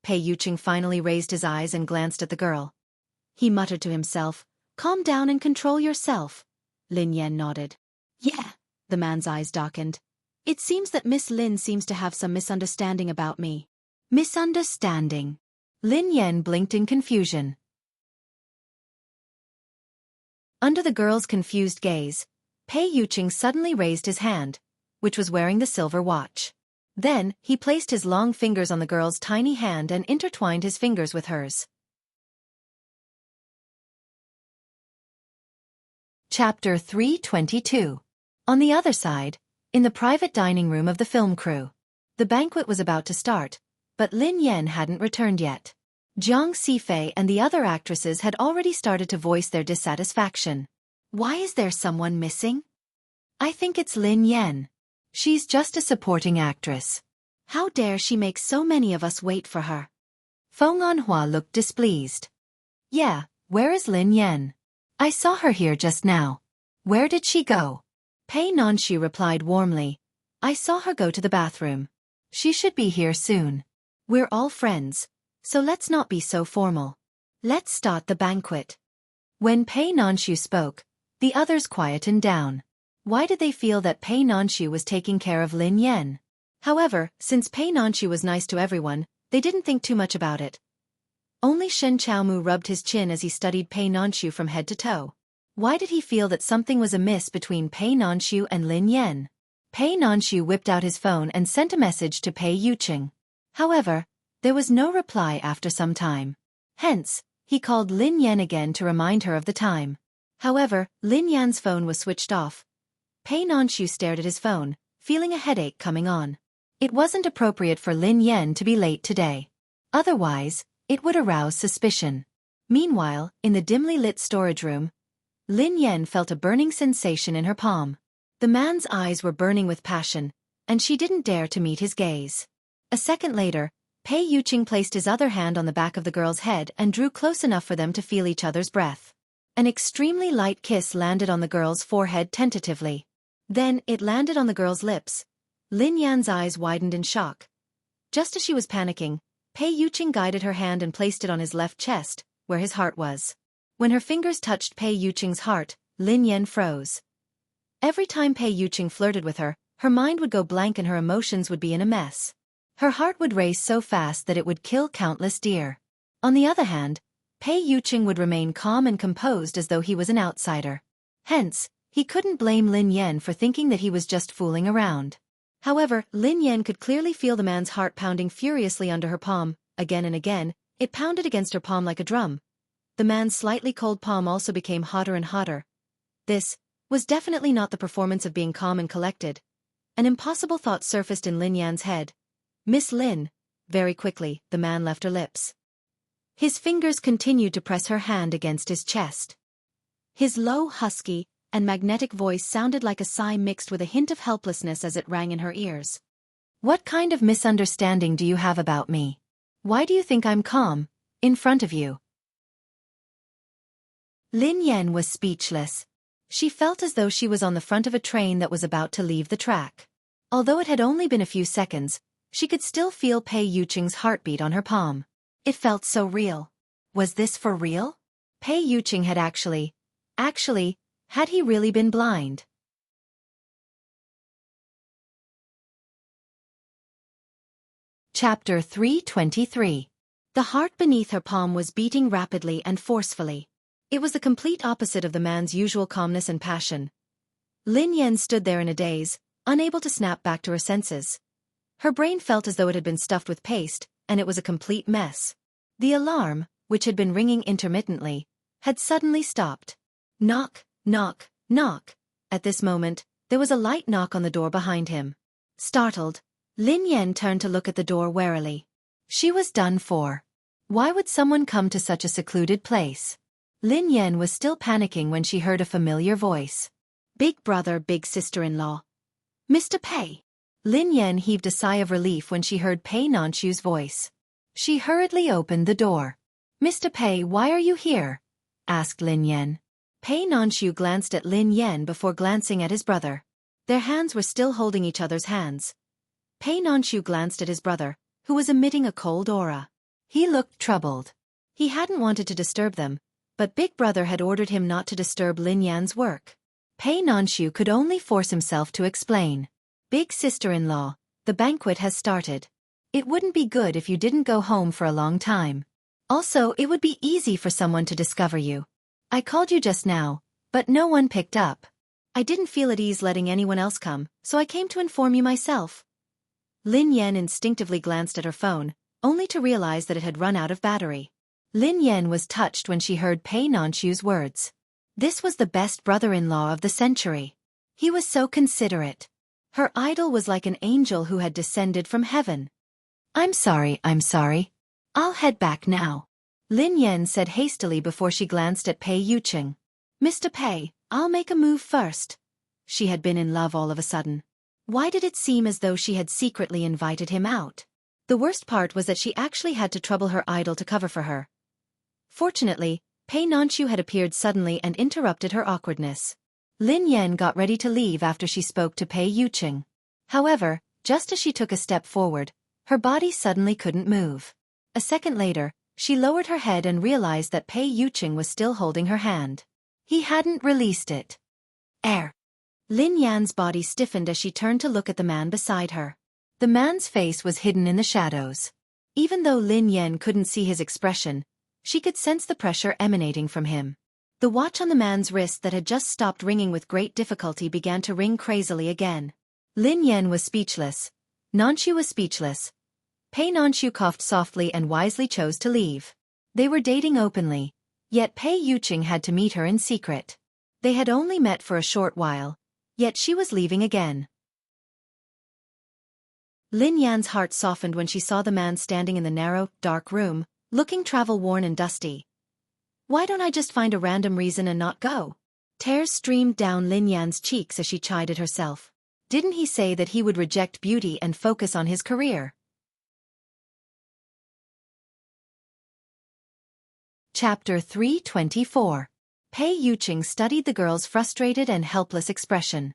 Pei Yuqing finally raised his eyes and glanced at the girl. He muttered to himself, "Calm down and control yourself." Lin Yan nodded. Yeah. The man's eyes darkened. It seems that Miss Lin seems to have some misunderstanding about me. Misunderstanding. Lin Yan blinked in confusion. Under the girl's confused gaze, Pei Yuqing suddenly raised his hand, which was wearing the silver watch. Then, he placed his long fingers on the girl's tiny hand and intertwined his fingers with hers. Chapter 322. On the other side, in the private dining room of the film crew. The banquet was about to start, but Lin Yan hadn't returned yet. Jiang Sifei and the other actresses had already started to voice their dissatisfaction. Why is there someone missing? I think it's Lin Yan. She's just a supporting actress. How dare she make so many of us wait for her? Feng Anhua looked displeased. Yeah, where is Lin Yan? I saw her here just now. Where did she go? Pei Nanxu replied warmly. I saw her go to the bathroom. She should be here soon. We're all friends, so let's not be so formal. Let's start the banquet. When Pei Nanxu spoke, the others quietened down. Why did they feel that Pei Nanxu was taking care of Lin Yan? However, since Pei Nanxu was nice to everyone, they didn't think too much about it. Only Shen Chaomu rubbed his chin as he studied Pei Nanxu from head to toe. Why did he feel that something was amiss between Pei Nanxu and Lin Yan? Pei Nanxu whipped out his phone and sent a message to Pei Yuqing. However, there was no reply after some time. Hence, he called Lin Yan again to remind her of the time. However, Lin Yan's phone was switched off. Pei Nanxu stared at his phone, feeling a headache coming on. It wasn't appropriate for Lin Yan to be late today. Otherwise, it would arouse suspicion. Meanwhile, in the dimly lit storage room, Lin Yan felt a burning sensation in her palm. The man's eyes were burning with passion, and she didn't dare to meet his gaze. A second later, Pei Yuqing placed his other hand on the back of the girl's head and drew close enough for them to feel each other's breath. An extremely light kiss landed on the girl's forehead tentatively. Then, it landed on the girl's lips. Lin Yan's eyes widened in shock. Just as she was panicking, Pei Yuqing guided her hand and placed it on his left chest, where his heart was. When her fingers touched Pei Yuqing's heart, Lin Yan froze. Every time Pei Yuqing flirted with her, her mind would go blank and her emotions would be in a mess. Her heart would race so fast that it would kill countless deer. On the other hand, Pei Yuqing would remain calm and composed as though he was an outsider. Hence, he couldn't blame Lin Yan for thinking that he was just fooling around. However, Lin Yan could clearly feel the man's heart pounding furiously under her palm. Again and again, it pounded against her palm like a drum. The man's slightly cold palm also became hotter and hotter. This was definitely not the performance of being calm and collected. An impossible thought surfaced in Lin Yan's head. Miss Lin. Very quickly, the man left her lips. His fingers continued to press her hand against his chest. His low, husky, and magnetic voice sounded like a sigh mixed with a hint of helplessness as it rang in her ears. What kind of misunderstanding do you have about me? Why do you think I'm calm, in front of you? Lin Yan was speechless. She felt as though she was on the front of a train that was about to leave the track. Although it had only been a few seconds, she could still feel Pei Yuqing's heartbeat on her palm. It felt so real. Was this for real? Pei Yuqing had actually, had he really been blind? Chapter 323. The heart beneath her palm was beating rapidly and forcefully. It was the complete opposite of the man's usual calmness and passion. Lin Yan stood there in a daze, unable to snap back to her senses. Her brain felt as though it had been stuffed with paste, and it was a complete mess. The alarm, which had been ringing intermittently, had suddenly stopped. Knock, knock, knock. At this moment, there was a light knock on the door behind him. Startled, Lin Yan turned to look at the door warily. She was done for. Why would someone come to such a secluded place? Lin Yan was still panicking when she heard a familiar voice. Big brother, big sister-in-law. Mr. Pei. Lin Yan heaved a sigh of relief when she heard Pei Nanchu's voice. She hurriedly opened the door. Mr. Pei, why are you here? Asked Lin Yan. Pei Nanchu glanced at Lin Yan before glancing at his brother. Their hands were still holding each other's hands. Pei Nanchu glanced at his brother, who was emitting a cold aura. He looked troubled. He hadn't wanted to disturb them, but Big Brother had ordered him not to disturb Lin Yan's work. Pei Nanchu could only force himself to explain. Big sister-in-law, the banquet has started. It wouldn't be good if you didn't go home for a long time. Also, it would be easy for someone to discover you. I called you just now, but no one picked up. I didn't feel at ease letting anyone else come, so I came to inform you myself. Lin Yan instinctively glanced at her phone, only to realize that it had run out of battery. Lin Yan was touched when she heard Pei Nanchu's words. This was the best brother-in-law of the century. He was so considerate. Her idol was like an angel who had descended from heaven. I'm sorry. I'll head back now. Lin Yan said hastily before she glanced at Pei Yuqing. Mr. Pei, I'll make a move first. She had been in love all of a sudden. Why did it seem as though she had secretly invited him out? The worst part was that she actually had to trouble her idol to cover for her. Fortunately, Pei Nanchu had appeared suddenly and interrupted her awkwardness. Lin Yan got ready to leave after she spoke to Pei Yuqing. However, just as she took a step forward, her body suddenly couldn't move. A second later, she lowered her head and realized that Pei Yuqing was still holding her hand. He hadn't released it. Lin Yan's body stiffened as she turned to look at the man beside her. The man's face was hidden in the shadows. Even though Lin Yan couldn't see his expression, she could sense the pressure emanating from him. The watch on the man's wrist that had just stopped ringing with great difficulty began to ring crazily again. Lin Yan was speechless. Nanchu was speechless. Pei Nanchu coughed softly and wisely chose to leave. They were dating openly, yet Pei Yuqing had to meet her in secret. They had only met for a short while, yet she was leaving again. Lin Yan's heart softened when she saw the man standing in the narrow, dark room, looking travel-worn and dusty. Why don't I just find a random reason and not go? Tears streamed down Lin Yan's cheeks as she chided herself. Didn't he say that he would reject beauty and focus on his career? Chapter 324. Pei Yuqing studied the girl's frustrated and helpless expression.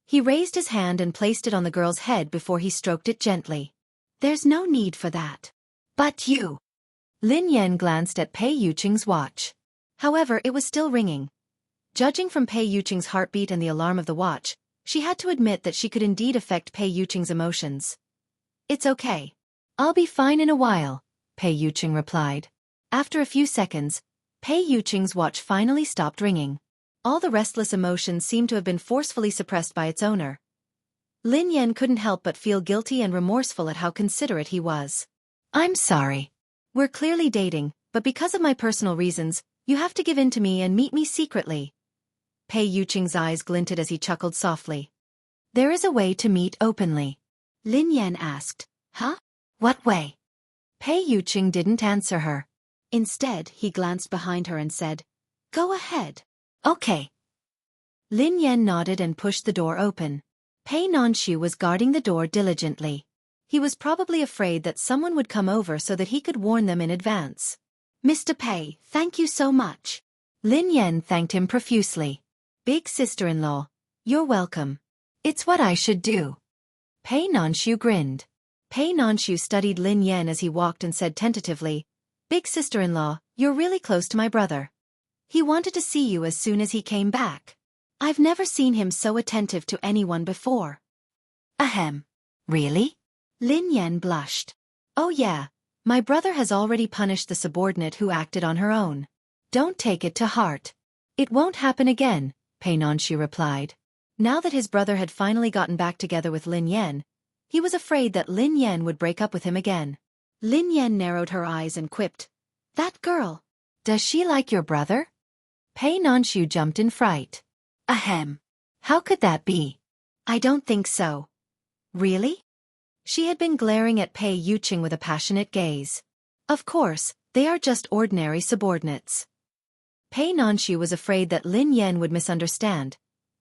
He raised his hand and placed it on the girl's head before he stroked it gently. There's no need for that. But you. Lin Yan glanced at Pei Yuqing's watch. However, it was still ringing. Judging from Pei Yuqing's heartbeat and the alarm of the watch, she had to admit that she could indeed affect Pei Yuqing's emotions. It's okay. I'll be fine in a while, Pei Yuqing replied. After a few seconds, Pei Yuqing's watch finally stopped ringing. All the restless emotions seemed to have been forcefully suppressed by its owner. Lin Yan couldn't help but feel guilty and remorseful at how considerate he was. I'm sorry. We're clearly dating, but because of my personal reasons, you have to give in to me and meet me secretly. Pei Yuqing's eyes glinted as he chuckled softly. There is a way to meet openly. Lin Yan asked. Huh? What way? Pei Yuqing didn't answer her. Instead, he glanced behind her and said, Go ahead. Okay. Lin Yan nodded and pushed the door open. Pei Nonxu was guarding the door diligently. He was probably afraid that someone would come over so that he could warn them in advance. Mr. Pei, thank you so much. Lin Yan thanked him profusely. Big sister-in-law, you're welcome. It's what I should do. Pei Nonxu grinned. Pei Nonxu studied Lin Yan as he walked and said tentatively, Big sister-in-law, you're really close to my brother. He wanted to see you as soon as he came back. I've never seen him so attentive to anyone before. Ahem. Really? Lin Yan blushed. Oh yeah, my brother has already punished the subordinate who acted on her own. Don't take it to heart. It won't happen again, Pei Nonxu replied. Now that his brother had finally gotten back together with Lin Yan, he was afraid that Lin Yan would break up with him again. Lin Yan narrowed her eyes and quipped, That girl. Does she like your brother? Pei Nonxu jumped in fright. Ahem. How could that be? I don't think so. Really? She had been glaring at Pei Yuqing with a passionate gaze. Of course, they are just ordinary subordinates. Pei Nonxu was afraid that Lin Yan would misunderstand,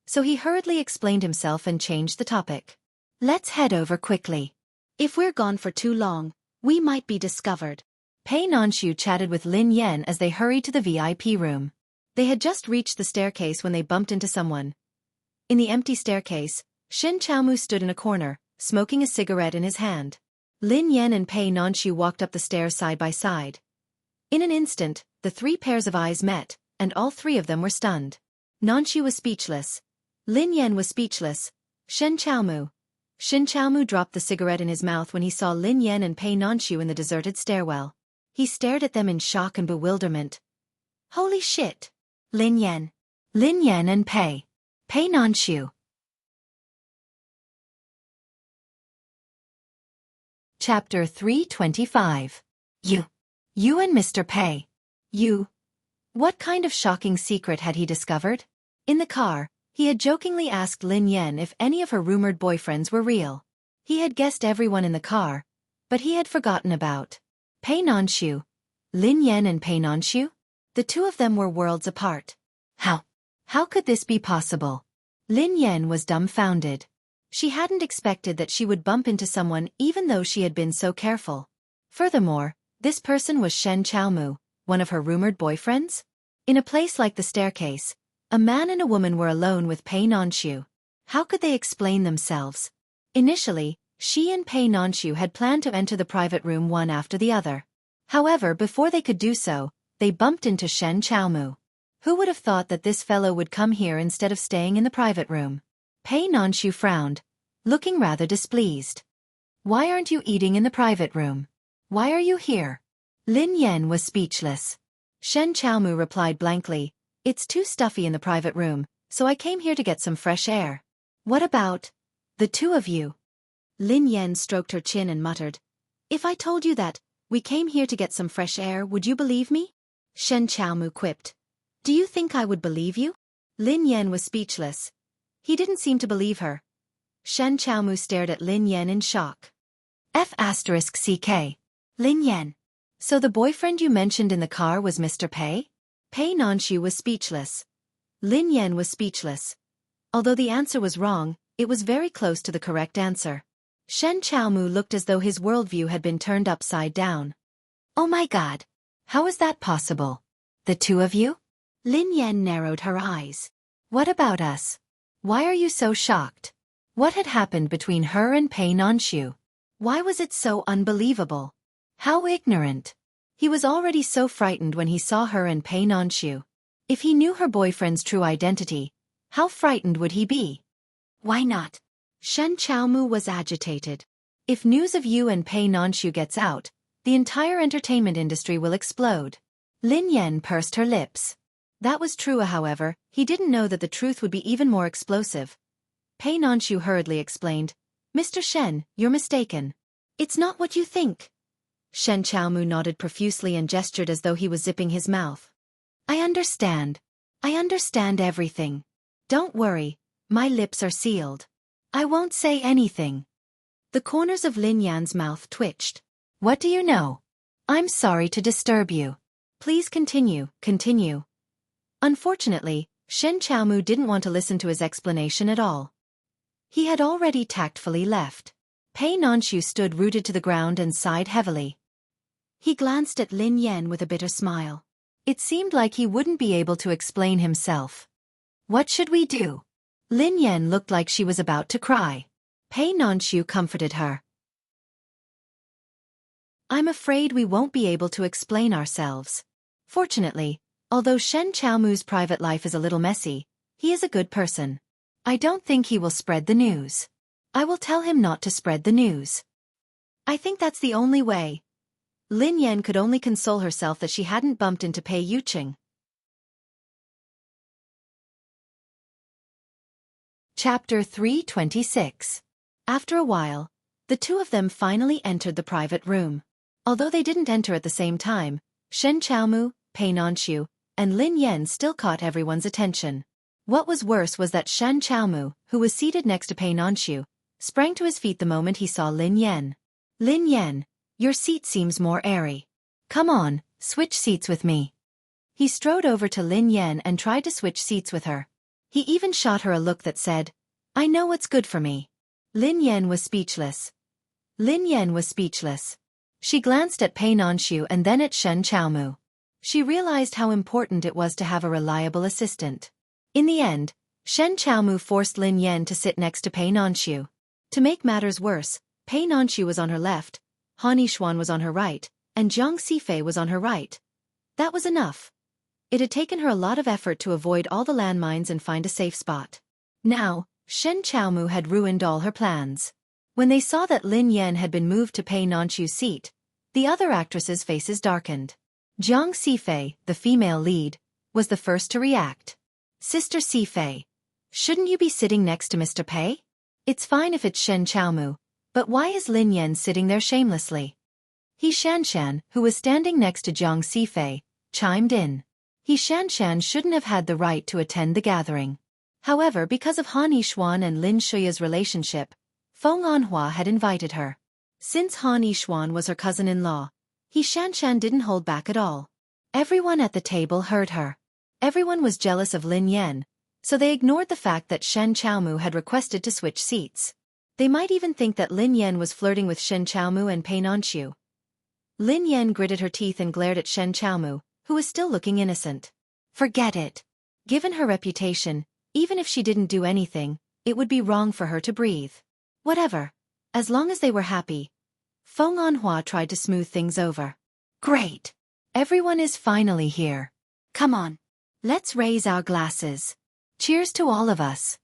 so he hurriedly explained himself and changed the topic. Let's head over quickly. If we're gone for too long, we might be discovered. Pei Nonxu chatted with Lin Yan as they hurried to the VIP room. They had just reached the staircase when they bumped into someone. In the empty staircase, Shen Chaomu stood in a corner, smoking a cigarette in his hand. Lin Yan and Pei Nonxu walked up the stairs side by side. In an instant, the three pairs of eyes met, and all three of them were stunned. Nonxu was speechless. Lin Yan was speechless. Shen Chaomu dropped the cigarette in his mouth when he saw Lin Yan and Pei Nonxu in the deserted stairwell. He stared at them in shock and bewilderment. Holy shit! Lin Yan and Pei Nonxu. Chapter 325. You and Mr. Pei. You. What kind of shocking secret had he discovered? In the car, he had jokingly asked Lin Yan if any of her rumored boyfriends were real. He had guessed everyone in the car, but he had forgotten about Pei Nonxu. Lin Yan and Pei Nonxu? The two of them were worlds apart. How could this be possible? Lin Yan was dumbfounded. She hadn't expected that she would bump into someone even though she had been so careful. Furthermore, this person was Shen Chaomu, one of her rumored boyfriends? In a place like the staircase, a man and a woman were alone with Pei Nonxu. How could they explain themselves? Initially, she and Pei Nonxu had planned to enter the private room one after the other. However, before they could do so, they bumped into Shen Chaomu. Who would have thought that this fellow would come here instead of staying in the private room? Pei Nonxu frowned, looking rather displeased. Why aren't you eating in the private room? Why are you here? Lin Yan was speechless. Shen Chaomu replied blankly, It's too stuffy in the private room, so I came here to get some fresh air. What about the two of you? Lin Yan stroked her chin and muttered, If I told you that we came here to get some fresh air, would you believe me? Shen Chaomu quipped, Do you think I would believe you? Lin Yan was speechless. He didn't seem to believe her. Shen Chaomu stared at Lin Yan in shock. F***CK. Lin Yan. So the boyfriend you mentioned in the car was Mr. Pei? Pei Nonxu was speechless. Lin Yan was speechless. Although the answer was wrong, it was very close to the correct answer. Shen Chaomu looked as though his worldview had been turned upside down. Oh my god. How is that possible? The two of you? Lin Yan narrowed her eyes. What about us? Why are you so shocked? What had happened between her and Pei Nonxu? Why was it so unbelievable? How ignorant. He was already so frightened when he saw her and Pei Nonxu. If he knew her boyfriend's true identity, how frightened would he be? Why not? Shen Chaomu was agitated. If news of you and Pei Nanshu gets out, the entire entertainment industry will explode. Lin Yan pursed her lips. That was true, however, he didn't know that the truth would be even more explosive. Pei Nanshu hurriedly explained, Mr. Shen, you're mistaken. It's not what you think. Shen Chaomu nodded profusely and gestured as though he was zipping his mouth. I understand. I understand everything. Don't worry, my lips are sealed. I won't say anything. The corners of Lin Yan's mouth twitched. What do you know? I'm sorry to disturb you. Please continue. Unfortunately, Shen Chaomu didn't want to listen to his explanation at all. He had already tactfully left. Pei Nanshu stood rooted to the ground and sighed heavily. He glanced at Lin Yan with a bitter smile. It seemed like he wouldn't be able to explain himself. What should we do? Lin Yan looked like she was about to cry. Pei Nanshu comforted her. I'm afraid we won't be able to explain ourselves. Fortunately, although Shen Chaomu's private life is a little messy, he is a good person. I don't think he will spread the news. I will tell him not to spread the news. I think that's the only way. Lin Yan could only console herself that she hadn't bumped into Pei Yuqing. Chapter 326. After a while, the two of them finally entered the private room. Although they didn't enter at the same time, Shen Chaomu, Pei Nanshu, and Lin Yan still caught everyone's attention. What was worse was that Shen Chaomu, who was seated next to Pei Nanshu, sprang to his feet the moment he saw Lin Yan. Lin Yan, your seat seems more airy. Come on, switch seats with me. He strode over to Lin Yan and tried to switch seats with her. He even shot her a look that said, I know what's good for me. Lin Yan was speechless. She glanced at Pei Nanshu and then at Shen Chaomu. She realized how important it was to have a reliable assistant. In the end, Shen Chaomu forced Lin Yan to sit next to Pei Nanshu. To make matters worse, Pei Nanshu was on her left, Han Yishuan was on her right, and Jiang Xifei was on her right. That was enough. It had taken her a lot of effort to avoid all the landmines and find a safe spot. Now, Shen Chaomu had ruined all her plans. When they saw that Lin Yan had been moved to Pei Nanshu's seat, the other actresses' faces darkened. Jiang Xifei, the female lead, was the first to react. Sister Xifei, shouldn't you be sitting next to Mr. Pei? It's fine if it's Shen Chaomu, but why is Lin Yan sitting there shamelessly? He Shanshan, who was standing next to Jiang Xifei, chimed in. He Shanshan shouldn't have had the right to attend the gathering. However, because of Han Yishuan and Lin Shuya's relationship, Feng Anhua had invited her. Since Han Yishuan was her cousin-in-law, He Shanshan didn't hold back at all. Everyone at the table heard her. Everyone was jealous of Lin Yan, so they ignored the fact that Shen Chaomu had requested to switch seats. They might even think that Lin Yan was flirting with Shen Chaomu and Pei Nanshu. Lin Yan gritted her teeth and glared at Shen Chaomu, who was still looking innocent. Forget it. Given her reputation, even if she didn't do anything, it would be wrong for her to breathe. Whatever. As long as they were happy. Feng Anhua tried to smooth things over. Great. Everyone is finally here. Come on. Let's raise our glasses. Cheers to all of us.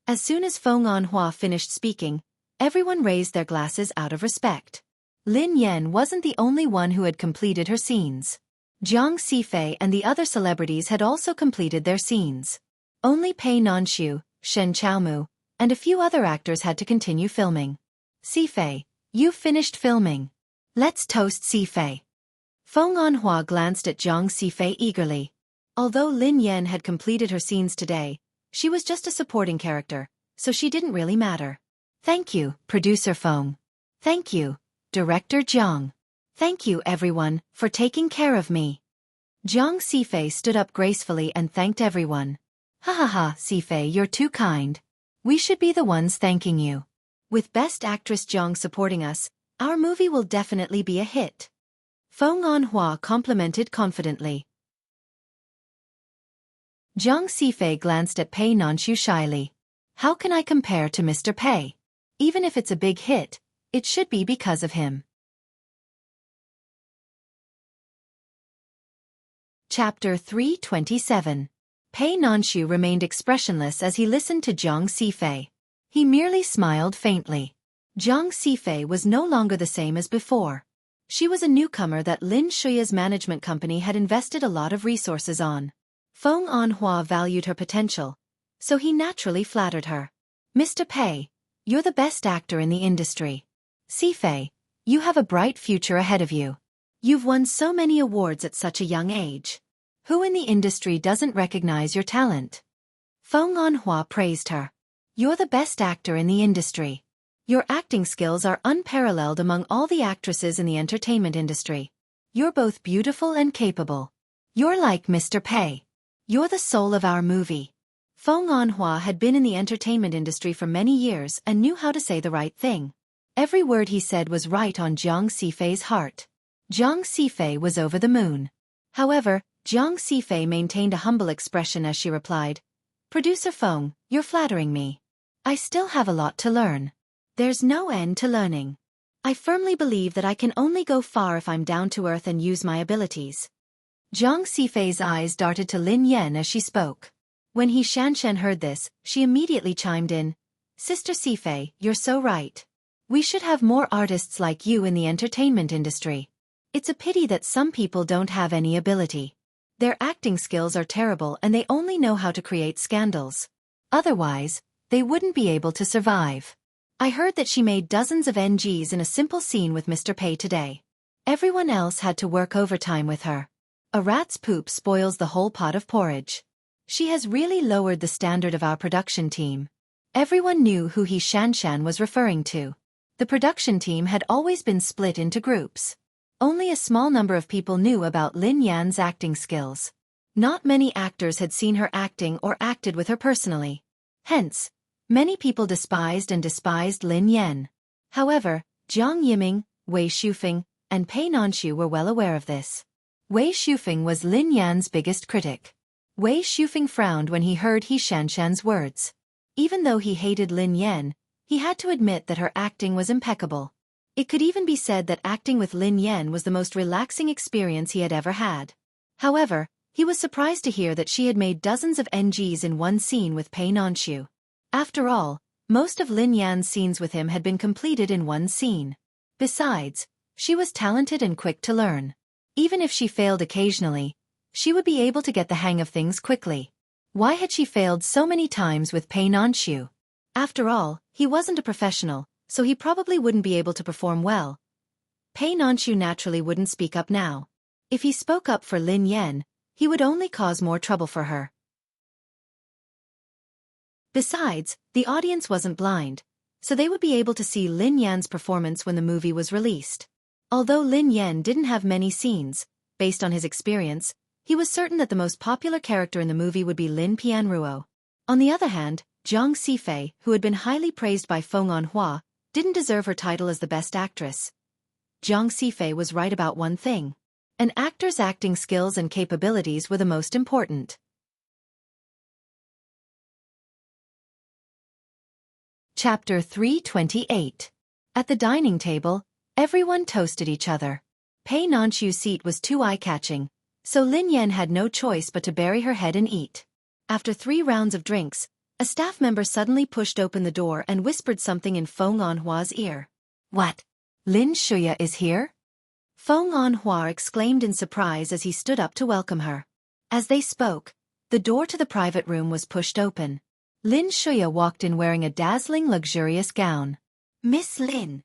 As soon as Feng Anhua finished speaking, everyone raised their glasses out of respect. Lin Yan wasn't the only one who had completed her scenes. Jiang Xifei and the other celebrities had also completed their scenes. Only Pei Nanshu, Shen Chaomu, and a few other actors had to continue filming. Xifei, you've finished filming. Let's toast Xifei. Feng Anhua glanced at Jiang Xifei eagerly. Although Lin Yan had completed her scenes today, she was just a supporting character, so she didn't really matter. Thank you, Producer Feng. Thank you, Director Jiang. Thank you everyone for taking care of me. Jiang Xifei stood up gracefully and thanked everyone. Ha ha ha, Xifei, you're too kind. We should be the ones thanking you. With Best Actress Jiang supporting us, our movie will definitely be a hit. Feng Anhua complimented confidently. Jiang Xifei glanced at Pei Nanshu shyly. How can I compare to Mr. Pei? Even if it's a big hit, it should be because of him. Chapter 327. Pei Nanshu remained expressionless as he listened to Jiang Xifei. He merely smiled faintly. Jiang Xifei was no longer the same as before. She was a newcomer that Lin Shuya's management company had invested a lot of resources on. Feng Anhua valued her potential, so he naturally flattered her. Mr. Pei, you're the best actor in the industry. Xifei, you have a bright future ahead of you. You've won so many awards at such a young age. Who in the industry doesn't recognize your talent? Feng Anhua praised her. You're the best actor in the industry. Your acting skills are unparalleled among all the actresses in the entertainment industry. You're both beautiful and capable. You're like Mr. Pei. You're the soul of our movie. Feng Anhua had been in the entertainment industry for many years and knew how to say the right thing. Every word he said was right on Jiang Xifei's heart. Jiang Xifei was over the moon. However, Jiang Xifei maintained a humble expression as she replied, Producer Feng, you're flattering me. I still have a lot to learn. There's no end to learning. I firmly believe that I can only go far if I'm down to earth and use my abilities. Jiang Xifei's eyes darted to Lin Yan as she spoke. When He Shanshan heard this, she immediately chimed in, Sister Xifei, you're so right. We should have more artists like you in the entertainment industry. It's a pity that some people don't have any ability. Their acting skills are terrible and they only know how to create scandals. Otherwise, they wouldn't be able to survive. I heard that she made dozens of NGs in a simple scene with Mr. Pei today. Everyone else had to work overtime with her. A rat's poop spoils the whole pot of porridge. She has really lowered the standard of our production team. Everyone knew who He Shanshan was referring to. The production team had always been split into groups. Only a small number of people knew about Lin Yan's acting skills. Not many actors had seen her acting or acted with her personally. Hence, many people despised Lin Yan. However, Jiang Yiming, Wei Shufeng, and Pei Nanshu were well aware of this. Wei Shufeng was Lin Yan's biggest critic. Wei Shufeng frowned when he heard He Shanshan's words. Even though he hated Lin Yan, he had to admit that her acting was impeccable. It could even be said that acting with Lin Yan was the most relaxing experience he had ever had. However, he was surprised to hear that she had made dozens of NGs in one scene with Pei Nanshu. After all, most of Lin Yan's scenes with him had been completed in one scene. Besides, she was talented and quick to learn. Even if she failed occasionally, she would be able to get the hang of things quickly. Why had she failed so many times with Pei Nanshu? After all, he wasn't a professional, so he probably wouldn't be able to perform well. Pei Nanshu naturally wouldn't speak up now. If he spoke up for Lin Yan, he would only cause more trouble for her. Besides, the audience wasn't blind, so they would be able to see Lin Yan's performance when the movie was released. Although Lin Yan didn't have many scenes, based on his experience, he was certain that the most popular character in the movie would be Lin Pianruo. On the other hand, Jiang Xifei, who had been highly praised by Feng Anhua, didn't deserve her title as the best actress. Jiang Xifei was right about one thing. An actor's acting skills and capabilities were the most important. Chapter 328. At the dining table, everyone toasted each other. Pei Nanshu's seat was too eye-catching, so Lin Yan had no choice but to bury her head and eat. After 3 rounds of drinks, a staff member suddenly pushed open the door and whispered something in Feng Anhua's ear. What? Lin Shuya is here? Feng Anhua exclaimed in surprise as he stood up to welcome her. As they spoke, the door to the private room was pushed open. Lin Shuya walked in wearing a dazzling luxurious gown. Miss Lin.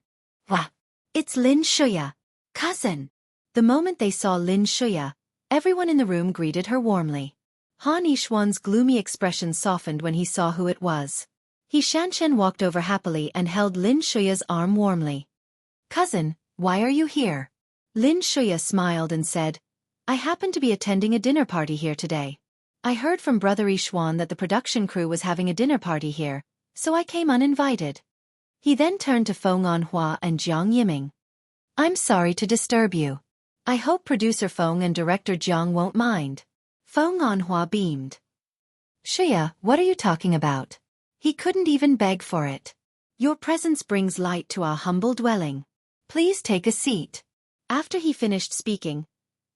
Wah! It's Lin Shuya. Cousin. The moment they saw Lin Shuya, everyone in the room greeted her warmly. Han Yishuan's gloomy expression softened when he saw who it was. He Shanshan walked over happily and held Lin Shuya's arm warmly. Cousin, why are you here? Lin Shuya smiled and said, I happen to be attending a dinner party here today. I heard from Brother Yishuan that the production crew was having a dinner party here, so I came uninvited. He then turned to Feng Anhua and Jiang Yiming. I'm sorry to disturb you. I hope producer Feng and director Jiang won't mind. Feng Anhua beamed. Shuya, what are you talking about? He couldn't even beg for it. Your presence brings light to our humble dwelling. Please take a seat. After he finished speaking,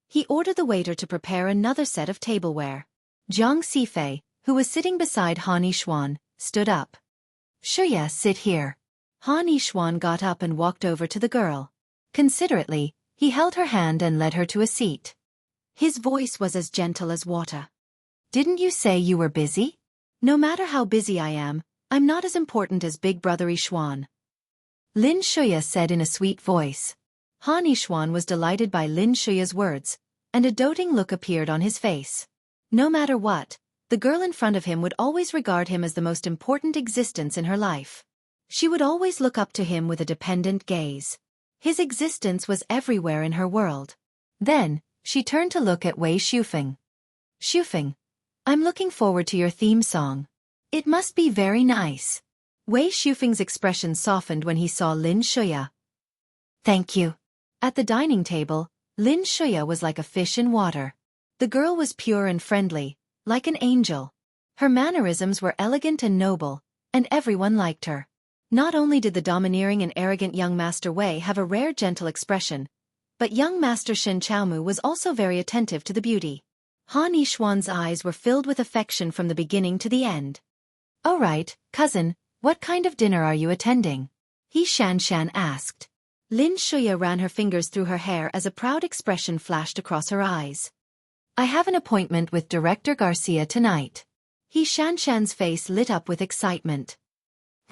he ordered the waiter to prepare another set of tableware. Jiang Xifei, who was sitting beside Han Yishuan, stood up. Shuya, sit here. Han Yishuan got up and walked over to the girl. Considerately, he held her hand and led her to a seat. His voice was as gentle as water. Didn't you say you were busy? No matter how busy I am, I'm not as important as Big Brother Yishuan. Lin Shuya said in a sweet voice. Han Yishuan was delighted by Lin Shuya's words, and a doting look appeared on his face. No matter what, the girl in front of him would always regard him as the most important existence in her life. She would always look up to him with a dependent gaze. His existence was everywhere in her world. Then, she turned to look at Wei Shufeng. Shufeng, I'm looking forward to your theme song. It must be very nice. Wei Shufeng's expression softened when he saw Lin Shuya. Thank you. At the dining table, Lin Shuya was like a fish in water. The girl was pure and friendly, like an angel. Her mannerisms were elegant and noble, and everyone liked her. Not only did the domineering and arrogant young Master Wei have a rare gentle expression, but young Master Shen Chaomu was also very attentive to the beauty. Han Yishuan's eyes were filled with affection from the beginning to the end. All right, cousin, what kind of dinner are you attending? He Shanshan asked. Lin Shuya ran her fingers through her hair as a proud expression flashed across her eyes. I have an appointment with Director Garcia tonight. He Shanshan's face lit up with excitement.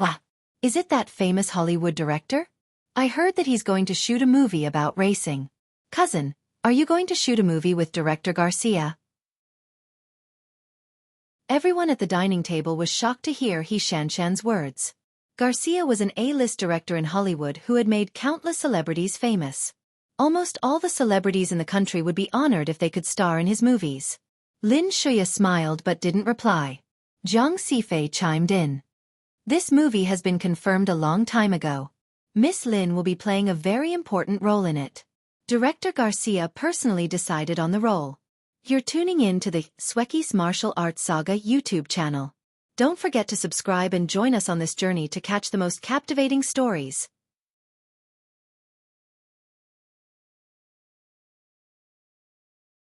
Wah! Is it that famous Hollywood director? I heard that he's going to shoot a movie about racing. Cousin, are you going to shoot a movie with Director Garcia? Everyone at the dining table was shocked to hear He Shanshan's words. Garcia was an A-list director in Hollywood who had made countless celebrities famous. Almost all the celebrities in the country would be honored if they could star in his movies. Lin Shuya smiled but didn't reply. Zhang Sifei chimed in. This movie has been confirmed a long time ago. Miss Lin will be playing a very important role in it. Director Garcia personally decided on the role. You're tuning in to the Xueqi's Martial Arts Saga YouTube channel. Don't forget to subscribe and join us on this journey to catch the most captivating stories.